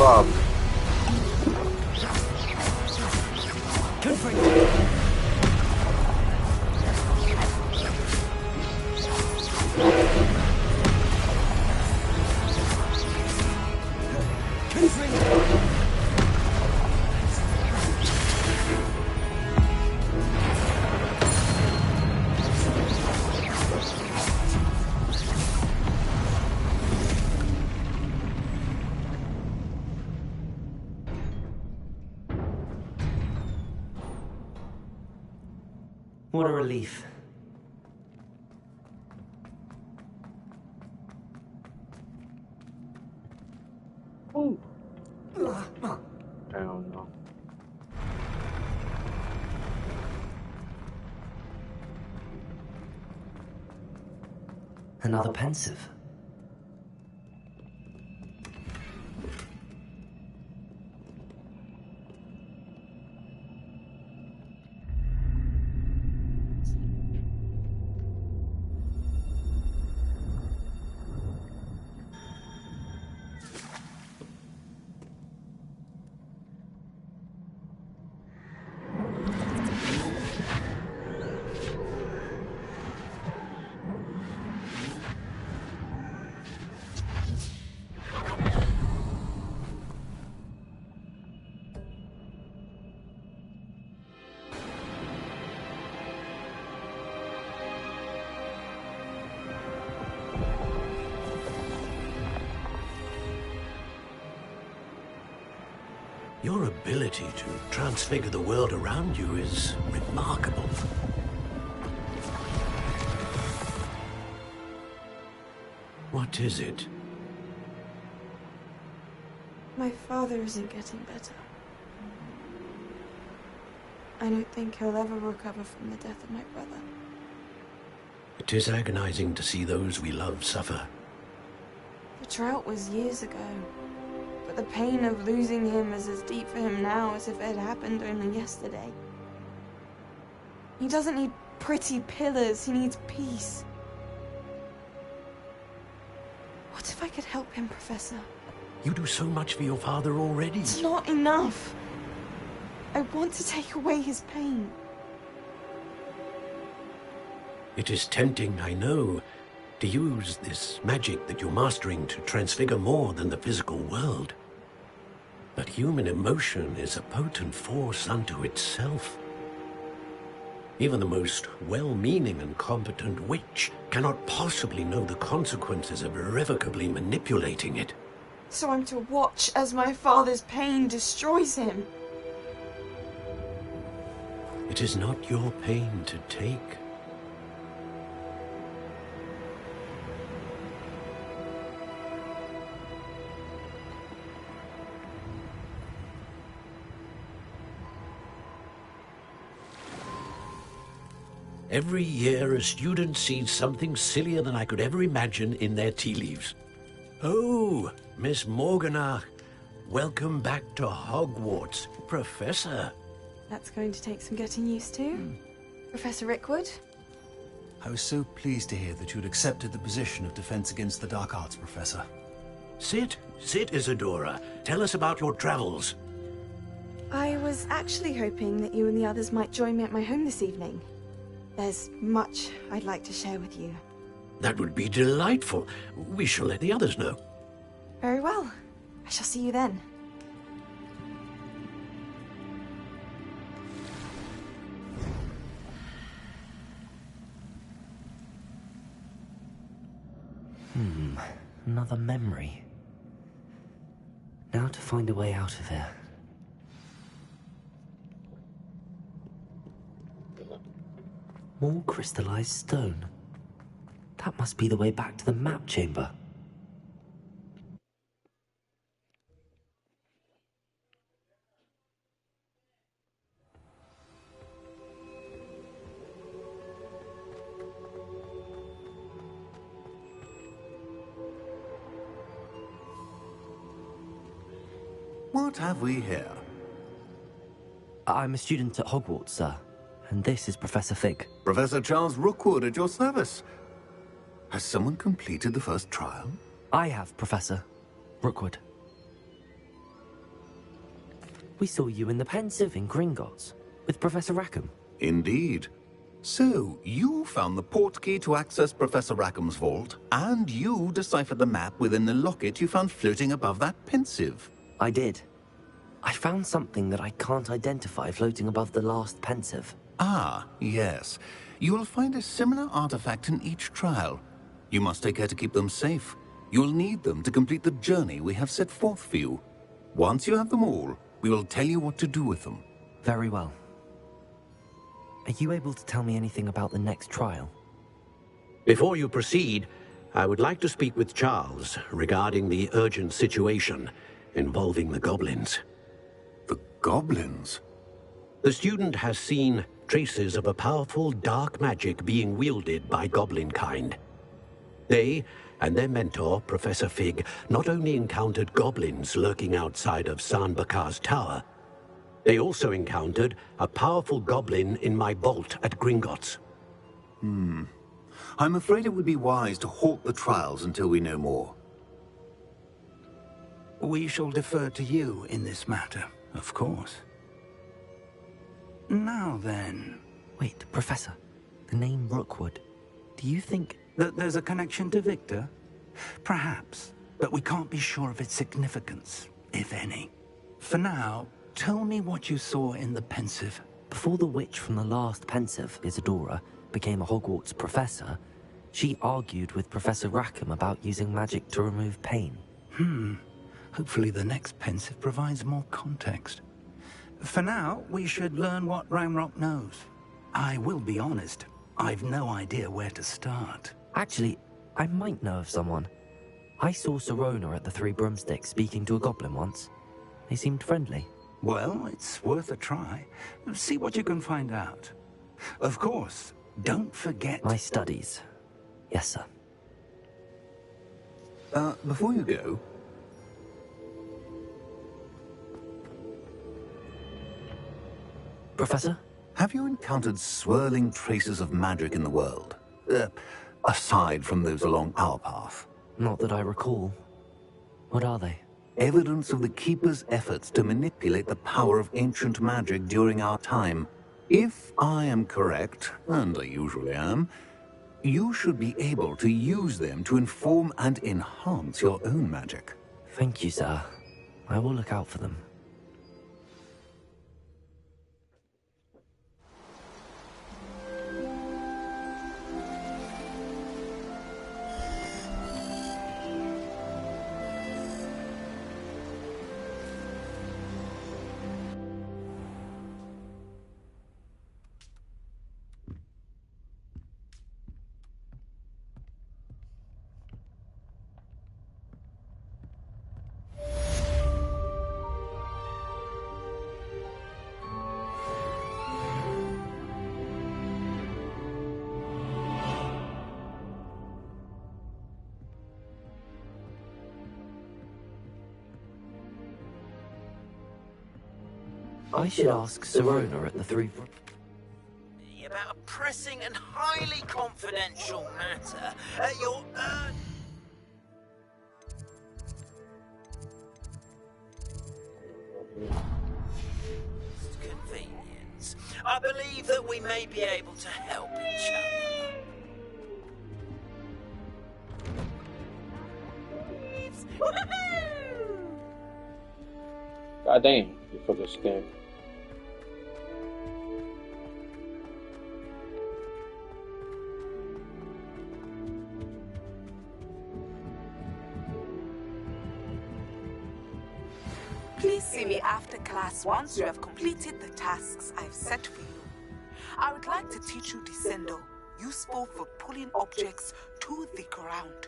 Bob. What a relief. Ooh. I don't know. Another pensive. Your ability to transfigure the world around you is remarkable. What is it? My father isn't getting better. I don't think he'll ever recover from the death of my brother. It is agonizing to see those we love suffer. The drought was years ago, but the pain of losing him is as deep for him now as if it had happened only yesterday. He doesn't need pretty pillars, he needs peace. What if I could help him, Professor? You do so much for your father already. It's not enough. I want to take away his pain. It is tempting, I know, to use this magic that you're mastering to transfigure more than the physical world. But human emotion is a potent force unto itself. Even the most well-meaning and competent witch cannot possibly know the consequences of irrevocably manipulating it. So I'm to watch as my father's pain destroys him. It is not your pain to take. Every year, a student sees something sillier than I could ever imagine in their tea leaves. Oh, Miss Morganach, welcome back to Hogwarts, Professor. That's going to take some getting used to. Professor Rickwood? I was so pleased to hear that you'd accepted the position of Defense Against the Dark Arts, Professor. Sit, Isadora. Tell us about your travels. I was actually hoping that you and the others might join me at my home this evening. There's much I'd like to share with you. That would be delightful. We shall let the others know. Very well. I shall see you then. Another memory. Now to find a way out of here. More crystallized stone. That must be the way back to the map chamber. What have we here? I'm a student at Hogwarts, sir. And this is Professor Fig. Professor Charles Rookwood at your service. Has someone completed the first trial? I have, Professor Rookwood. We saw you in the Pensive in Gringotts with Professor Rackham. Indeed. So, you found the portkey to access Professor Rackham's vault, and you deciphered the map within the locket you found floating above that Pensive. I did. I found something that I can't identify floating above the last Pensive. Ah, yes. You will find a similar artifact in each trial. You must take care to keep them safe. You'll need them to complete the journey we have set forth for you. Once you have them all, we will tell you what to do with them. Very well. Are you able to tell me anything about the next trial? Before you proceed, I would like to speak with Charles regarding the urgent situation involving the goblins. The goblins? The student has seen traces of a powerful dark magic being wielded by goblin kind. They and their mentor, Professor Fig, not only encountered goblins lurking outside of San Bakar's tower, they also encountered a powerful goblin in my vault at Gringotts. I'm afraid it would be wise to halt the trials until we know more. We shall defer to you in this matter, of course. Now then... Wait, Professor. The name Rookwood. Do you think... that there's a connection to Victor? Perhaps, but we can't be sure of its significance, if any. For now, tell me what you saw in the Pensive. Before the witch from the last Pensive, Isadora, became a Hogwarts professor, she argued with Professor Rackham about using magic to remove pain. Hopefully the next pensive provides more context. For now, we should learn what Ranrock knows. I will be honest, I've no idea where to start. Actually, I might know of someone. I saw Sirona at the Three Broomsticks speaking to a goblin once. They seemed friendly. Well, it's worth a try. See what you can find out. Of course, don't forget... My studies. Yes, sir. Before you go... Professor? Have you encountered swirling traces of magic in the world? Aside from those along our path? Not that I recall. What are they? Evidence of the Keeper's efforts to manipulate the power of ancient magic during our time. If I am correct, and I usually am, you should be able to use them to inform and enhance your own magic. Thank you, sir. I will look out for them. I should ask Sirona at the Three... About a pressing and highly confidential matter at your convenience. I believe that we may be able to help each other. God damn, you for this game. Please see me after class once you have completed the tasks I've set for you. I would like to teach you Descendo, useful for pulling objects to the ground.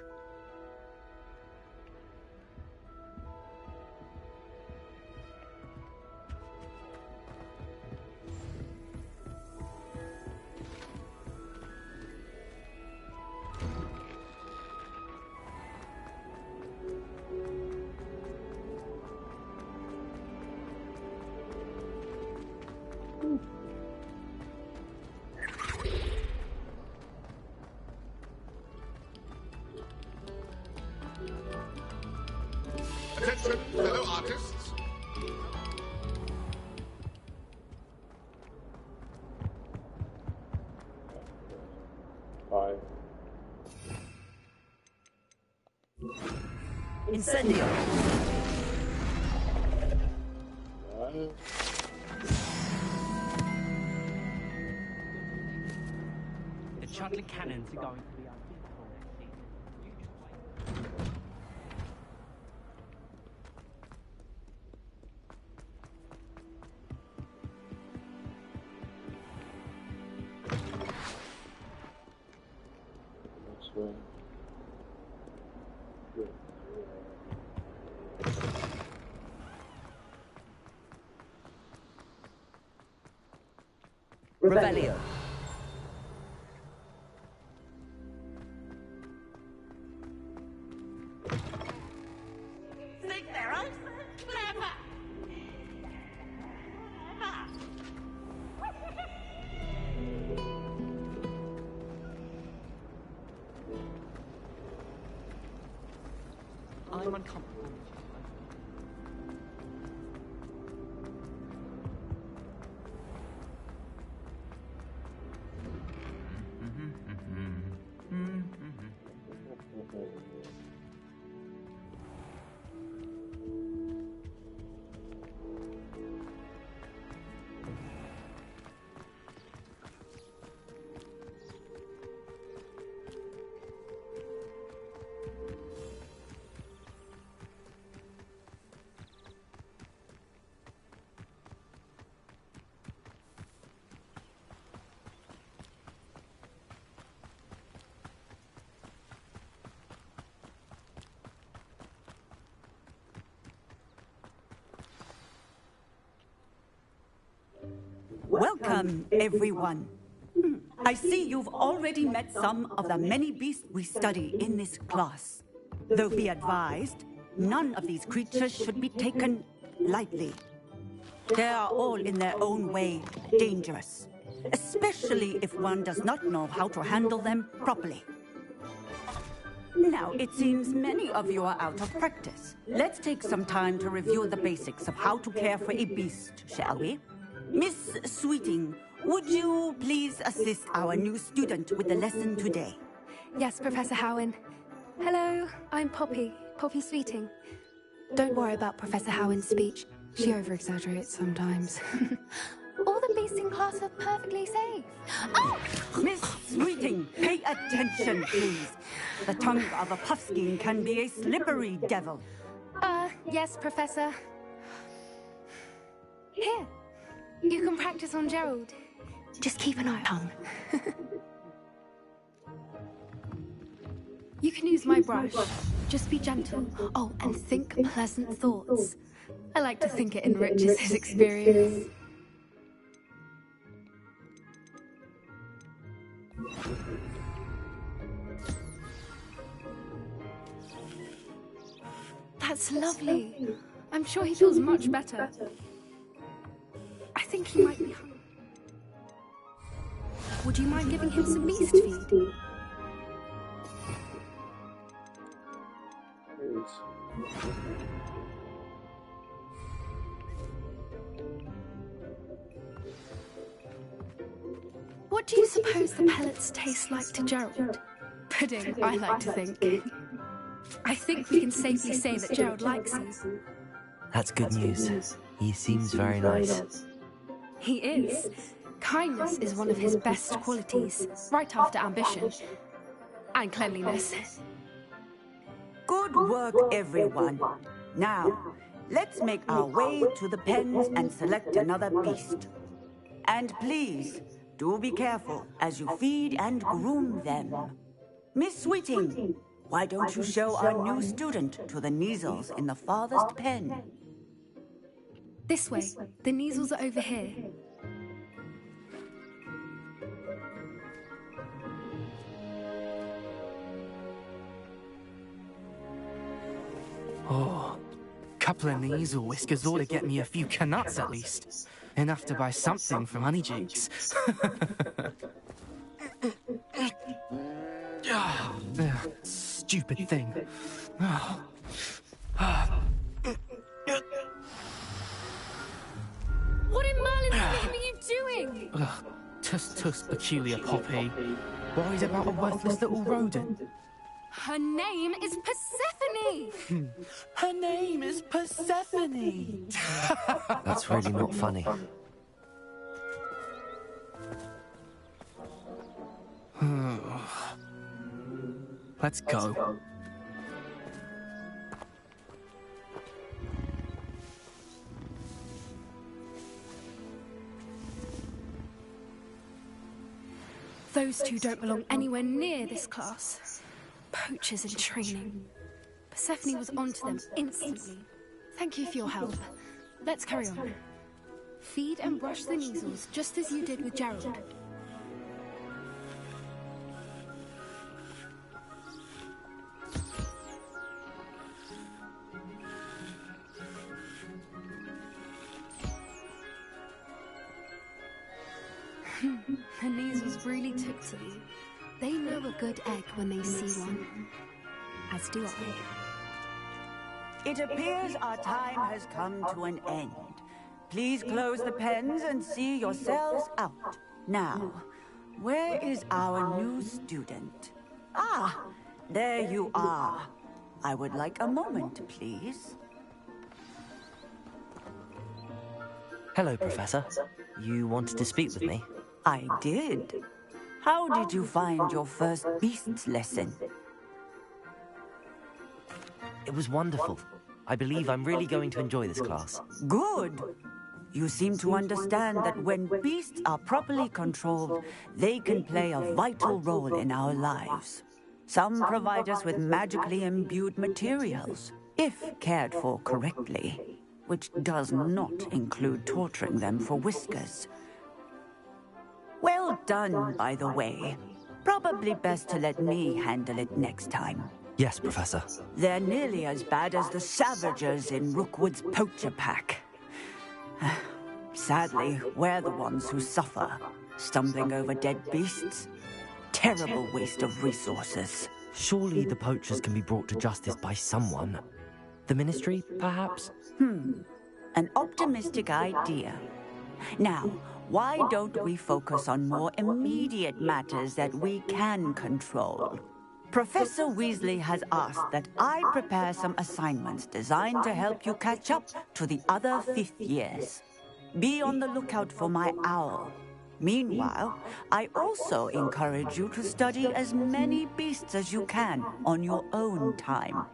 Attention, fellow artists. Five. Incendio! The Chudley cannons are going to be Revelio. Think they're open? Clever! I'm uncomfortable. Welcome, everyone. I see you've already met some of the many beasts we study in this class. Though be advised, none of these creatures should be taken lightly. They are all in their own way dangerous, especially if one does not know how to handle them properly. Now, it seems many of you are out of practice. Let's take some time to review the basics of how to care for a beast, shall we? Miss Sweeting, would you please assist our new student with the lesson today? Yes, Professor Howen. Hello, I'm Poppy Sweeting. Don't worry about Professor Howen's speech. She over-exaggerates sometimes. All the beasts in class are perfectly safe. Oh! Miss Sweeting, pay attention, please. The tongue of a puffskein can be a slippery devil. Yes, Professor. Here, you can practice on Gerald. Just keep an eye on tongue. You can use my brush. Just be gentle. Oh, and think pleasant thoughts. I like to think it enriches his experience. That's lovely. I'm sure he feels much better. I think he might be hungry. Would you mind giving him some beast feed? What do you suppose the pellets taste like to Gerald? Pudding, I like to think. I think we can safely say that Gerald likes you. That's good news. He seems very nice. He is. Kindness is one of his best qualities, right after ambition. And cleanliness. Good work, everyone. Now, let's make our way to the pens and select another beast. And please, do be careful as you feed and groom them. Miss Sweeting, why don't you show our new student to the Kneazles in the farthest pen? This way. The Kneazles are over here. Oh, couple of Kneazle whiskers ought to get me a few canuts at least. Enough to buy something from Honeyjukes. Stupid thing. What in Merlin's name are you doing? Tuss, peculiar Poppy. Worried about a worthless little rodent? Her name is Persephone! Her name is Persephone! That's really not funny. Let's go. Those two don't belong anywhere near this class. Poachers in training. Persephone was onto them instantly. Thank you for your help. Let's carry on. Feed and brush the Kneazles, just as you did with Gerald. The Kneazles really took to you. They know a good egg when they see one. As do I. It appears our time has come to an end. Please close the pens and see yourselves out. Now, where is our new student? Ah, there you are. I would like a moment, please. Hello, Professor. You wanted to speak with me? I did. How did you find your first beasts lesson? It was wonderful. I believe I'm really going to enjoy this class. Good. You seem to understand that when beasts are properly controlled, they can play a vital role in our lives. Some provide us with magically imbued materials, if cared for correctly, which does not include torturing them for whiskers. Well done, by the way. Probably best to let me handle it next time. Yes, Professor. They're nearly as bad as the Savagers in Rookwood's Poacher Pack. Sadly, we're the ones who suffer, stumbling over dead beasts. Terrible waste of resources. Surely the poachers can be brought to justice by someone. The Ministry, perhaps? An optimistic idea. Now, why don't we focus on more immediate matters that we can control? Professor Weasley has asked that I prepare some assignments designed to help you catch up to the other 5th years. Be on the lookout for my owl. Meanwhile, I also encourage you to study as many beasts as you can on your own time.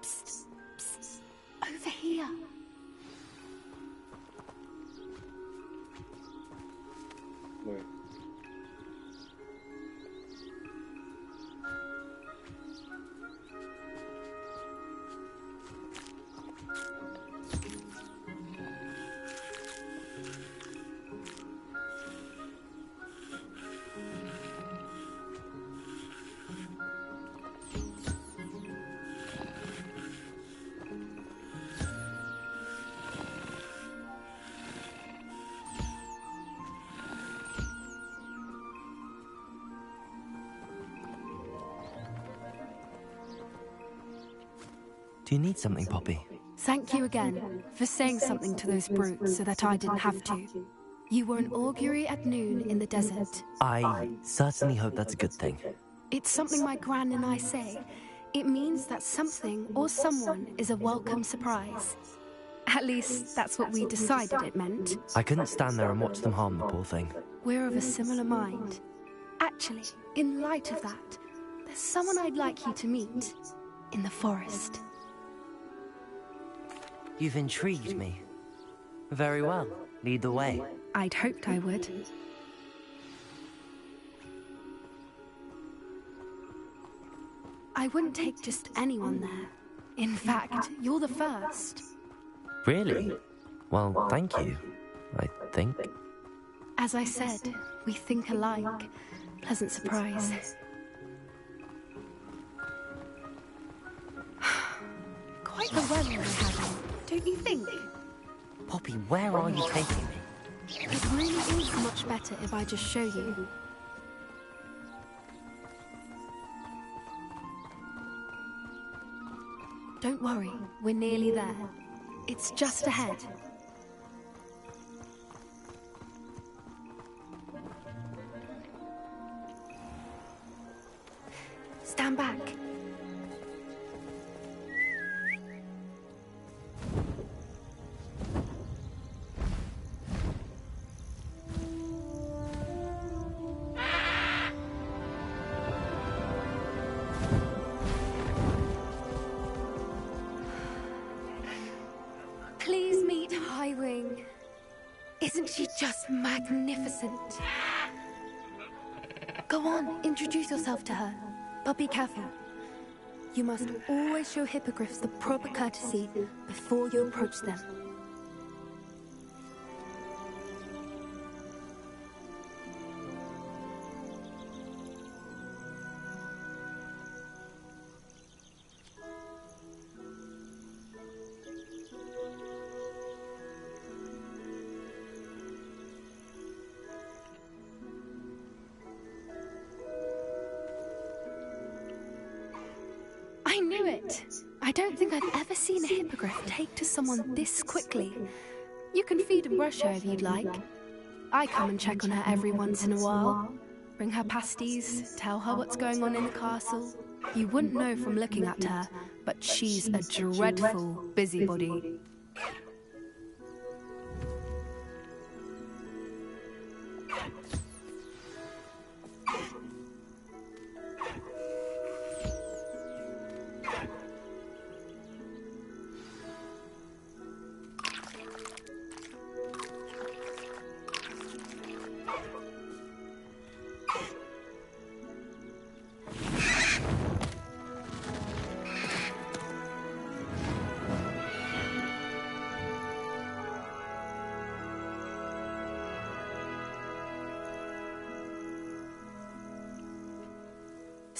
Psst, psst. Over here. Wait. Do you need something, Poppy? Thank you again for saying something to those brutes so that I didn't have to. You were an augury at noon in the desert. I certainly hope that's a good thing. It's something my gran and I say. It means that something or someone is a welcome surprise. At least, that's what we decided it meant. I couldn't stand there and watch them harm the poor thing. We're of a similar mind. Actually, in light of that, there's someone I'd like you to meet. In the forest. You've intrigued me. Very well. Lead the way. I'd hoped I would. I wouldn't take just anyone there. In fact, you're the first. Really? Well, thank you, I think. As I said, we think alike. Pleasant surprise. Quite the weather we're having, don't you think? Poppy, where are you taking me? It really is much better if I just show you. Don't worry, we're nearly there. It's just ahead. Stand back. Please meet Highwing. Isn't she just magnificent? Go on, introduce yourself to her. But be careful. You must always show hippogriffs the proper courtesy before you approach them. I knew it! I don't think I've ever seen a hippogriff take to someone this quickly. You can feed and brush her if you'd like. I come and check on her every once in a while. Bring her pasties, tell her what's going on in the castle. You wouldn't know from looking at her, but she's a dreadful busybody.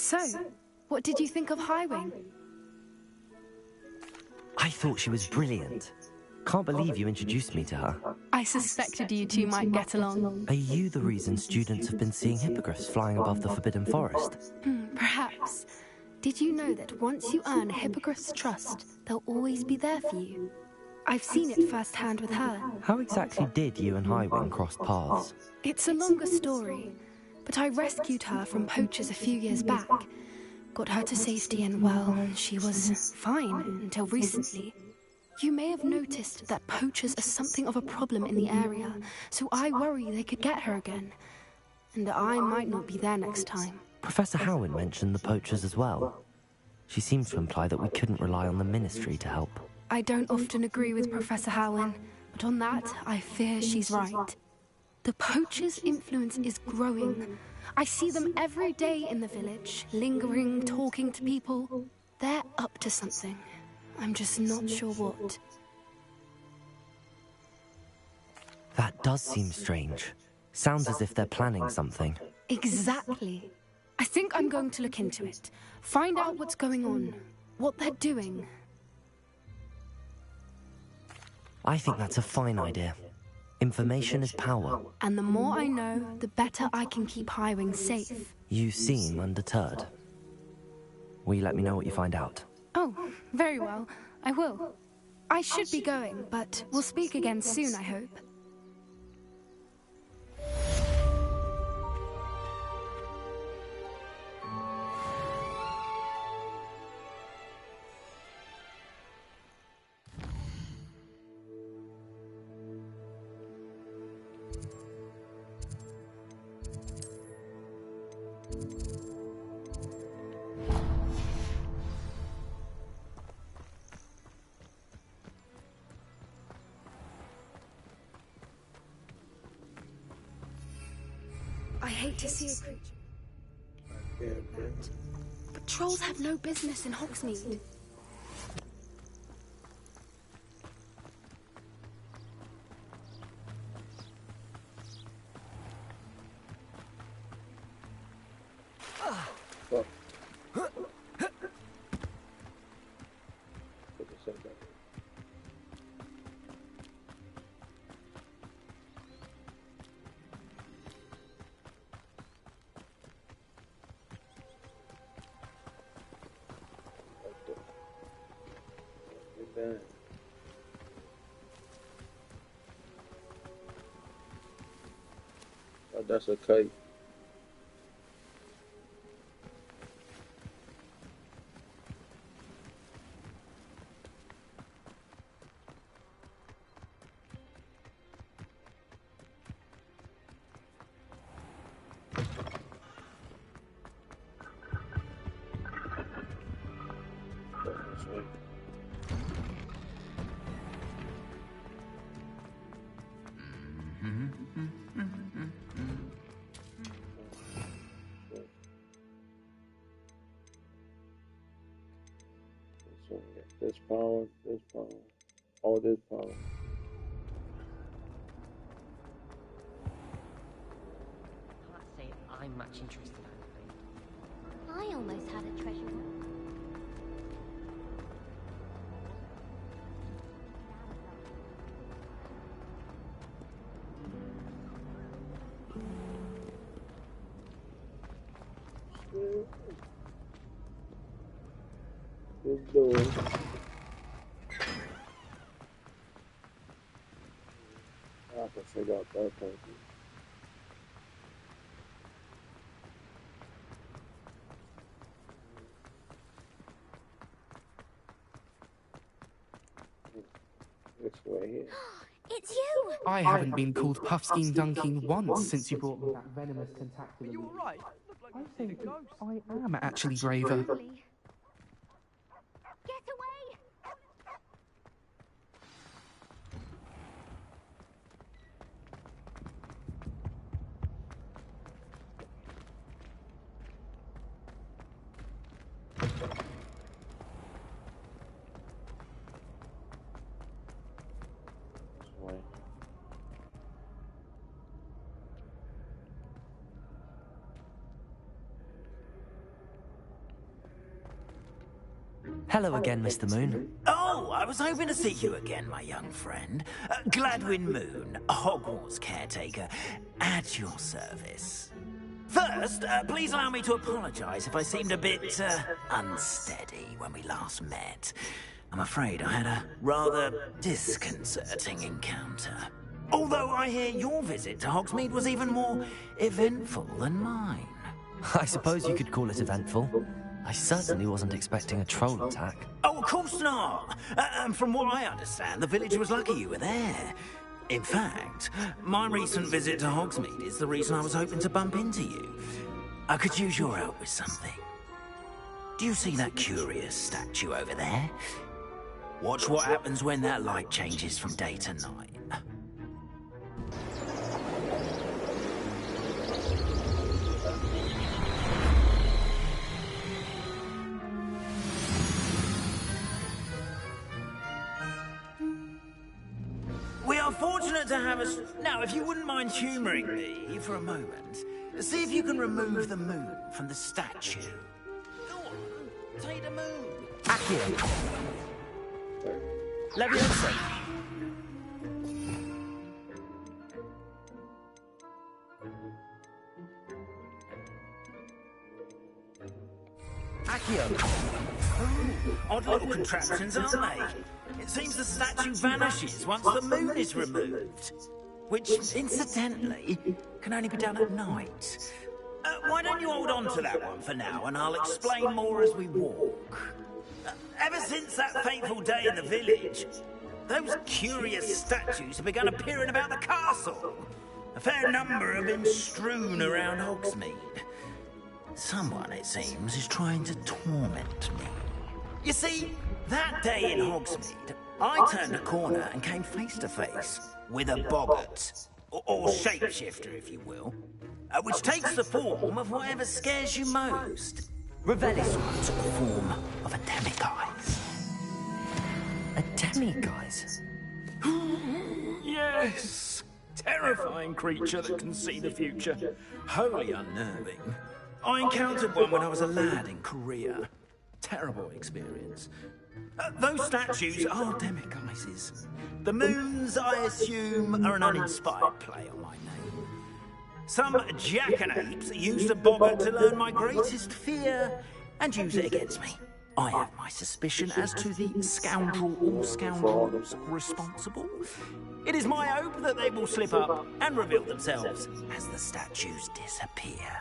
So, what did you think of Highwing? I thought she was brilliant. Can't believe you introduced me to her. I suspected you two might get along. Are you the reason students have been seeing hippogriffs flying above the Forbidden Forest? Perhaps. Did you know that once you earn a hippogriff's trust, they'll always be there for you? I've seen it firsthand with her. How exactly did you and Highwing cross paths? It's a longer story, but I rescued her from poachers a few years back. Got her to safety and, well, she was fine until recently. You may have noticed that poachers are something of a problem in the area, so I worry they could get her again. And I might not be there next time. Professor Howin mentioned the poachers as well. She seemed to imply that we couldn't rely on the Ministry to help. I don't often agree with Professor Howin, but on that, I fear she's right. The poachers' influence is growing. I see them every day in the village, lingering, talking to people. They're up to something. I'm just not sure what. That does seem strange. Sounds as if they're planning something. Exactly. I think I'm going to look into it. Find out what's going on. What they're doing. I think that's a fine idea. Information is power. And the more I know, the better I can keep Highwing safe. You seem undeterred. Will you let me know what you find out? Oh, very well. I will. I should be going, but we'll speak again soon, I hope. I hate to see a creature. But trolls have no business in Hogsmeade. Oh, that's a kite. This power, all this power. Can't say I'm much interested in anything. I almost had a treasure hunt. Good door. I can figure out that thing. This way here. It's you! I haven't been called Puffskein Dunking once since you brought me that venomous tentacular. Are you alright? I think I am actually braver. Get away! Hello again, Mr. Moon. Oh, I was hoping to see you again, my young friend. Gladwin Moon, Hogwarts caretaker, at your service. First, please allow me to apologize if I seemed a bit, unsteady when we last met. I'm afraid I had a rather disconcerting encounter. Although I hear your visit to Hogsmeade was even more eventful than mine. I suppose you could call it eventful. I certainly wasn't expecting a troll attack. Oh, of course not! And from what I understand, the village was lucky you were there. In fact, my recent visit to Hogsmeade is the reason I was hoping to bump into you. I could use your help with something. Do you see that curious statue over there? Watch what happens when that light changes from day to night. We are fortunate to have us... Now, if you wouldn't mind humouring me for a moment, see if you can remove the moon from the statue. Go on, take the moon. Accio! Leviosa! Odd little contraptions, aren't they? It seems the statue vanishes once the moon is removed. Which, incidentally, can only be done at night. Why don't you hold on to that one for now, and I'll explain more as we walk. Ever since that fateful day in the village, those curious statues have begun appearing about the castle. A fair number have been strewn around Hogsmeade. Someone, it seems, is trying to torment me. You see, that day in Hogsmeade, I turned a corner and came face to face with a boggart, or shapeshifter, if you will, which takes the form of whatever scares you most. Revellis took the form of a demiguise. A demiguise? Yes! Terrifying creature that can see the future. Wholly unnerving. I encountered one when I was a lad in Korea. Terrible experience. Those statues are demiguises. The moons, I assume, are an uninspired play on my name. Some jackanapes used a boggart to learn my greatest fear and use it against me. I have my suspicion as to the scoundrel or scoundrels responsible. It is my hope that they will slip up and reveal themselves as the statues disappear.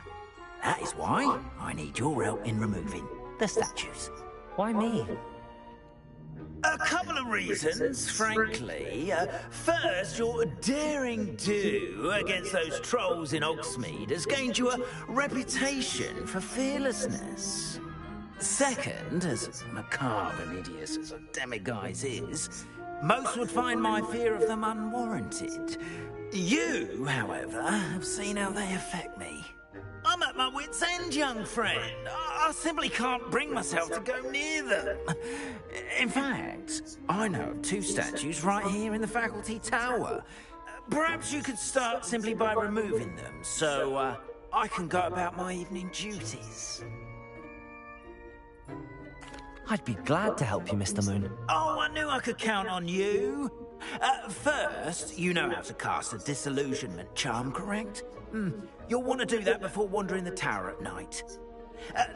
That is why I need your help in removing the statues. Why me? A couple of reasons, frankly. First, your daring do against those trolls in Hogsmeade has gained you a reputation for fearlessness. Second, as macabre and hideous as a demiguise is, most would find my fear of them unwarranted. You, however, have seen how they affect me. I'm at my wit's end, young friend. I simply can't bring myself to go near them. In fact, I know of two statues right here in the faculty tower. Perhaps you could start simply by removing them, so I can go about my evening duties. I'd be glad to help you, Mr. Moon. Oh, I knew I could count on you. First, you know how to cast a disillusionment charm, correct? You'll want to do that before wandering the tower at night.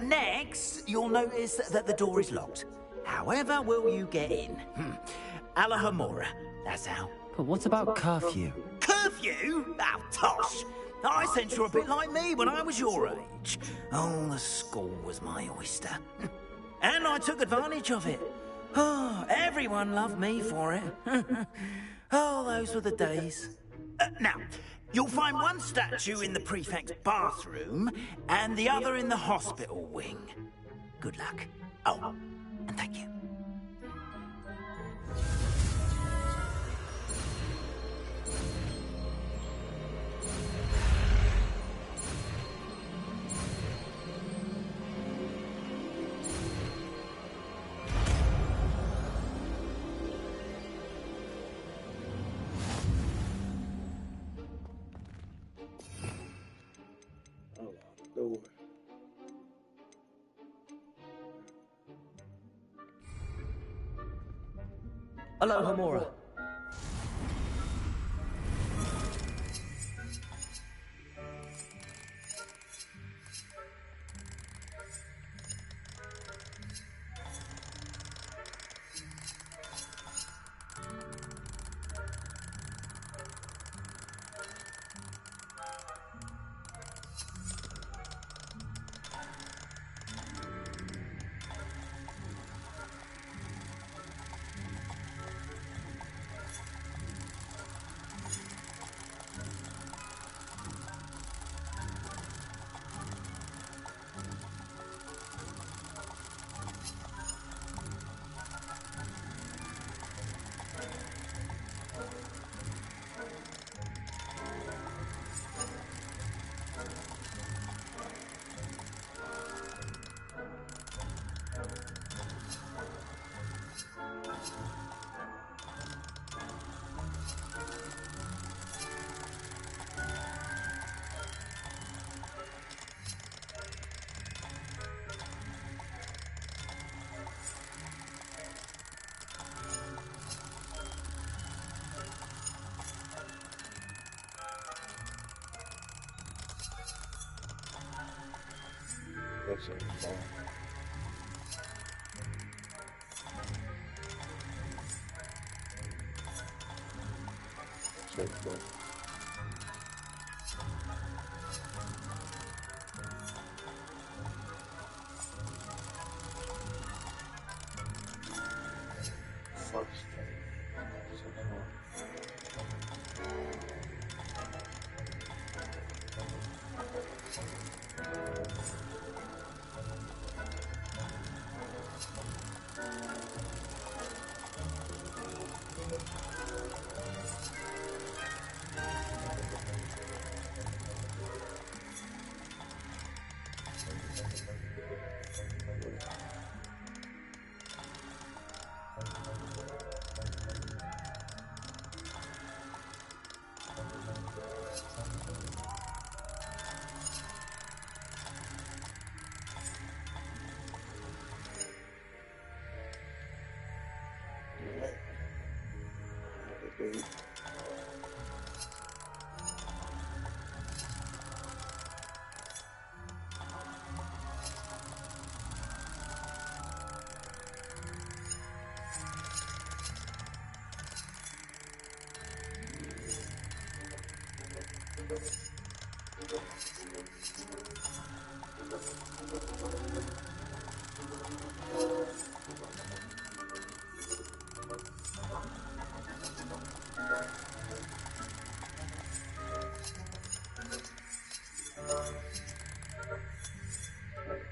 Next, you'll notice that the door is locked. However will you get in? Alohomora, that's how. But what about curfew? Curfew? Oh, tosh! I sense you're a bit like me when I was your age. Oh, the school was my oyster. And I took advantage of it. Oh, everyone loved me for it. Oh, those were the days. Now, you'll find one statue in the prefect's bathroom and the other in the hospital wing. Good luck. Oh, and thank you. Alohomora. That's it.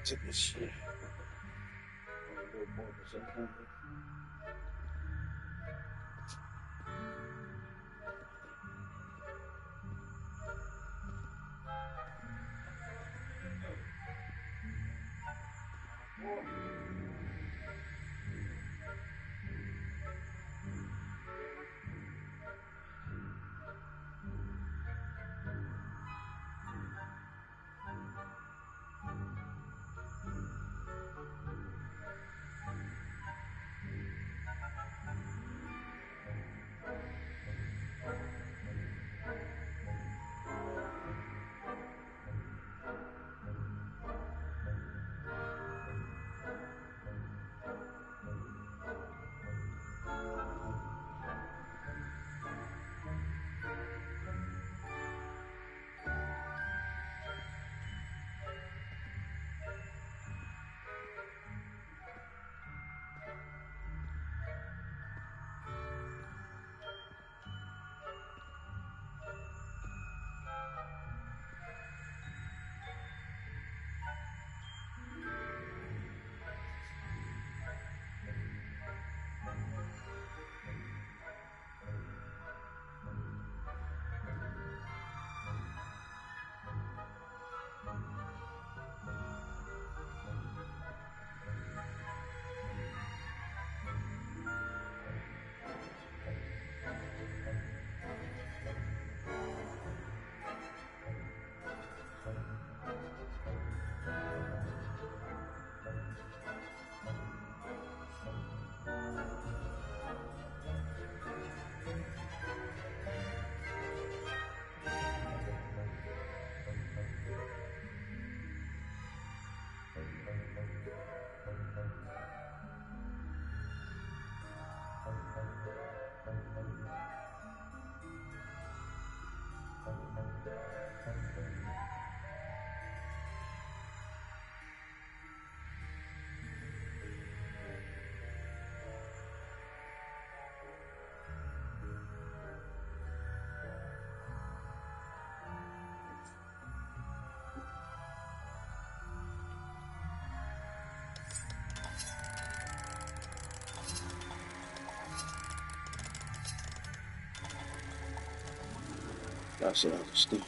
To this year. That's it, Steve.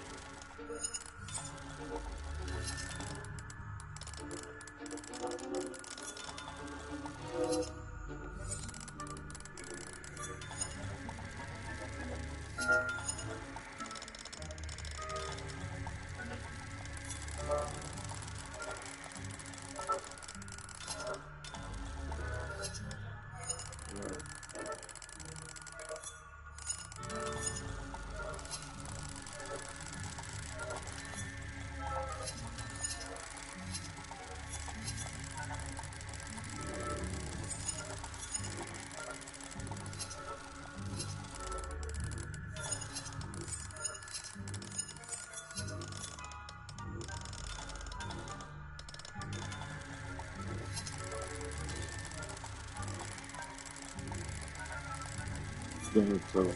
Very cool.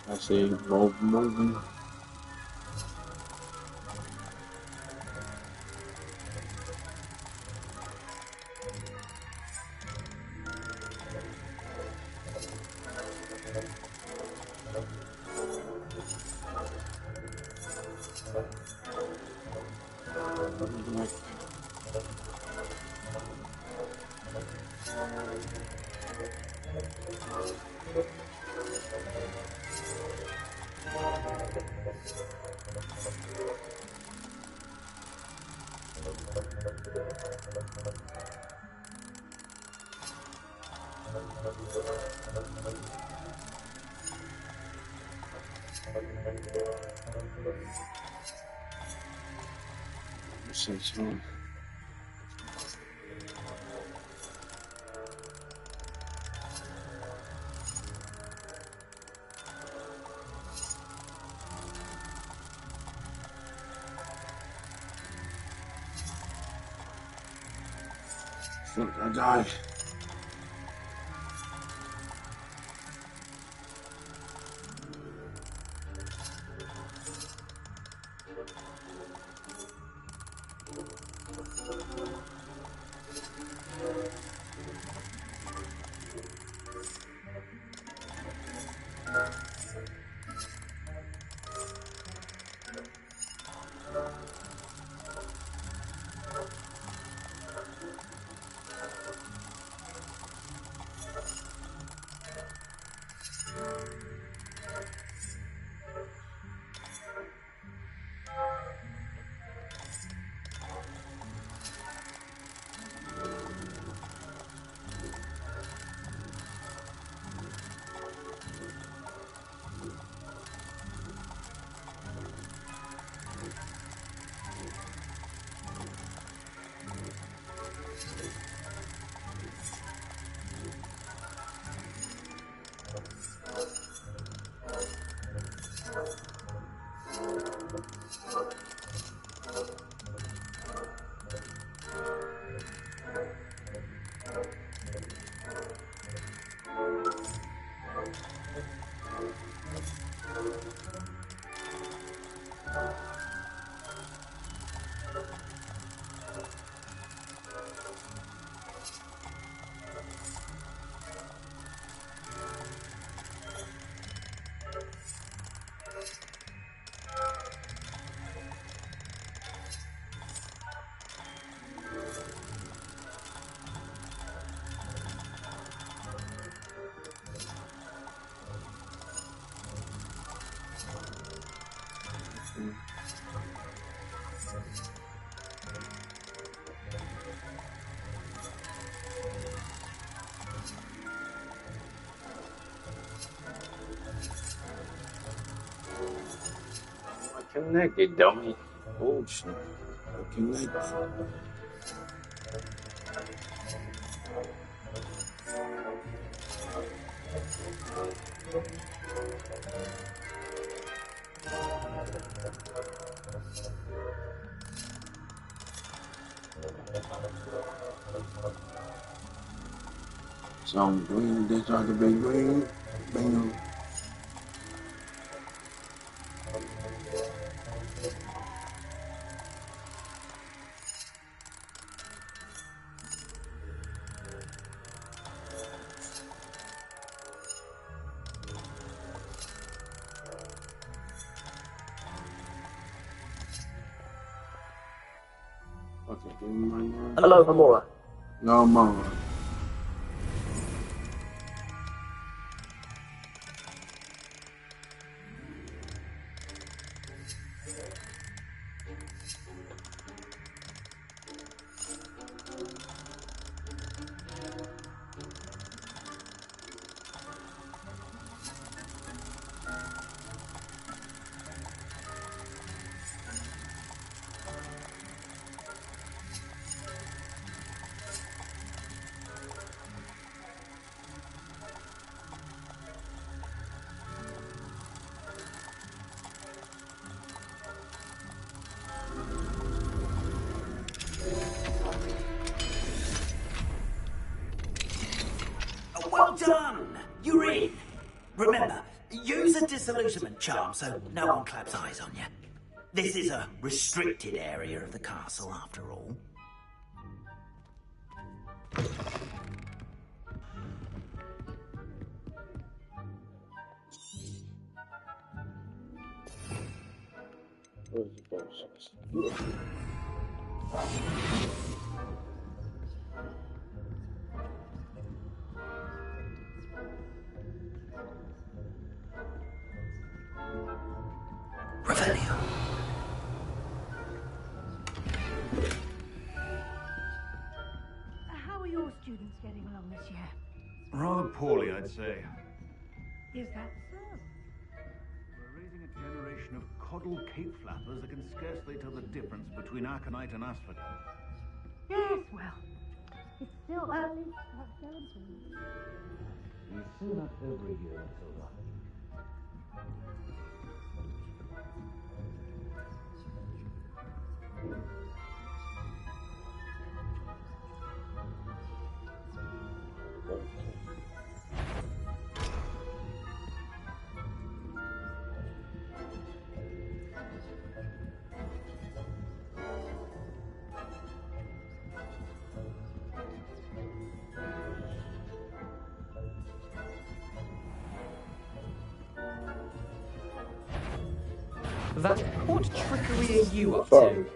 I see Bob moving. Since when? Fuck, I died. naked, dummy. Oh, shit. Okay, naked. Some green, they try to be green. Bam. Okay, give me my name. Hello, Hamura. No more. Well done! You're in. Remember, use a disillusionment charm so no one claps eyes on you. This is a restricted area of the castle, after all. Where's the bullshit? Revelio. How are your students getting along this year? Rather poorly, I'd say. Is that so? We're raising a generation of coddled cape flappers that can scarcely tell the difference between aconite and asphodel. Yes, well, it's still early. Not guaranteed. We still have every year until then. What trickery are you up to?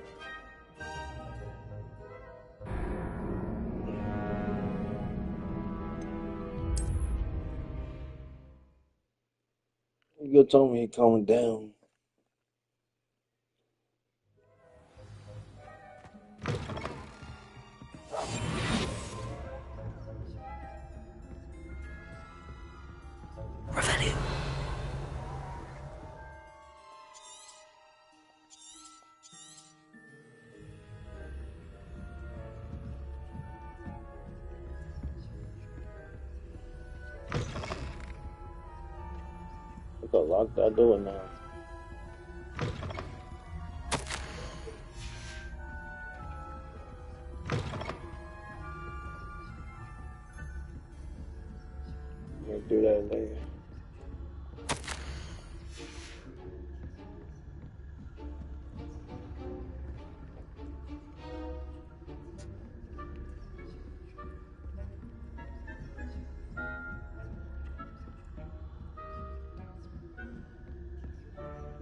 You told me he coming down. Revelio. We gotta lock that door now. We'll do that later.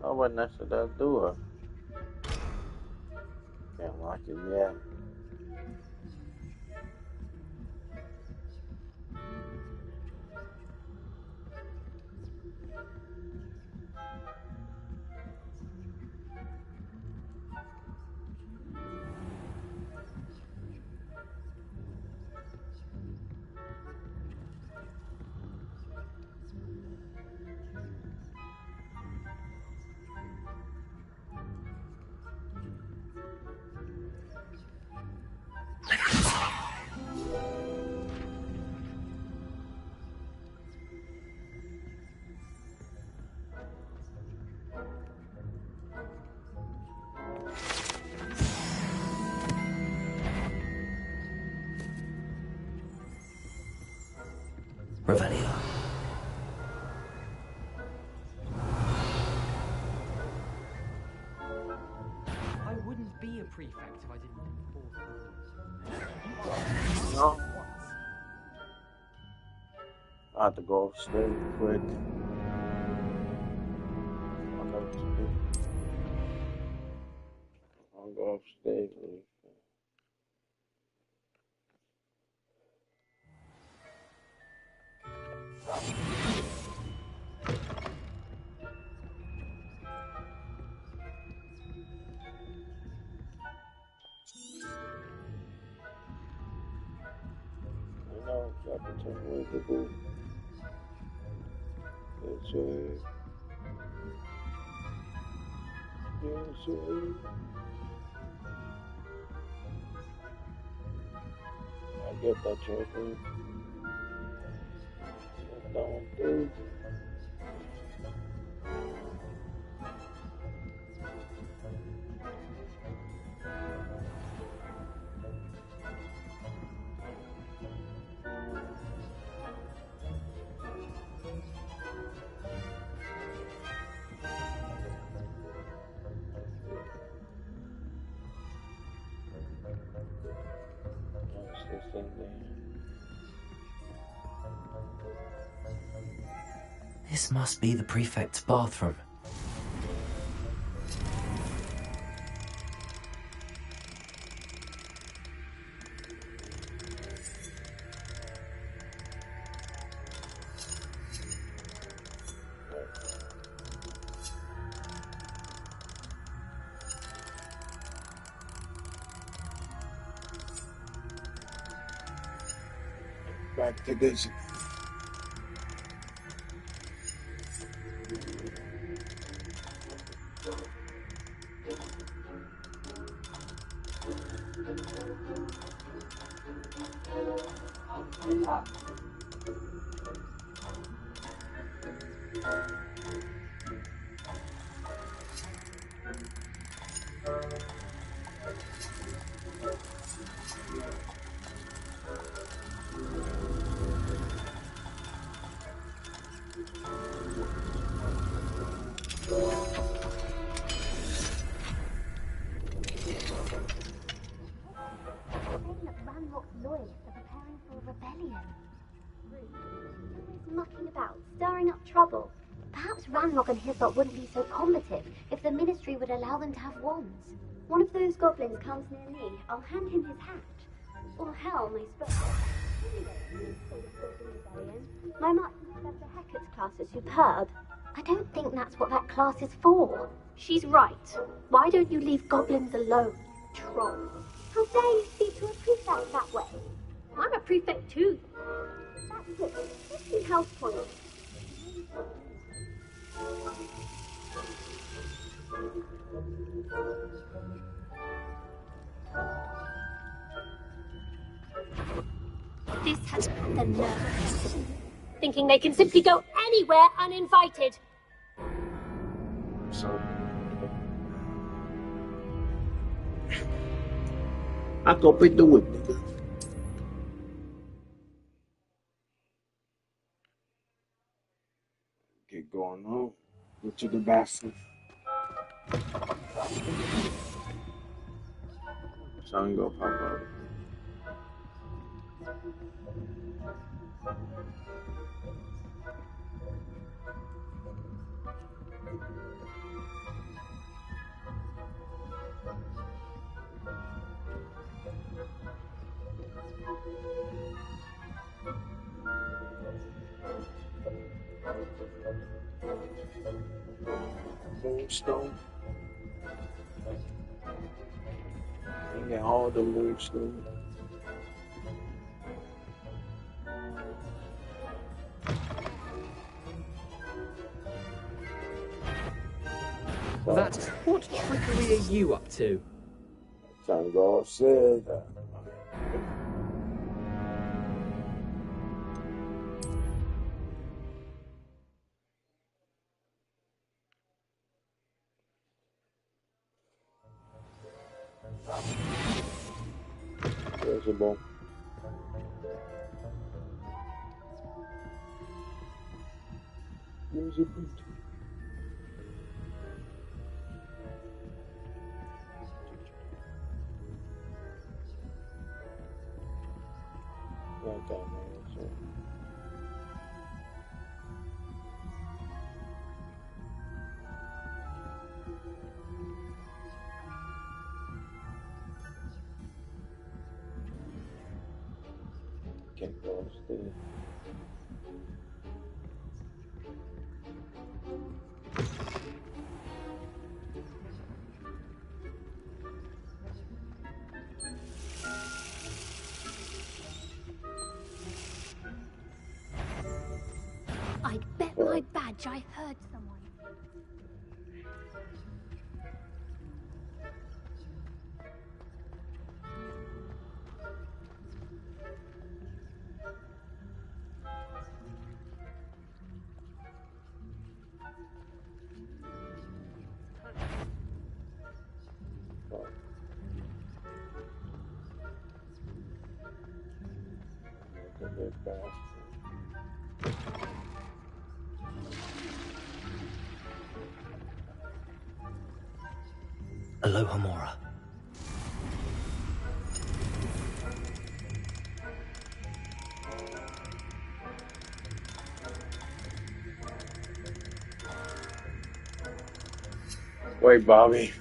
I went next to that door. Can't lock it yet. Revelio. I wouldn't be a prefect if I didn't enforce the rules. No. I have to go upstairs quick. I'll go upstairs. No, dropping some way to go. This way. This way. I get that chocolate. Get that one through. This must be the prefect's bathroom. Back to this. Ranrock and Hislop wouldn't be so combative if the Ministry would allow them to have wands. One of those goblins comes near me, I'll hand him his hat. Or hell, my special. My mark from Professor Hecat's class is superb. I don't think that's what that class is for. She's right. Why don't you leave goblins alone, troll? How dare you speak to a prefect that way? I'm a prefect too. That's it. 50 health points. This has the nerve. Thinking they can simply go anywhere uninvited. So I go pick the wood. Get going home. Go to the bathroom. Sun go pop up. Moonstone. You get all the moonstone. That, what trickery are you up to? Tango said that. There's a ball. Use your boot. Okay, man. Sure. Can't go upstairs. I bet my badge I heard someone. Alohomora. Wait, Bobby.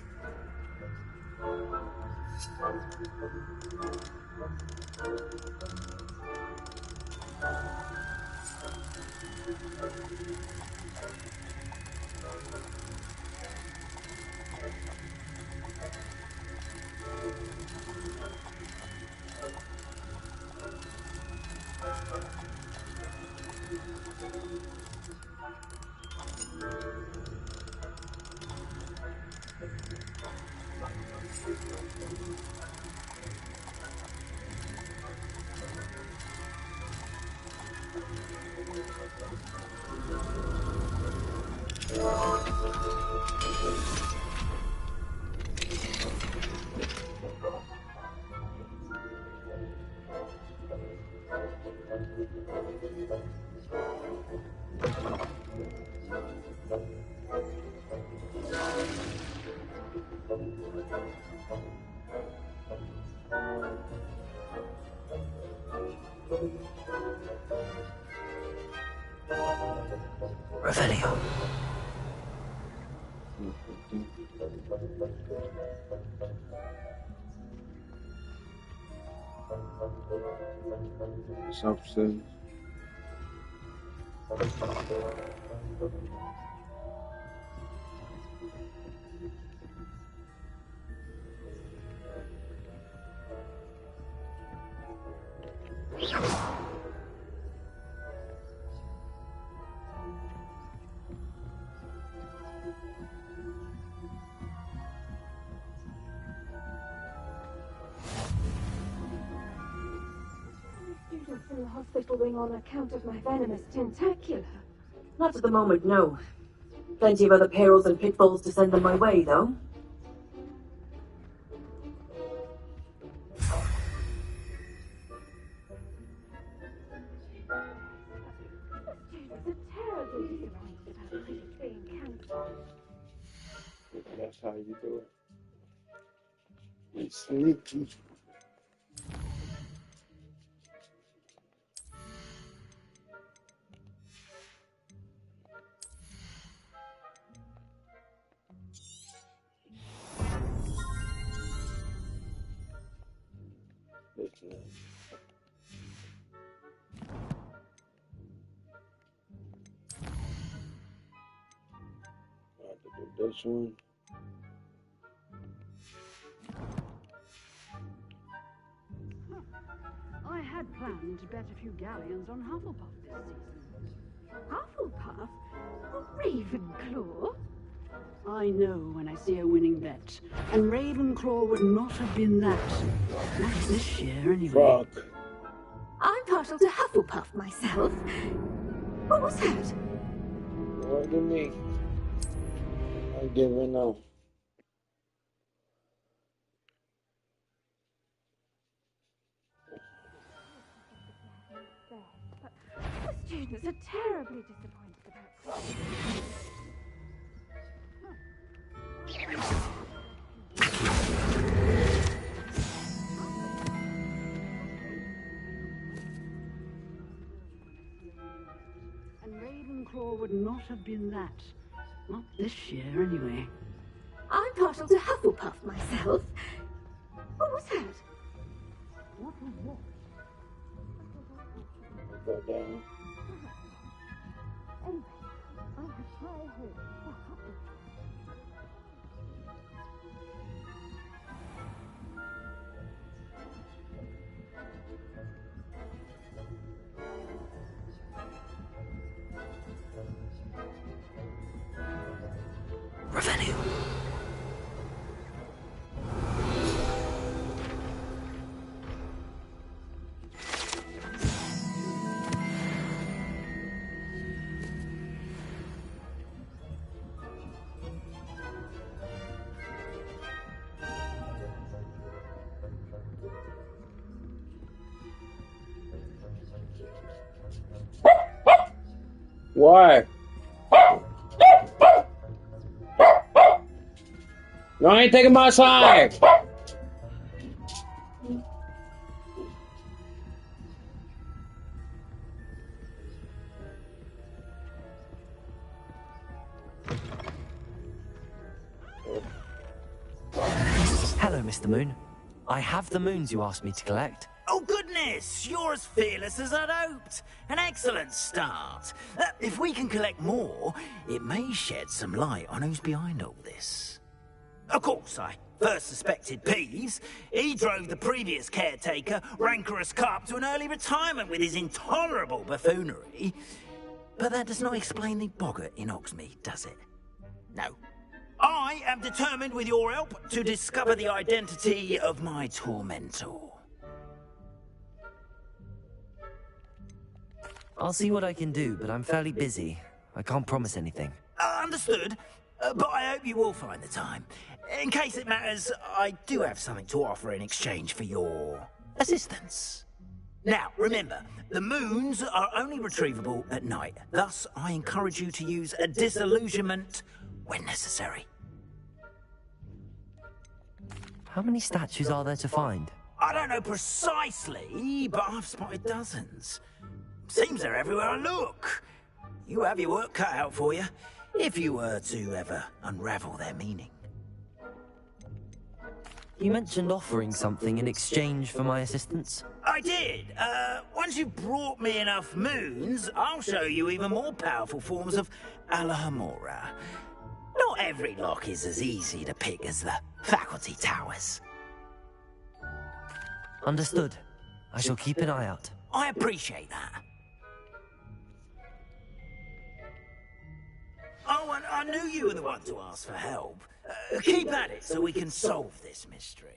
Revelio. Substance. Students in the hospital wing on account of my venomous tentacular. Not at the moment, no. Plenty of other perils and pitfalls to send them my way, though. Students are terribly disappointed about Chris being cancelled. That's how you do it. You sneaky. This one. I had planned to bet a few galleons on Hufflepuff this season. Hufflepuff? Ravenclaw? I know when I see a winning bet, and Ravenclaw would not have been that. Not this year, anyway. Fuck. I'm partial to Hufflepuff myself. What was that? What do you mean? I give it now. The students are terribly disappointed about And Ravenclaw would not have been that. Not this year, anyway. I'm partial to Hufflepuff myself. What was that? What was what? Anyway, I have high hopes for Hufflepuff. Revenue. Why? No, I ain't taking my side. Hello, Mr. Moon. I have the moons you asked me to collect. Oh, goodness! You're as fearless as I'd hoped. An excellent start. If we can collect more, it may shed some light on who's behind all this. Of course, I first suspected Peeves. He drove the previous caretaker, Rancorous Carp, to an early retirement with his intolerable buffoonery. But that does not explain the boggart in Hogsmeade, does it? No. I am determined, with your help, to discover the identity of my tormentor. I'll see what I can do, but I'm fairly busy. I can't promise anything. Understood. But I hope you will find the time. In case it matters, I do have something to offer in exchange for your assistance. Now, remember, the moons are only retrievable at night. Thus, I encourage you to use a disillusionment when necessary. How many statues are there to find? I don't know precisely, but I've spotted dozens. Seems they're everywhere I look. You have your work cut out for you, if you were to ever unravel their meaning. You mentioned offering something in exchange for my assistance? I did. Once you've brought me enough moons, I'll show you even more powerful forms of Alohomora. Not every lock is as easy to pick as the faculty towers. Understood. I shall keep an eye out. I appreciate that. Oh, and I knew you were the one to ask for help. Keep at it so we can solve this mystery.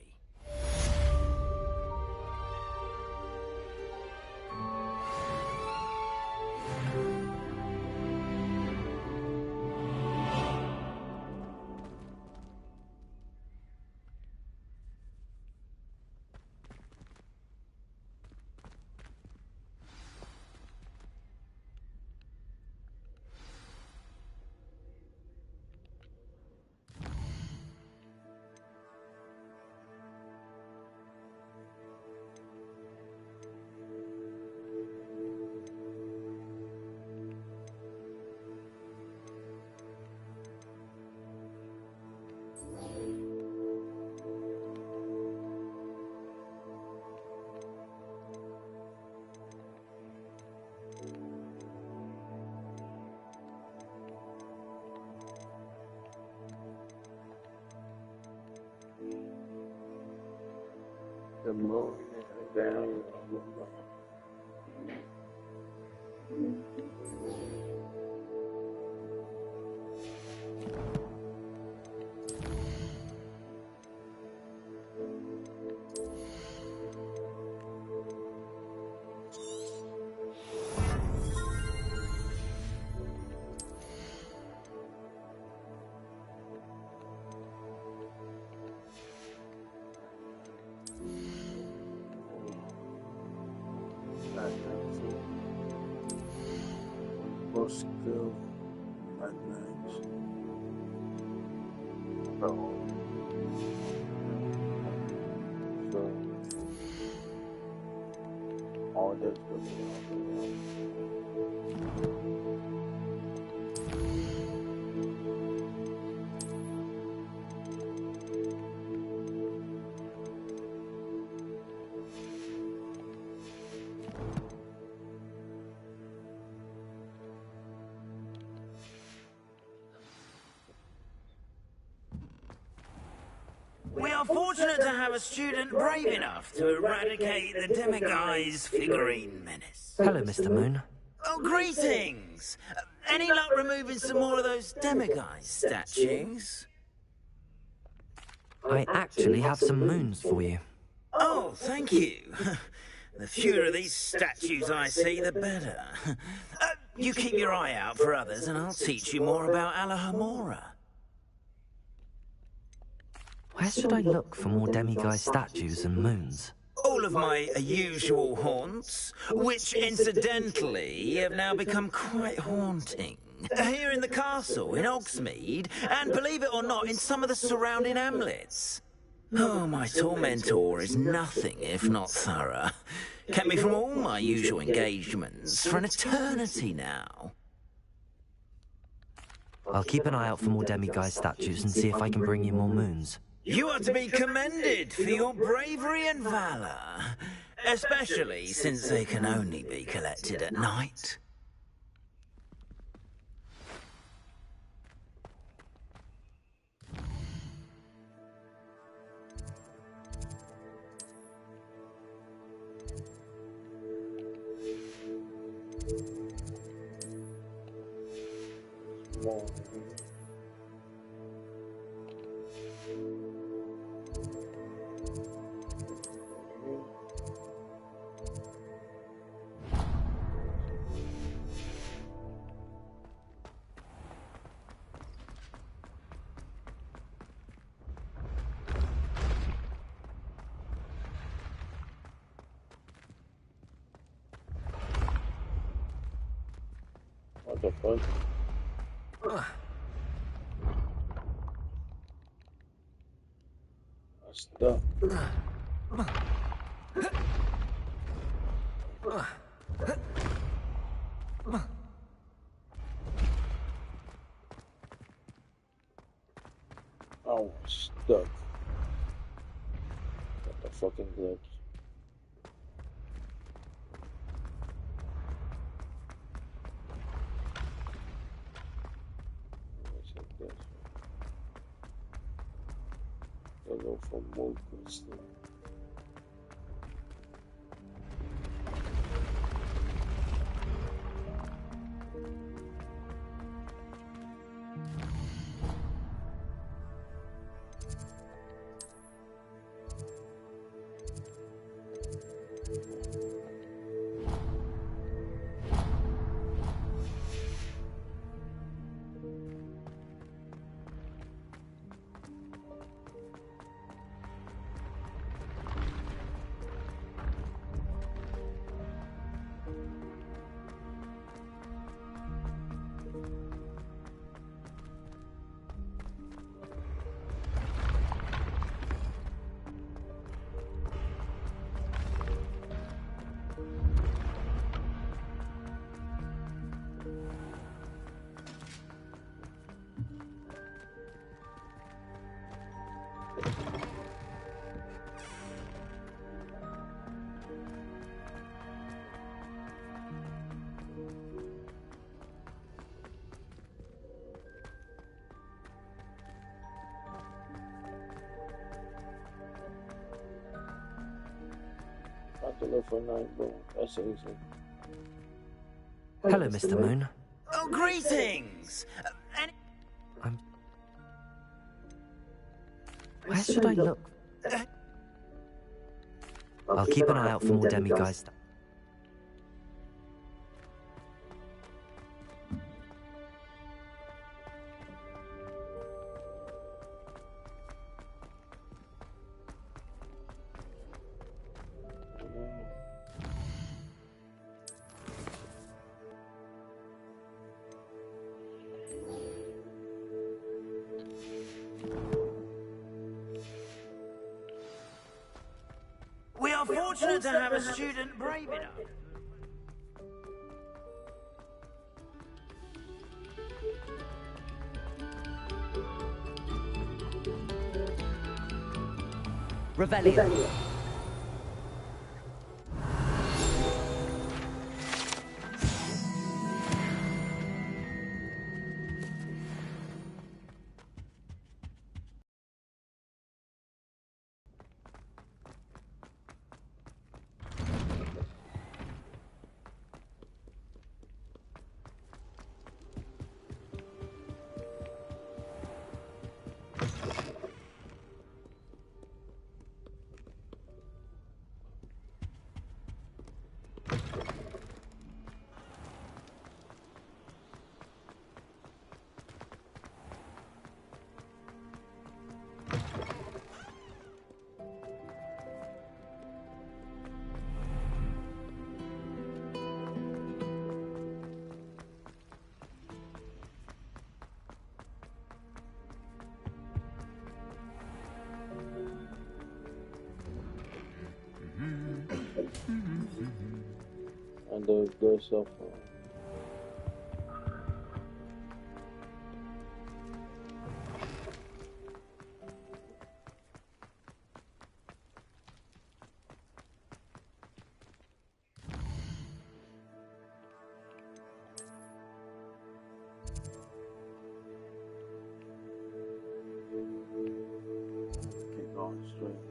The moon is down. Moscow. that next? No. So, all that's going on. We are fortunate to have a student brave enough to eradicate the Demiguise figurine menace. Hello, Mr. Moon. Oh, greetings! Any luck removing some more of those Demiguise statues? I actually have some moons for you. Oh, thank you. The fewer of these statues I see, the better. You keep your eye out for others, and I'll teach you more about Alohomora. Where should I look for more Demiguise statues and moons? All of my usual haunts, which incidentally have now become quite haunting. Here in the castle, in Hogsmeade, and believe it or not, in some of the surrounding hamlets. Oh, my tormentor is nothing if not thorough. Kept me from all my usual engagements for an eternity now. I'll keep an eye out for more Demiguise statues and see if I can bring you more moons. You are to be commended for your bravery and valor, especially since they can only be collected at night. What the fuck? I'm stuck. Oh, stuck. What the fucking glitch? Go for more good stuff. To look for 9 boom. That's easy. Hello, Mr. Moon. Oh, greetings! Where should I look? I'll keep an eye out for more Demiguise statues. Fortunate to have a student brave enough. Revelio. And the ghost of keep going straight.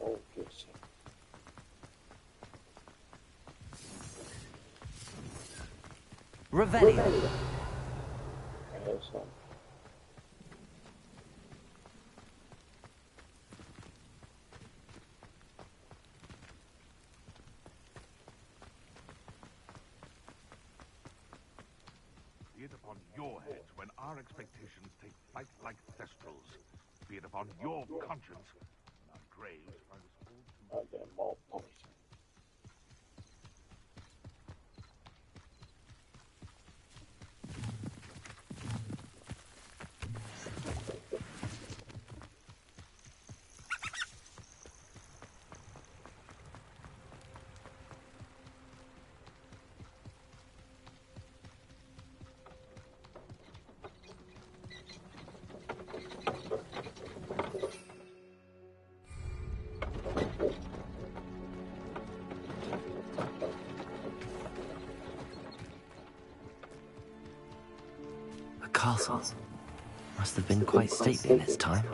Okay, so. Revelio. Be it upon your heads when our expectations take flight like thestrals. Be it upon your conscience when our graves find us all too... more poison. Castle must have been quite stately in its time.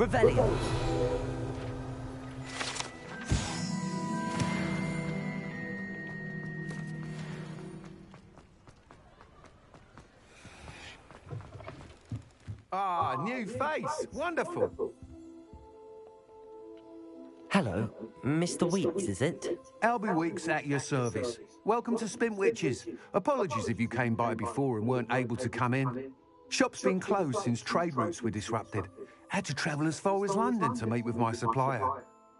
Revelio. Ah, new face. Wonderful. Hello, Mr. Weeks, is it? Albie Weeks at your service. Welcome to Spintwitches. Apologies if you came by before and weren't able to come in. Shop's been closed since trade routes were disrupted. Had to travel as far as London to meet with my supplier.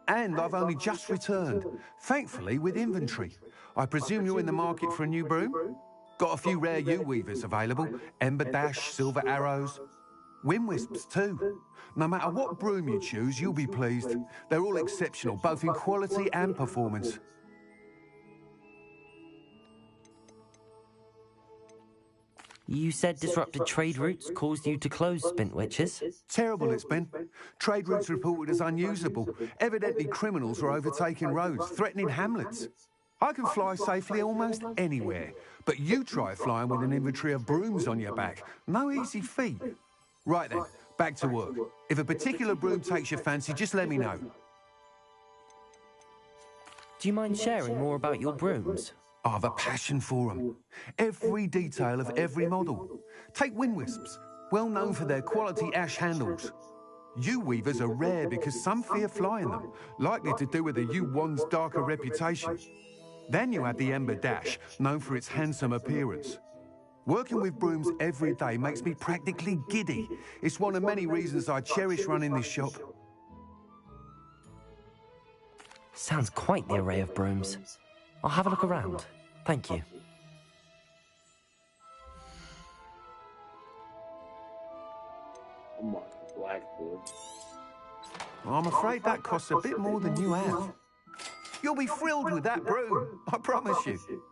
And I've only just returned, thankfully with inventory. I presume you're in the market for a new broom? Got a few rare U-weavers available. Ember Dash, Silver Arrows. Wind Wisps too. No matter what broom you choose, you'll be pleased. They're all exceptional, both in quality and performance. You said disrupted trade routes caused you to close Spintwitches? Terrible it's been. Trade routes reported as unusable. Evidently criminals are overtaking roads, threatening hamlets. I can fly safely almost anywhere, but you try flying with an inventory of brooms on your back. No easy feat. Right then, back to work. If a particular broom takes your fancy, just let me know. Do you mind sharing more about your brooms? I've a passion for them. Every detail of every model. Take Wind Wisps, well known for their quality ash handles. U-weavers are rare because some fear flying them, likely to do with the U-Wand's darker reputation. Then you have the Ember Dash, known for its handsome appearance. Working with brooms every day makes me practically giddy. It's one of many reasons I cherish running this shop. Sounds quite the array of brooms. I'll have a look around. Thank you. I'm afraid that costs a bit more than you have. You'll be thrilled with that broom, I promise you.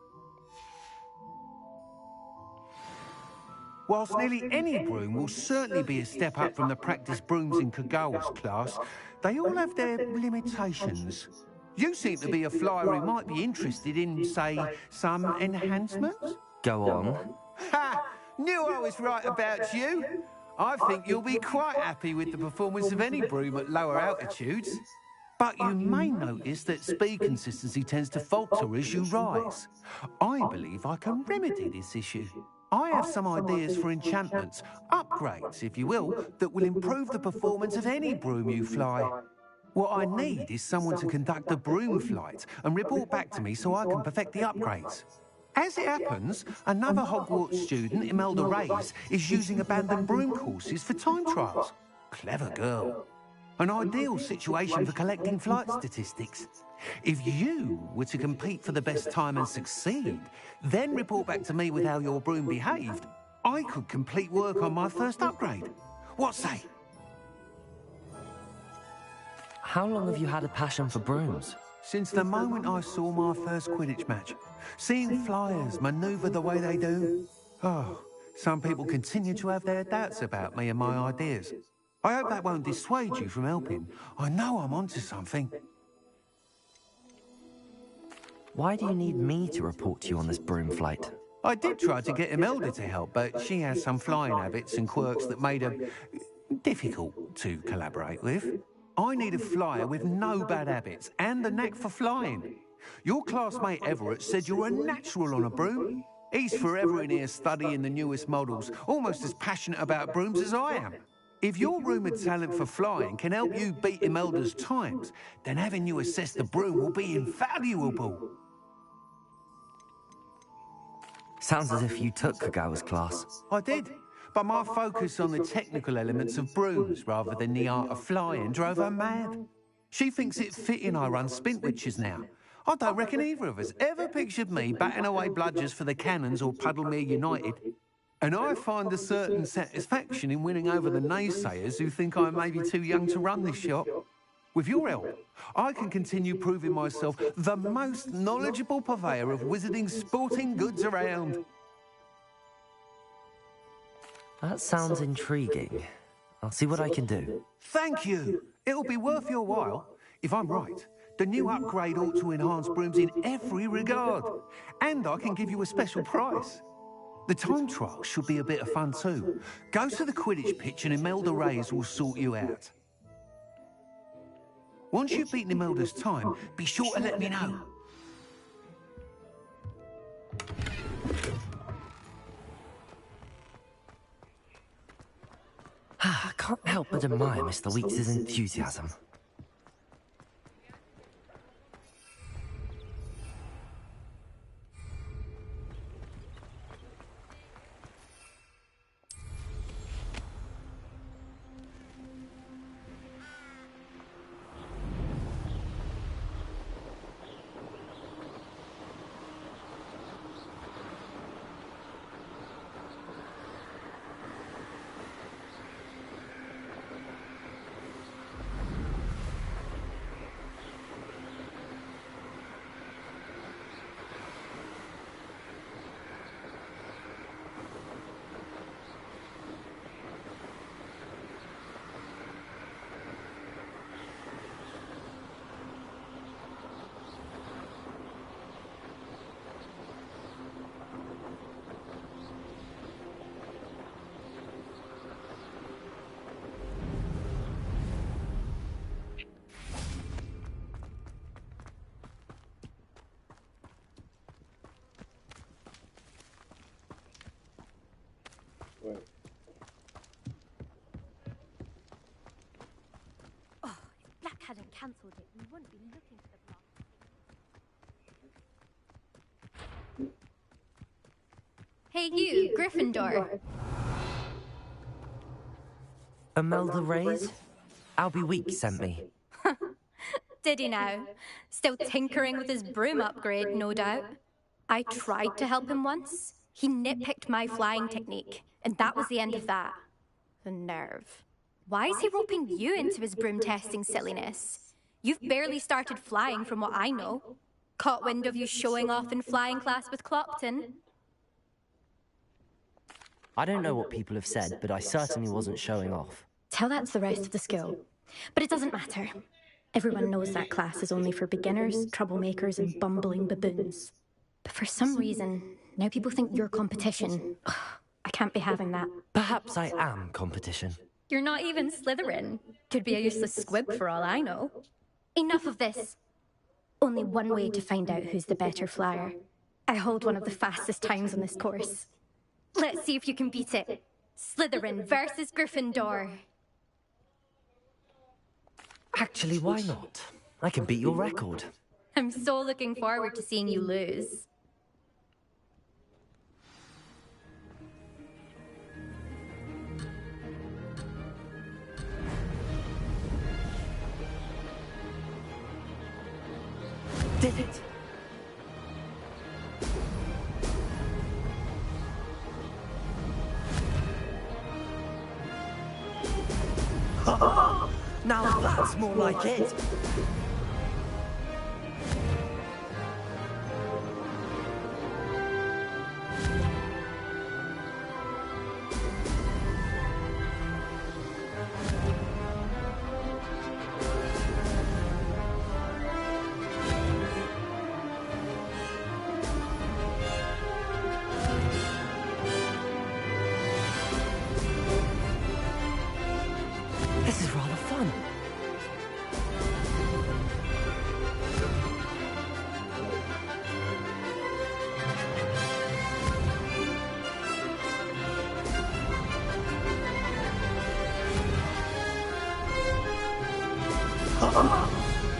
Whilst nearly any broom will certainly be a step up from the practice brooms in Kagawa's class, they all have their limitations. You seem to be a flyer who might be interested in, say, some enhancements? Go on. Ha! Knew I was right about you. I think you'll be quite happy with the performance of any broom at lower altitudes. But you may notice that speed consistency tends to falter as you rise. I believe I can remedy this issue. I have some ideas for enchantments, upgrades, if you will, that will improve the performance of any broom you fly. What I need is someone to conduct a broom flight and report back to me so I can perfect the upgrades. As it happens, another Hogwarts student, Imelda Reyes, is using abandoned broom courses for time trials. Clever girl. An ideal situation for collecting flight statistics. If you were to compete for the best time and succeed, then report back to me with how your broom behaved, I could complete work on my first upgrade. What say? How long have you had a passion for brooms? Since the moment I saw my first Quidditch match. Seeing flyers manoeuvre the way they do. Oh, some people continue to have their doubts about me and my ideas. I hope that won't dissuade you from helping. I know I'm onto something. Why do you need me to report to you on this broom flight? I did try to get Imelda to help, but she has some flying habits and quirks that made her difficult to collaborate with. I need a flyer with no bad habits and the knack for flying. Your classmate Everett said you're a natural on a broom. He's forever in here studying the newest models, almost as passionate about brooms as I am. If your rumoured talent for flying can help you beat Imelda's times, then having you assess the broom will be invaluable. Sounds as if you took Kagawa's class. I did, but my focus on the technical elements of brooms rather than the art of flying drove her mad. She thinks it fitting I run Spintwitches now. I don't reckon either of us ever pictured me batting away bludgers for the Cannons or Puddlemere United. And I find a certain satisfaction in winning over the naysayers who think I may be too young to run this shop. With your help, I can continue proving myself the most knowledgeable purveyor of wizarding sporting goods around. That sounds intriguing. I'll see what I can do. Thank you. It'll be worth your while. If I'm right, the new upgrade ought to enhance brooms in every regard. And I can give you a special price. The time trial should be a bit of fun too. Go to the Quidditch pitch and Imelda Reyes will sort you out. Once you've beaten Imelda's time, be sure to let me know. I can't help but admire Mr. Weeks' enthusiasm. Oh, if Black hadn't cancelled it, we wouldn't be looking for the block. Hey you, Gryffindor. Imelda Reyes? Albie Weeks sent me. Did he now? Still tinkering with his broom upgrade, no doubt. I tried to help him once. He nitpicked my flying technique, and that was the end of that. The nerve. Why is he roping you into his broom testing silliness? You've barely started flying from what I know. Caught wind of you showing off in flying class with Clopton. I don't know what people have said, but I certainly wasn't showing off. Tell that to the rest of the school. But it doesn't matter. Everyone knows that class is only for beginners, troublemakers, and bumbling baboons. But for some reason, now people think you're competition. Ugh, I can't be having that. Perhaps I am competition. You're not even Slytherin. Could be a useless squib for all I know. Enough of this. Only one way to find out who's the better flyer. I hold one of the fastest times on this course. Let's see if you can beat it. Slytherin versus Gryffindor. Actually, why not? I can beat your record. I'm so looking forward to seeing you lose. Did it? Now that's more like it. This is rather fun.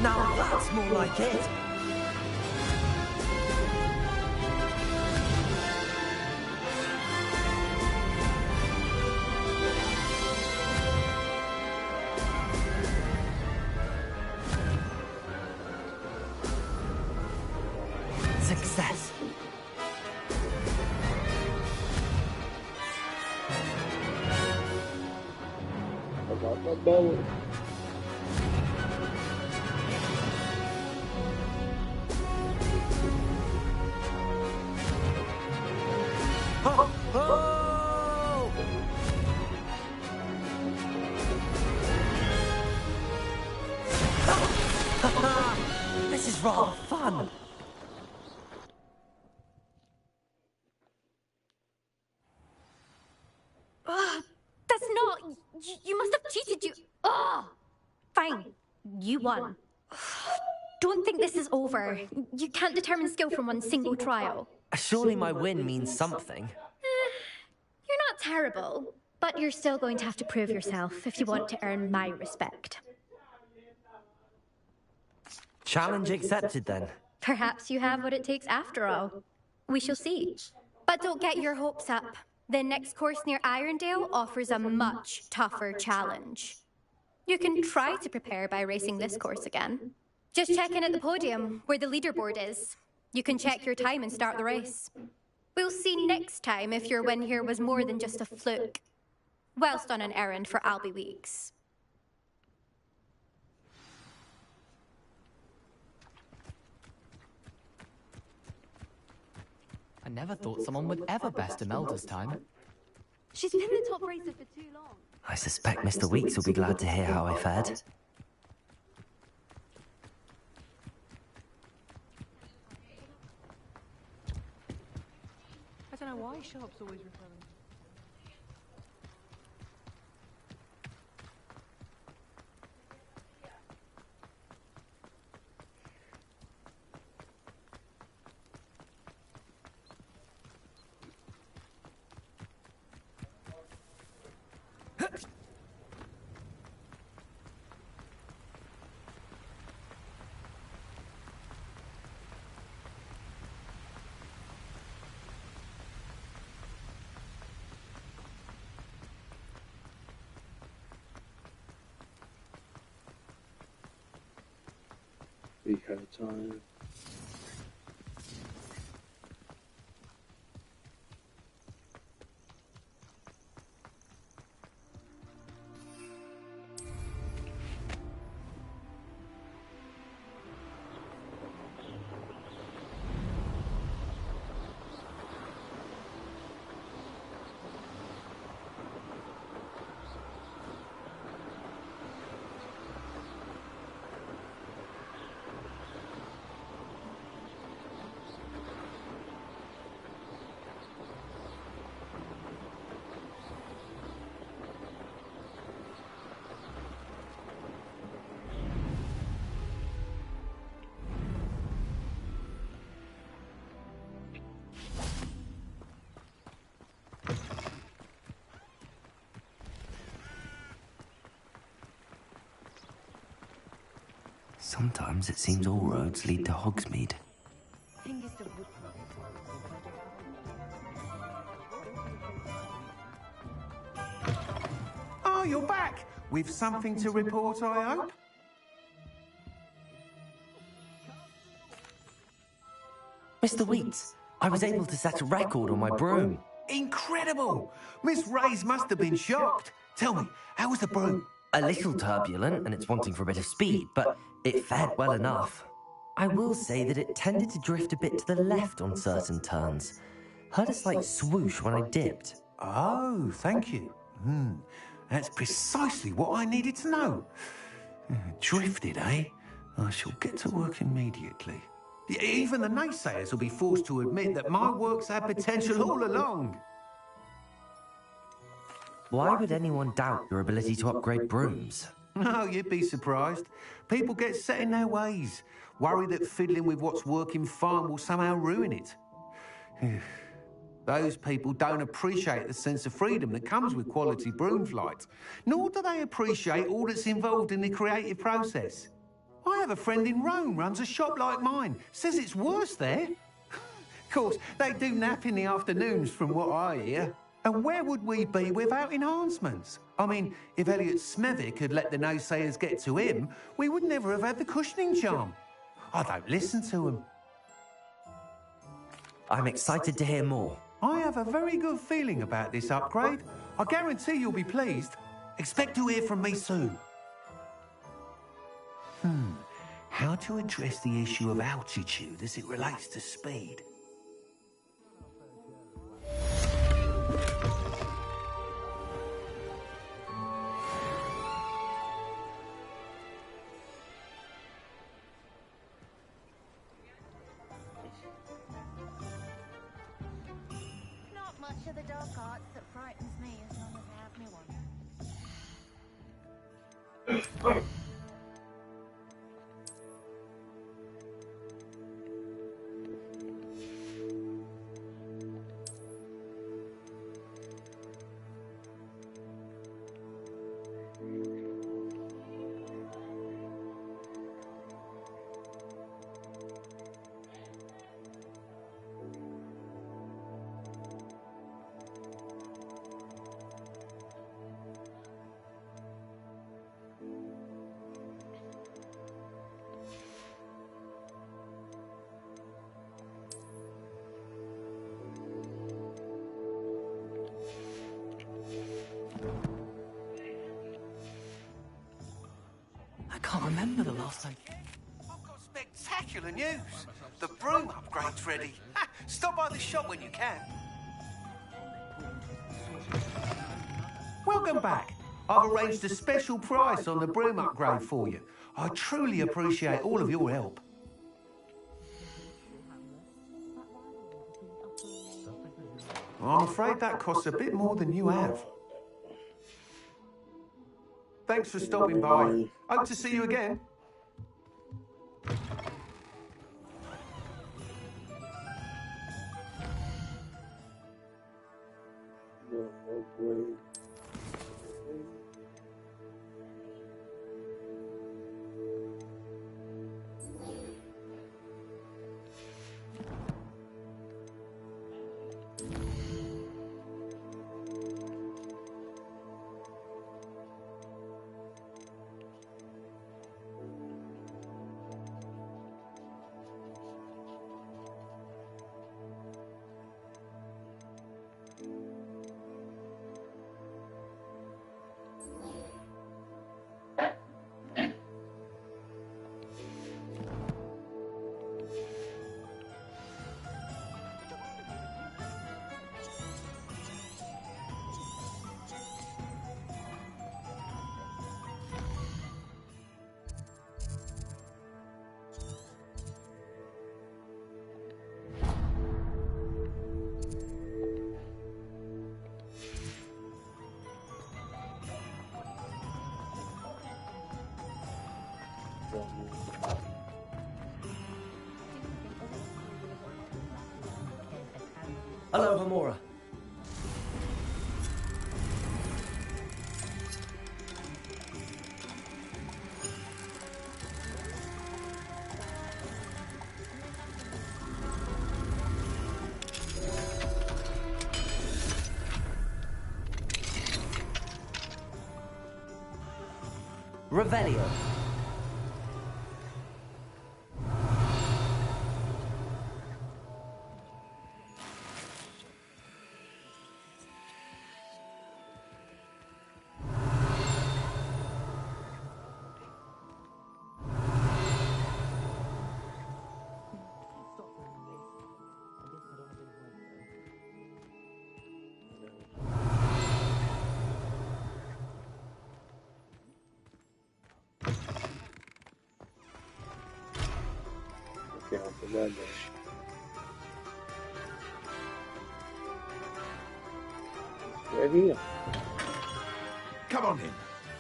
Now that's more like it. Success. Ho, ho! This is rather fun. That's not... You must have cheated, you... Ugh! Fine. You won. Don't think this is over. You can't determine skill from one single trial. Surely my win means something. You're not terrible. But you're still going to have to prove yourself if you want to earn my respect. Challenge accepted, then. Perhaps you have what it takes after all. We shall see. But don't get your hopes up. The next course near Irondale offers a much tougher challenge. You can try to prepare by racing this course again. Just check in at the podium, where the leaderboard is. You can check your time and start the race. We'll see next time if your win here was more than just a fluke. Whilst on an errand for Albie Weeks. I never thought someone would ever best Imelda's time. She's been the top racer for too long. I suspect Mr. Weeks will be glad to hear how I fared. I don't know why Sharp's always referring. Eco time. Sometimes it seems all roads lead to Hogsmeade. Oh, you're back! With something to report, I hope? Mr. Weeks, I was able to set a record on my broom. Incredible! Miss Reyes must have been shocked. Tell me, how was the broom? A little turbulent, and it's wanting for a bit of speed, but it fared well enough. I will say that it tended to drift a bit to the left on certain turns. Heard a slight swoosh when I dipped. Oh, thank you. That's precisely what I needed to know. Drifted, eh? I shall get to work immediately. Even the naysayers will be forced to admit that my work's had potential all along. Why would anyone doubt your ability to upgrade brooms? Oh, you'd be surprised. People get set in their ways, worry that fiddling with what's working fine will somehow ruin it. Those people don't appreciate the sense of freedom that comes with quality broom flight, nor do they appreciate all that's involved in the creative process. I have a friend in Rome runs a shop like mine, says it's worse there. Of course, they do nap in the afternoons from what I hear. And where would we be without enhancements? I mean, if Elliot Smethwick had let the naysayers get to him, we would never have had the cushioning charm. I don't listen to them. I'm excited to hear more. I have a very good feeling about this upgrade. I guarantee you'll be pleased. Expect to hear from me soon. How to address the issue of altitude as it relates to speed? Not much of the dark arts that frightens me as long as I have me one. remember the last time... I've got spectacular news. The broom upgrade's ready. Ha, stop by the shop when you can. Welcome back. I've arranged a special price on the broom upgrade for you. I truly appreciate all of your help. I'm afraid that costs a bit more than you have. Thanks for stopping by. Hope to see you again. Hello, Homura. Revelio. Right here. Come on in.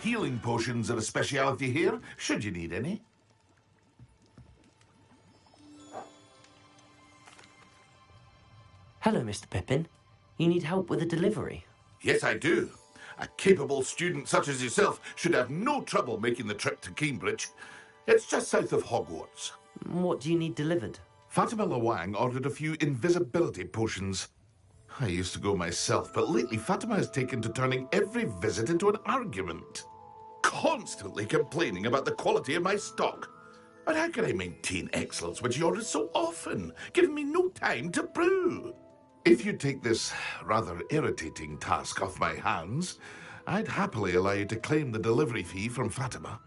Healing potions are a speciality here, should you need any. Hello, Mr. Pippin. You need help with a delivery? Yes, I do. A capable student such as yourself should have no trouble making the trip to Cambridge. It's just south of Hogwarts. What do you need delivered? Fatima Lawang ordered a few invisibility potions. I used to go myself, but lately Fatima has taken to turning every visit into an argument. Constantly complaining about the quality of my stock. But how can I maintain excellence when she orders so often, giving me no time to brew? If you take this rather irritating task off my hands, I'd happily allow you to claim the delivery fee from Fatima.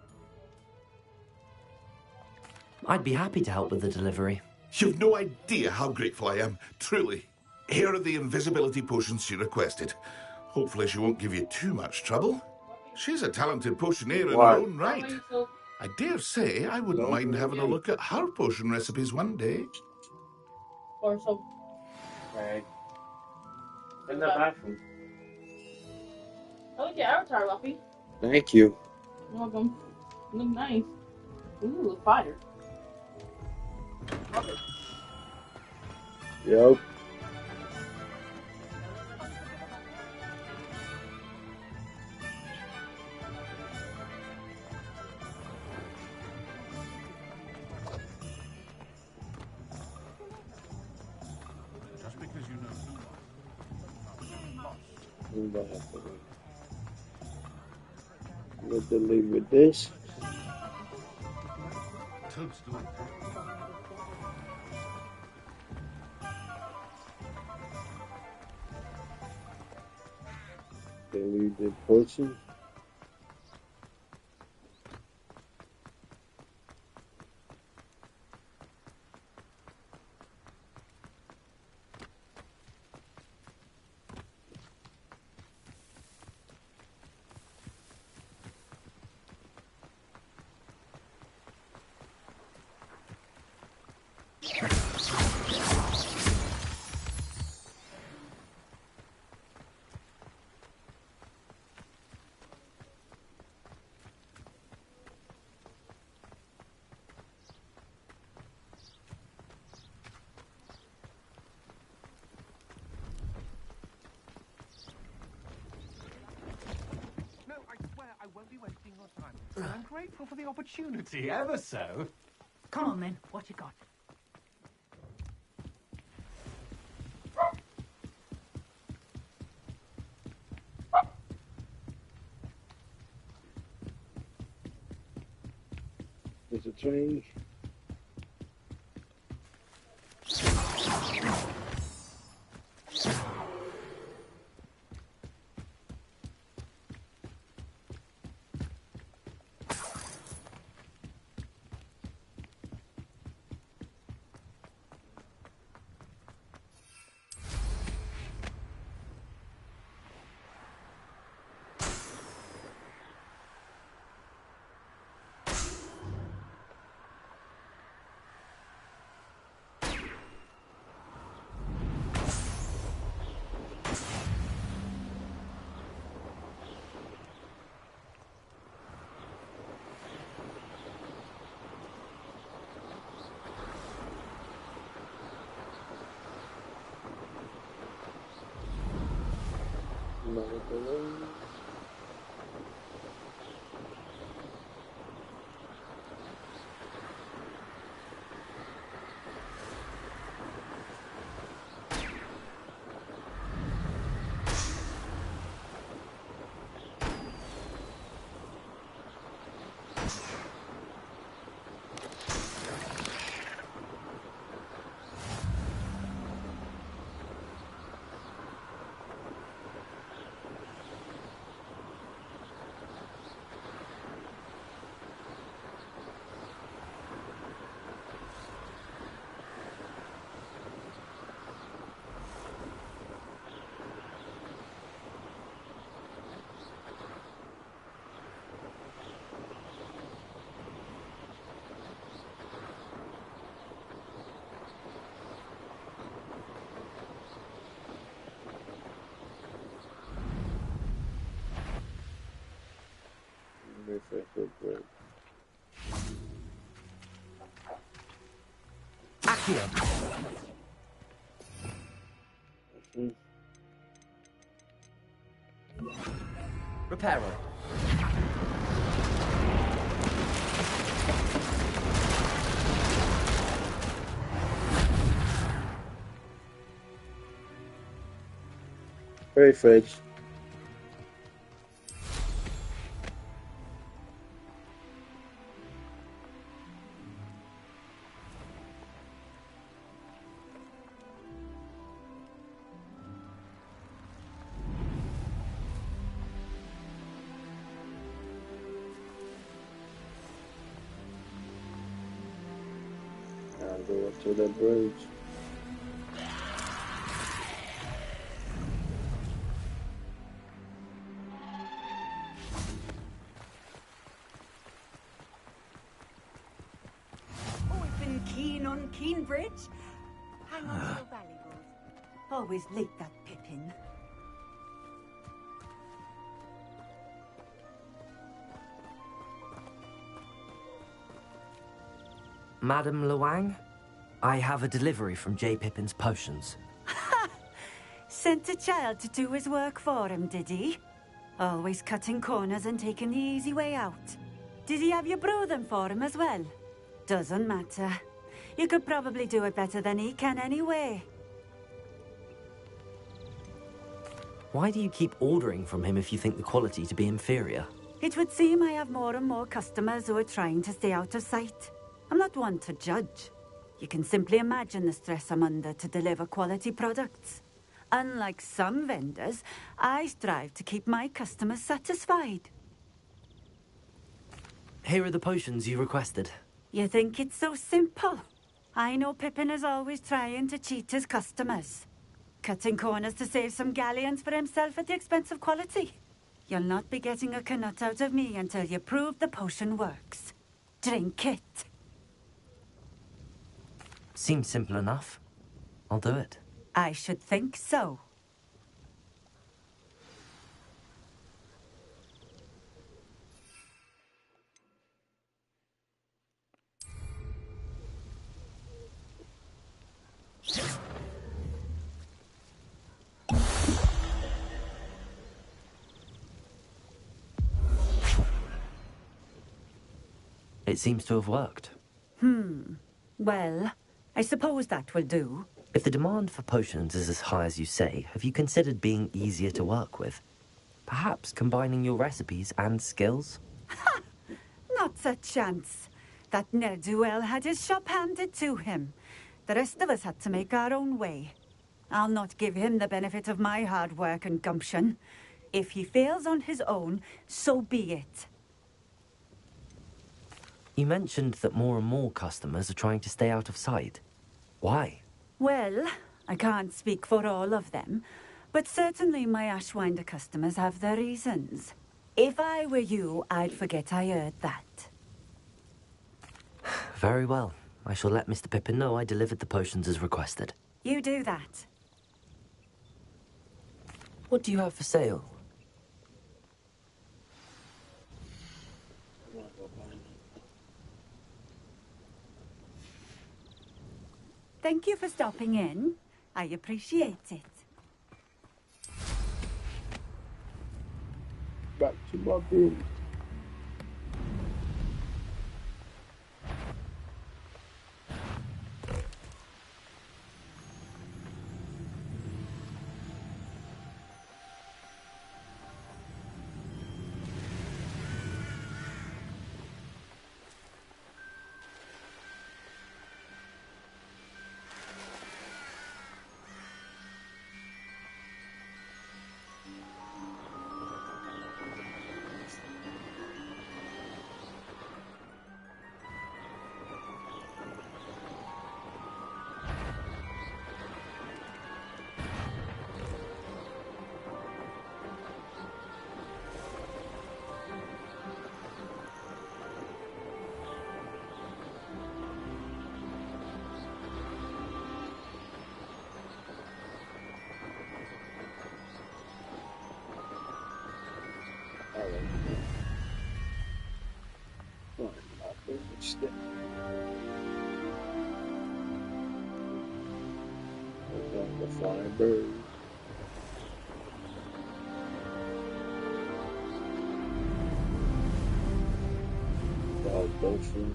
I'd be happy to help with the delivery. You've no idea how grateful I am, truly. Here are the invisibility potions she requested. Hopefully she won't give you too much trouble. She's a talented potioneer in her own right. I dare say I wouldn't mind having a look at her potion recipes one day. Or so. Right. In the bathroom. I like your avatar, Luffy. Thank you. You're welcome. You look nice. Ooh, look fire. Love it. Yep. Just because you know We don't have to wait. Let them leave with this. Toadstool. They leave the potion. grateful for the opportunity, ever so. Come on, then. What you got? There's a train. Accio. Reparo. Very fridge. Go up to the bridge. Always been keen on Keenbridge. Hang on to your valuables. Always late, that Pippin. Madame Luang, I have a delivery from J. Pippin's Potions. Sent a child to do his work for him, did he? Always cutting corners and taking the easy way out. Did he have you brew them for him as well? Doesn't matter. You could probably do it better than he can anyway. Why do you keep ordering from him if you think the quality to be inferior? It would seem I have more and more customers who are trying to stay out of sight. I'm not one to judge. You can simply imagine the stress I'm under to deliver quality products. Unlike some vendors, I strive to keep my customers satisfied. Here are the potions you requested. You think it's so simple? I know Pippin is always trying to cheat his customers. Cutting corners to save some galleons for himself at the expense of quality. You'll not be getting a Knut out of me until you prove the potion works. Drink it. Seems simple enough. I'll do it. I should think so. It seems to have worked. Well, I suppose that will do. If the demand for potions is as high as you say, have you considered being easier to work with? Perhaps combining your recipes and skills? Not a chance. That ne'er-do-well had his shop handed to him. The rest of us had to make our own way. I'll not give him the benefit of my hard work and gumption. If he fails on his own, so be it. You mentioned that more and more customers are trying to stay out of sight. Why? Well, I can't speak for all of them, but certainly my Ashwinder customers have their reasons. If I were you, I'd forget I heard that. Very well. I shall let Mr. Pippin know I delivered the potions as requested. You do that. What do you have for sale? Thank you for stopping in. I appreciate it. Back to my room. Stick. The flying bird. Dog boatful.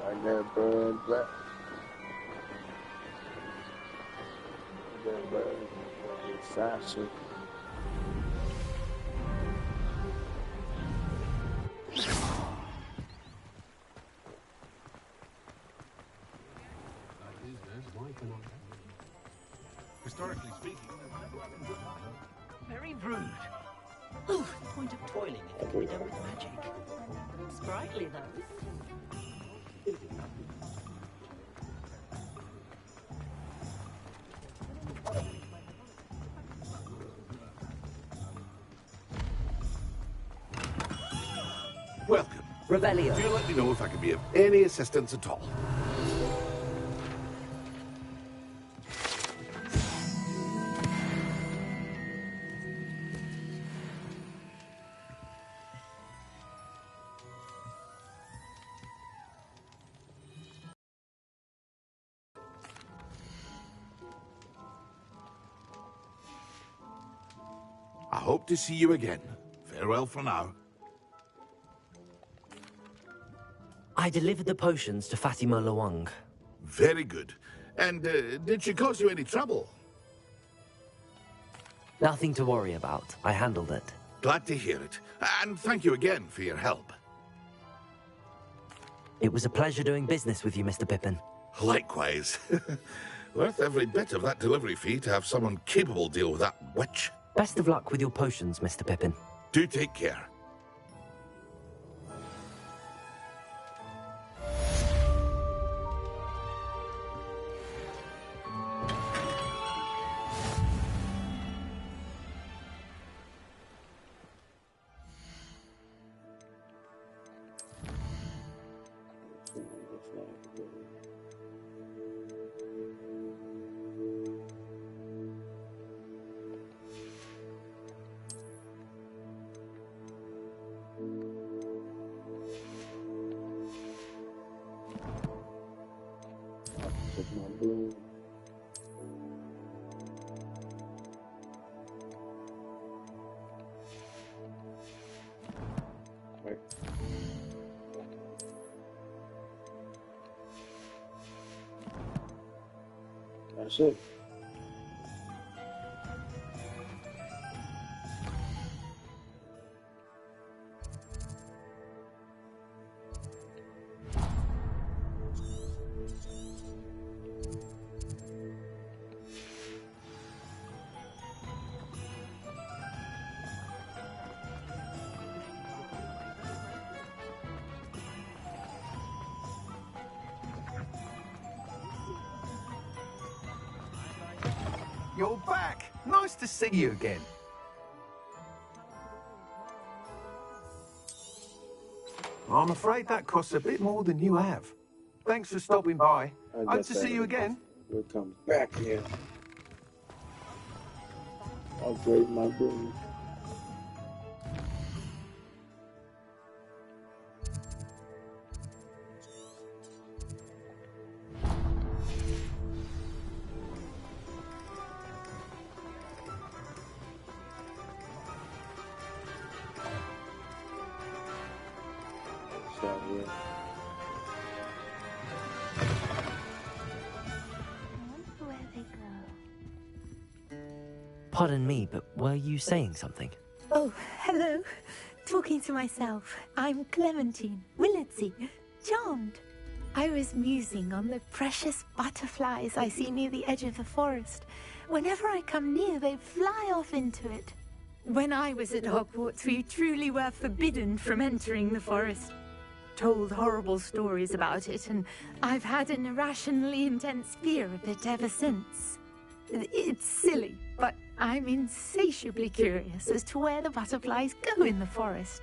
Nightmare bird, rat. Bird, faster. Historically speaking, Very rude. Oh, the point of toiling if it can be done with magic. Sprightly, though. Welcome. Revelio. Do let me know if I can be of any assistance at all. I hope to see you again. Farewell for now. I delivered the potions to Fatima Lawang. Very good. And did she cause you any trouble? Nothing to worry about. I handled it. Glad to hear it. And thank you again for your help. It was a pleasure doing business with you, Mr. Pippin. Likewise. Worth every bit of that delivery fee to have someone capable deal with that witch. Best of luck with your potions, Mr. Pippin. Do take care. Take my broom. Right. That's it. You're back! Nice to see you again. I'm afraid that costs a bit more than you have. Thanks for stopping by. Hope to see you again. We'll come back here. Upgrade my broom. Pardon me, but were you saying something? Oh, hello. Talking to myself. I'm Clementine Willardsey, charmed. I was musing on the precious butterflies I see near the edge of the forest. Whenever I come near, they fly off into it. When I was at Hogwarts, we truly were forbidden from entering the forest. Told horrible stories about it, and I've had an irrationally intense fear of it ever since. It's silly, but I'm insatiably curious as to where the butterflies go in the forest.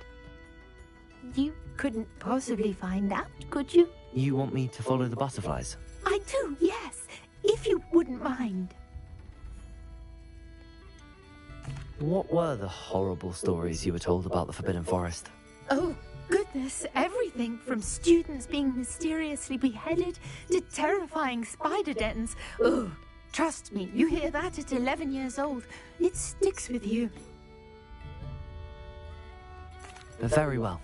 You couldn't possibly find out, could you? You want me to follow the butterflies? I do, yes, if you wouldn't mind. What were the horrible stories you were told about the Forbidden Forest? Oh, goodness, everything from students being mysteriously beheaded to terrifying spider dens. Ugh. Trust me, you hear that at 11 years old, it sticks with you. Very well.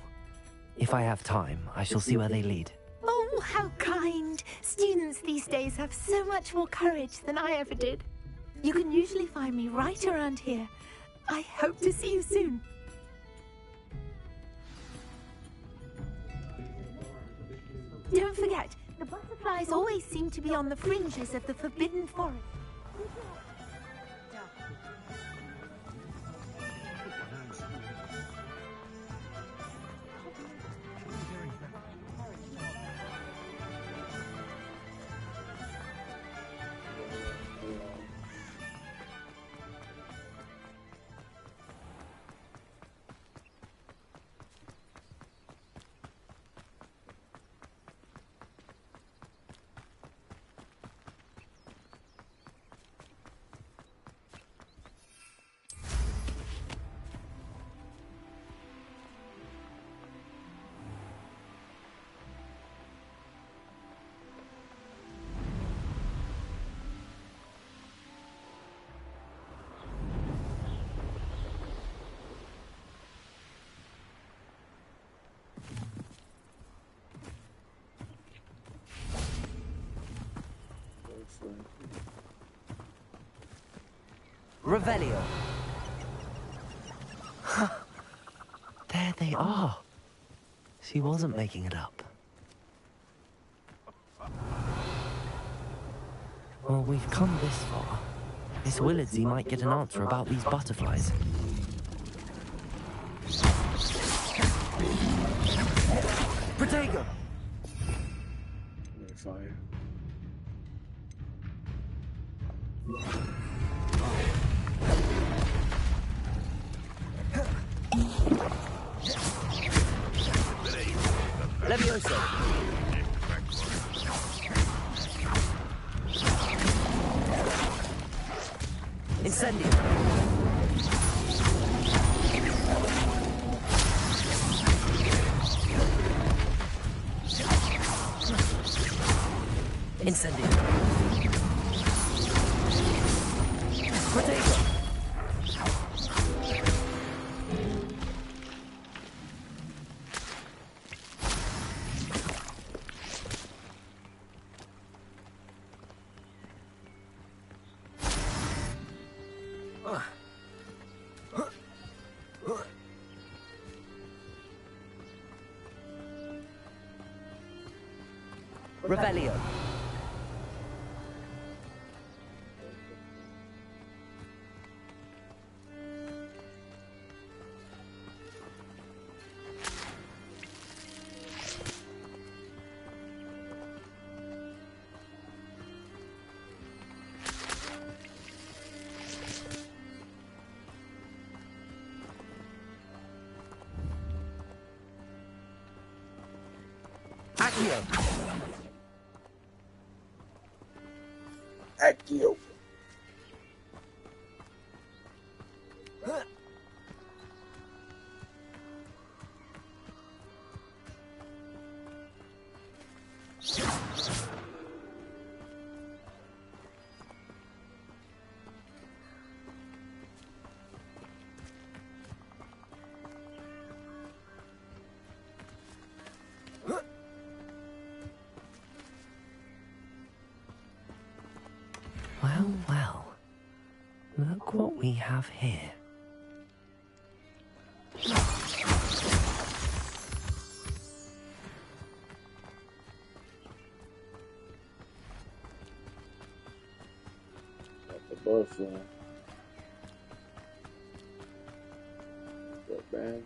If I have time, I shall see where they lead. Oh, how kind. Students these days have so much more courage than I ever did. You can usually find me right around here. I hope to see you soon. Don't forget, the butterflies always seem to be on the fringes of the Forbidden Forest. Revelio. There they are. She wasn't making it up. Well, we've come this far. Miss Willardsey might get an answer about these butterflies. Protego! Fire. Levioso! Incendio. Potato. Revelio. Accio. Accio. Well, well. Look what we have here. Got the butterfly. Got band.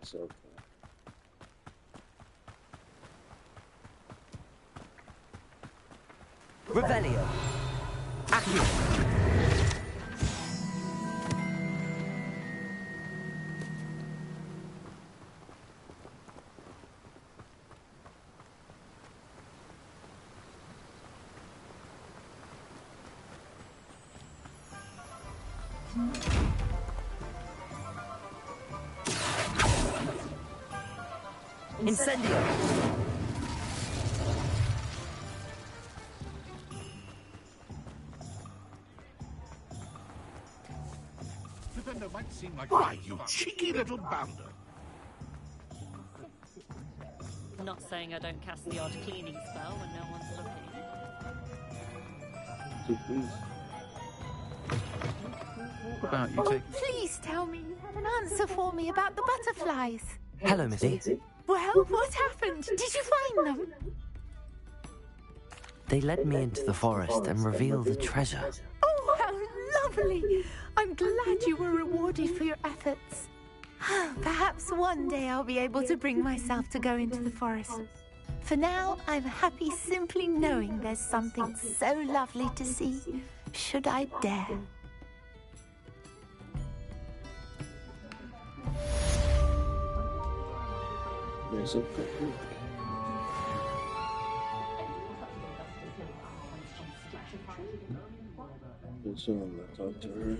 So Revelio. Accio. Incendio. Defender might seem like... Why, you cheeky little bounder! Not saying I don't cast the odd cleaning spell when no one's looking. What about you two? Please tell me you have an answer for me about the butterflies. Hello, Missy. Well, what happened? Did you find them? They led me into the forest and revealed the treasure. Oh, how lovely! I'm glad you were rewarded for your efforts. Perhaps one day I'll be able to bring myself to go into the forest. For now, I'm happy simply knowing there's something so lovely to see, should I dare. There's a picnic. So I'm gonna talk to her.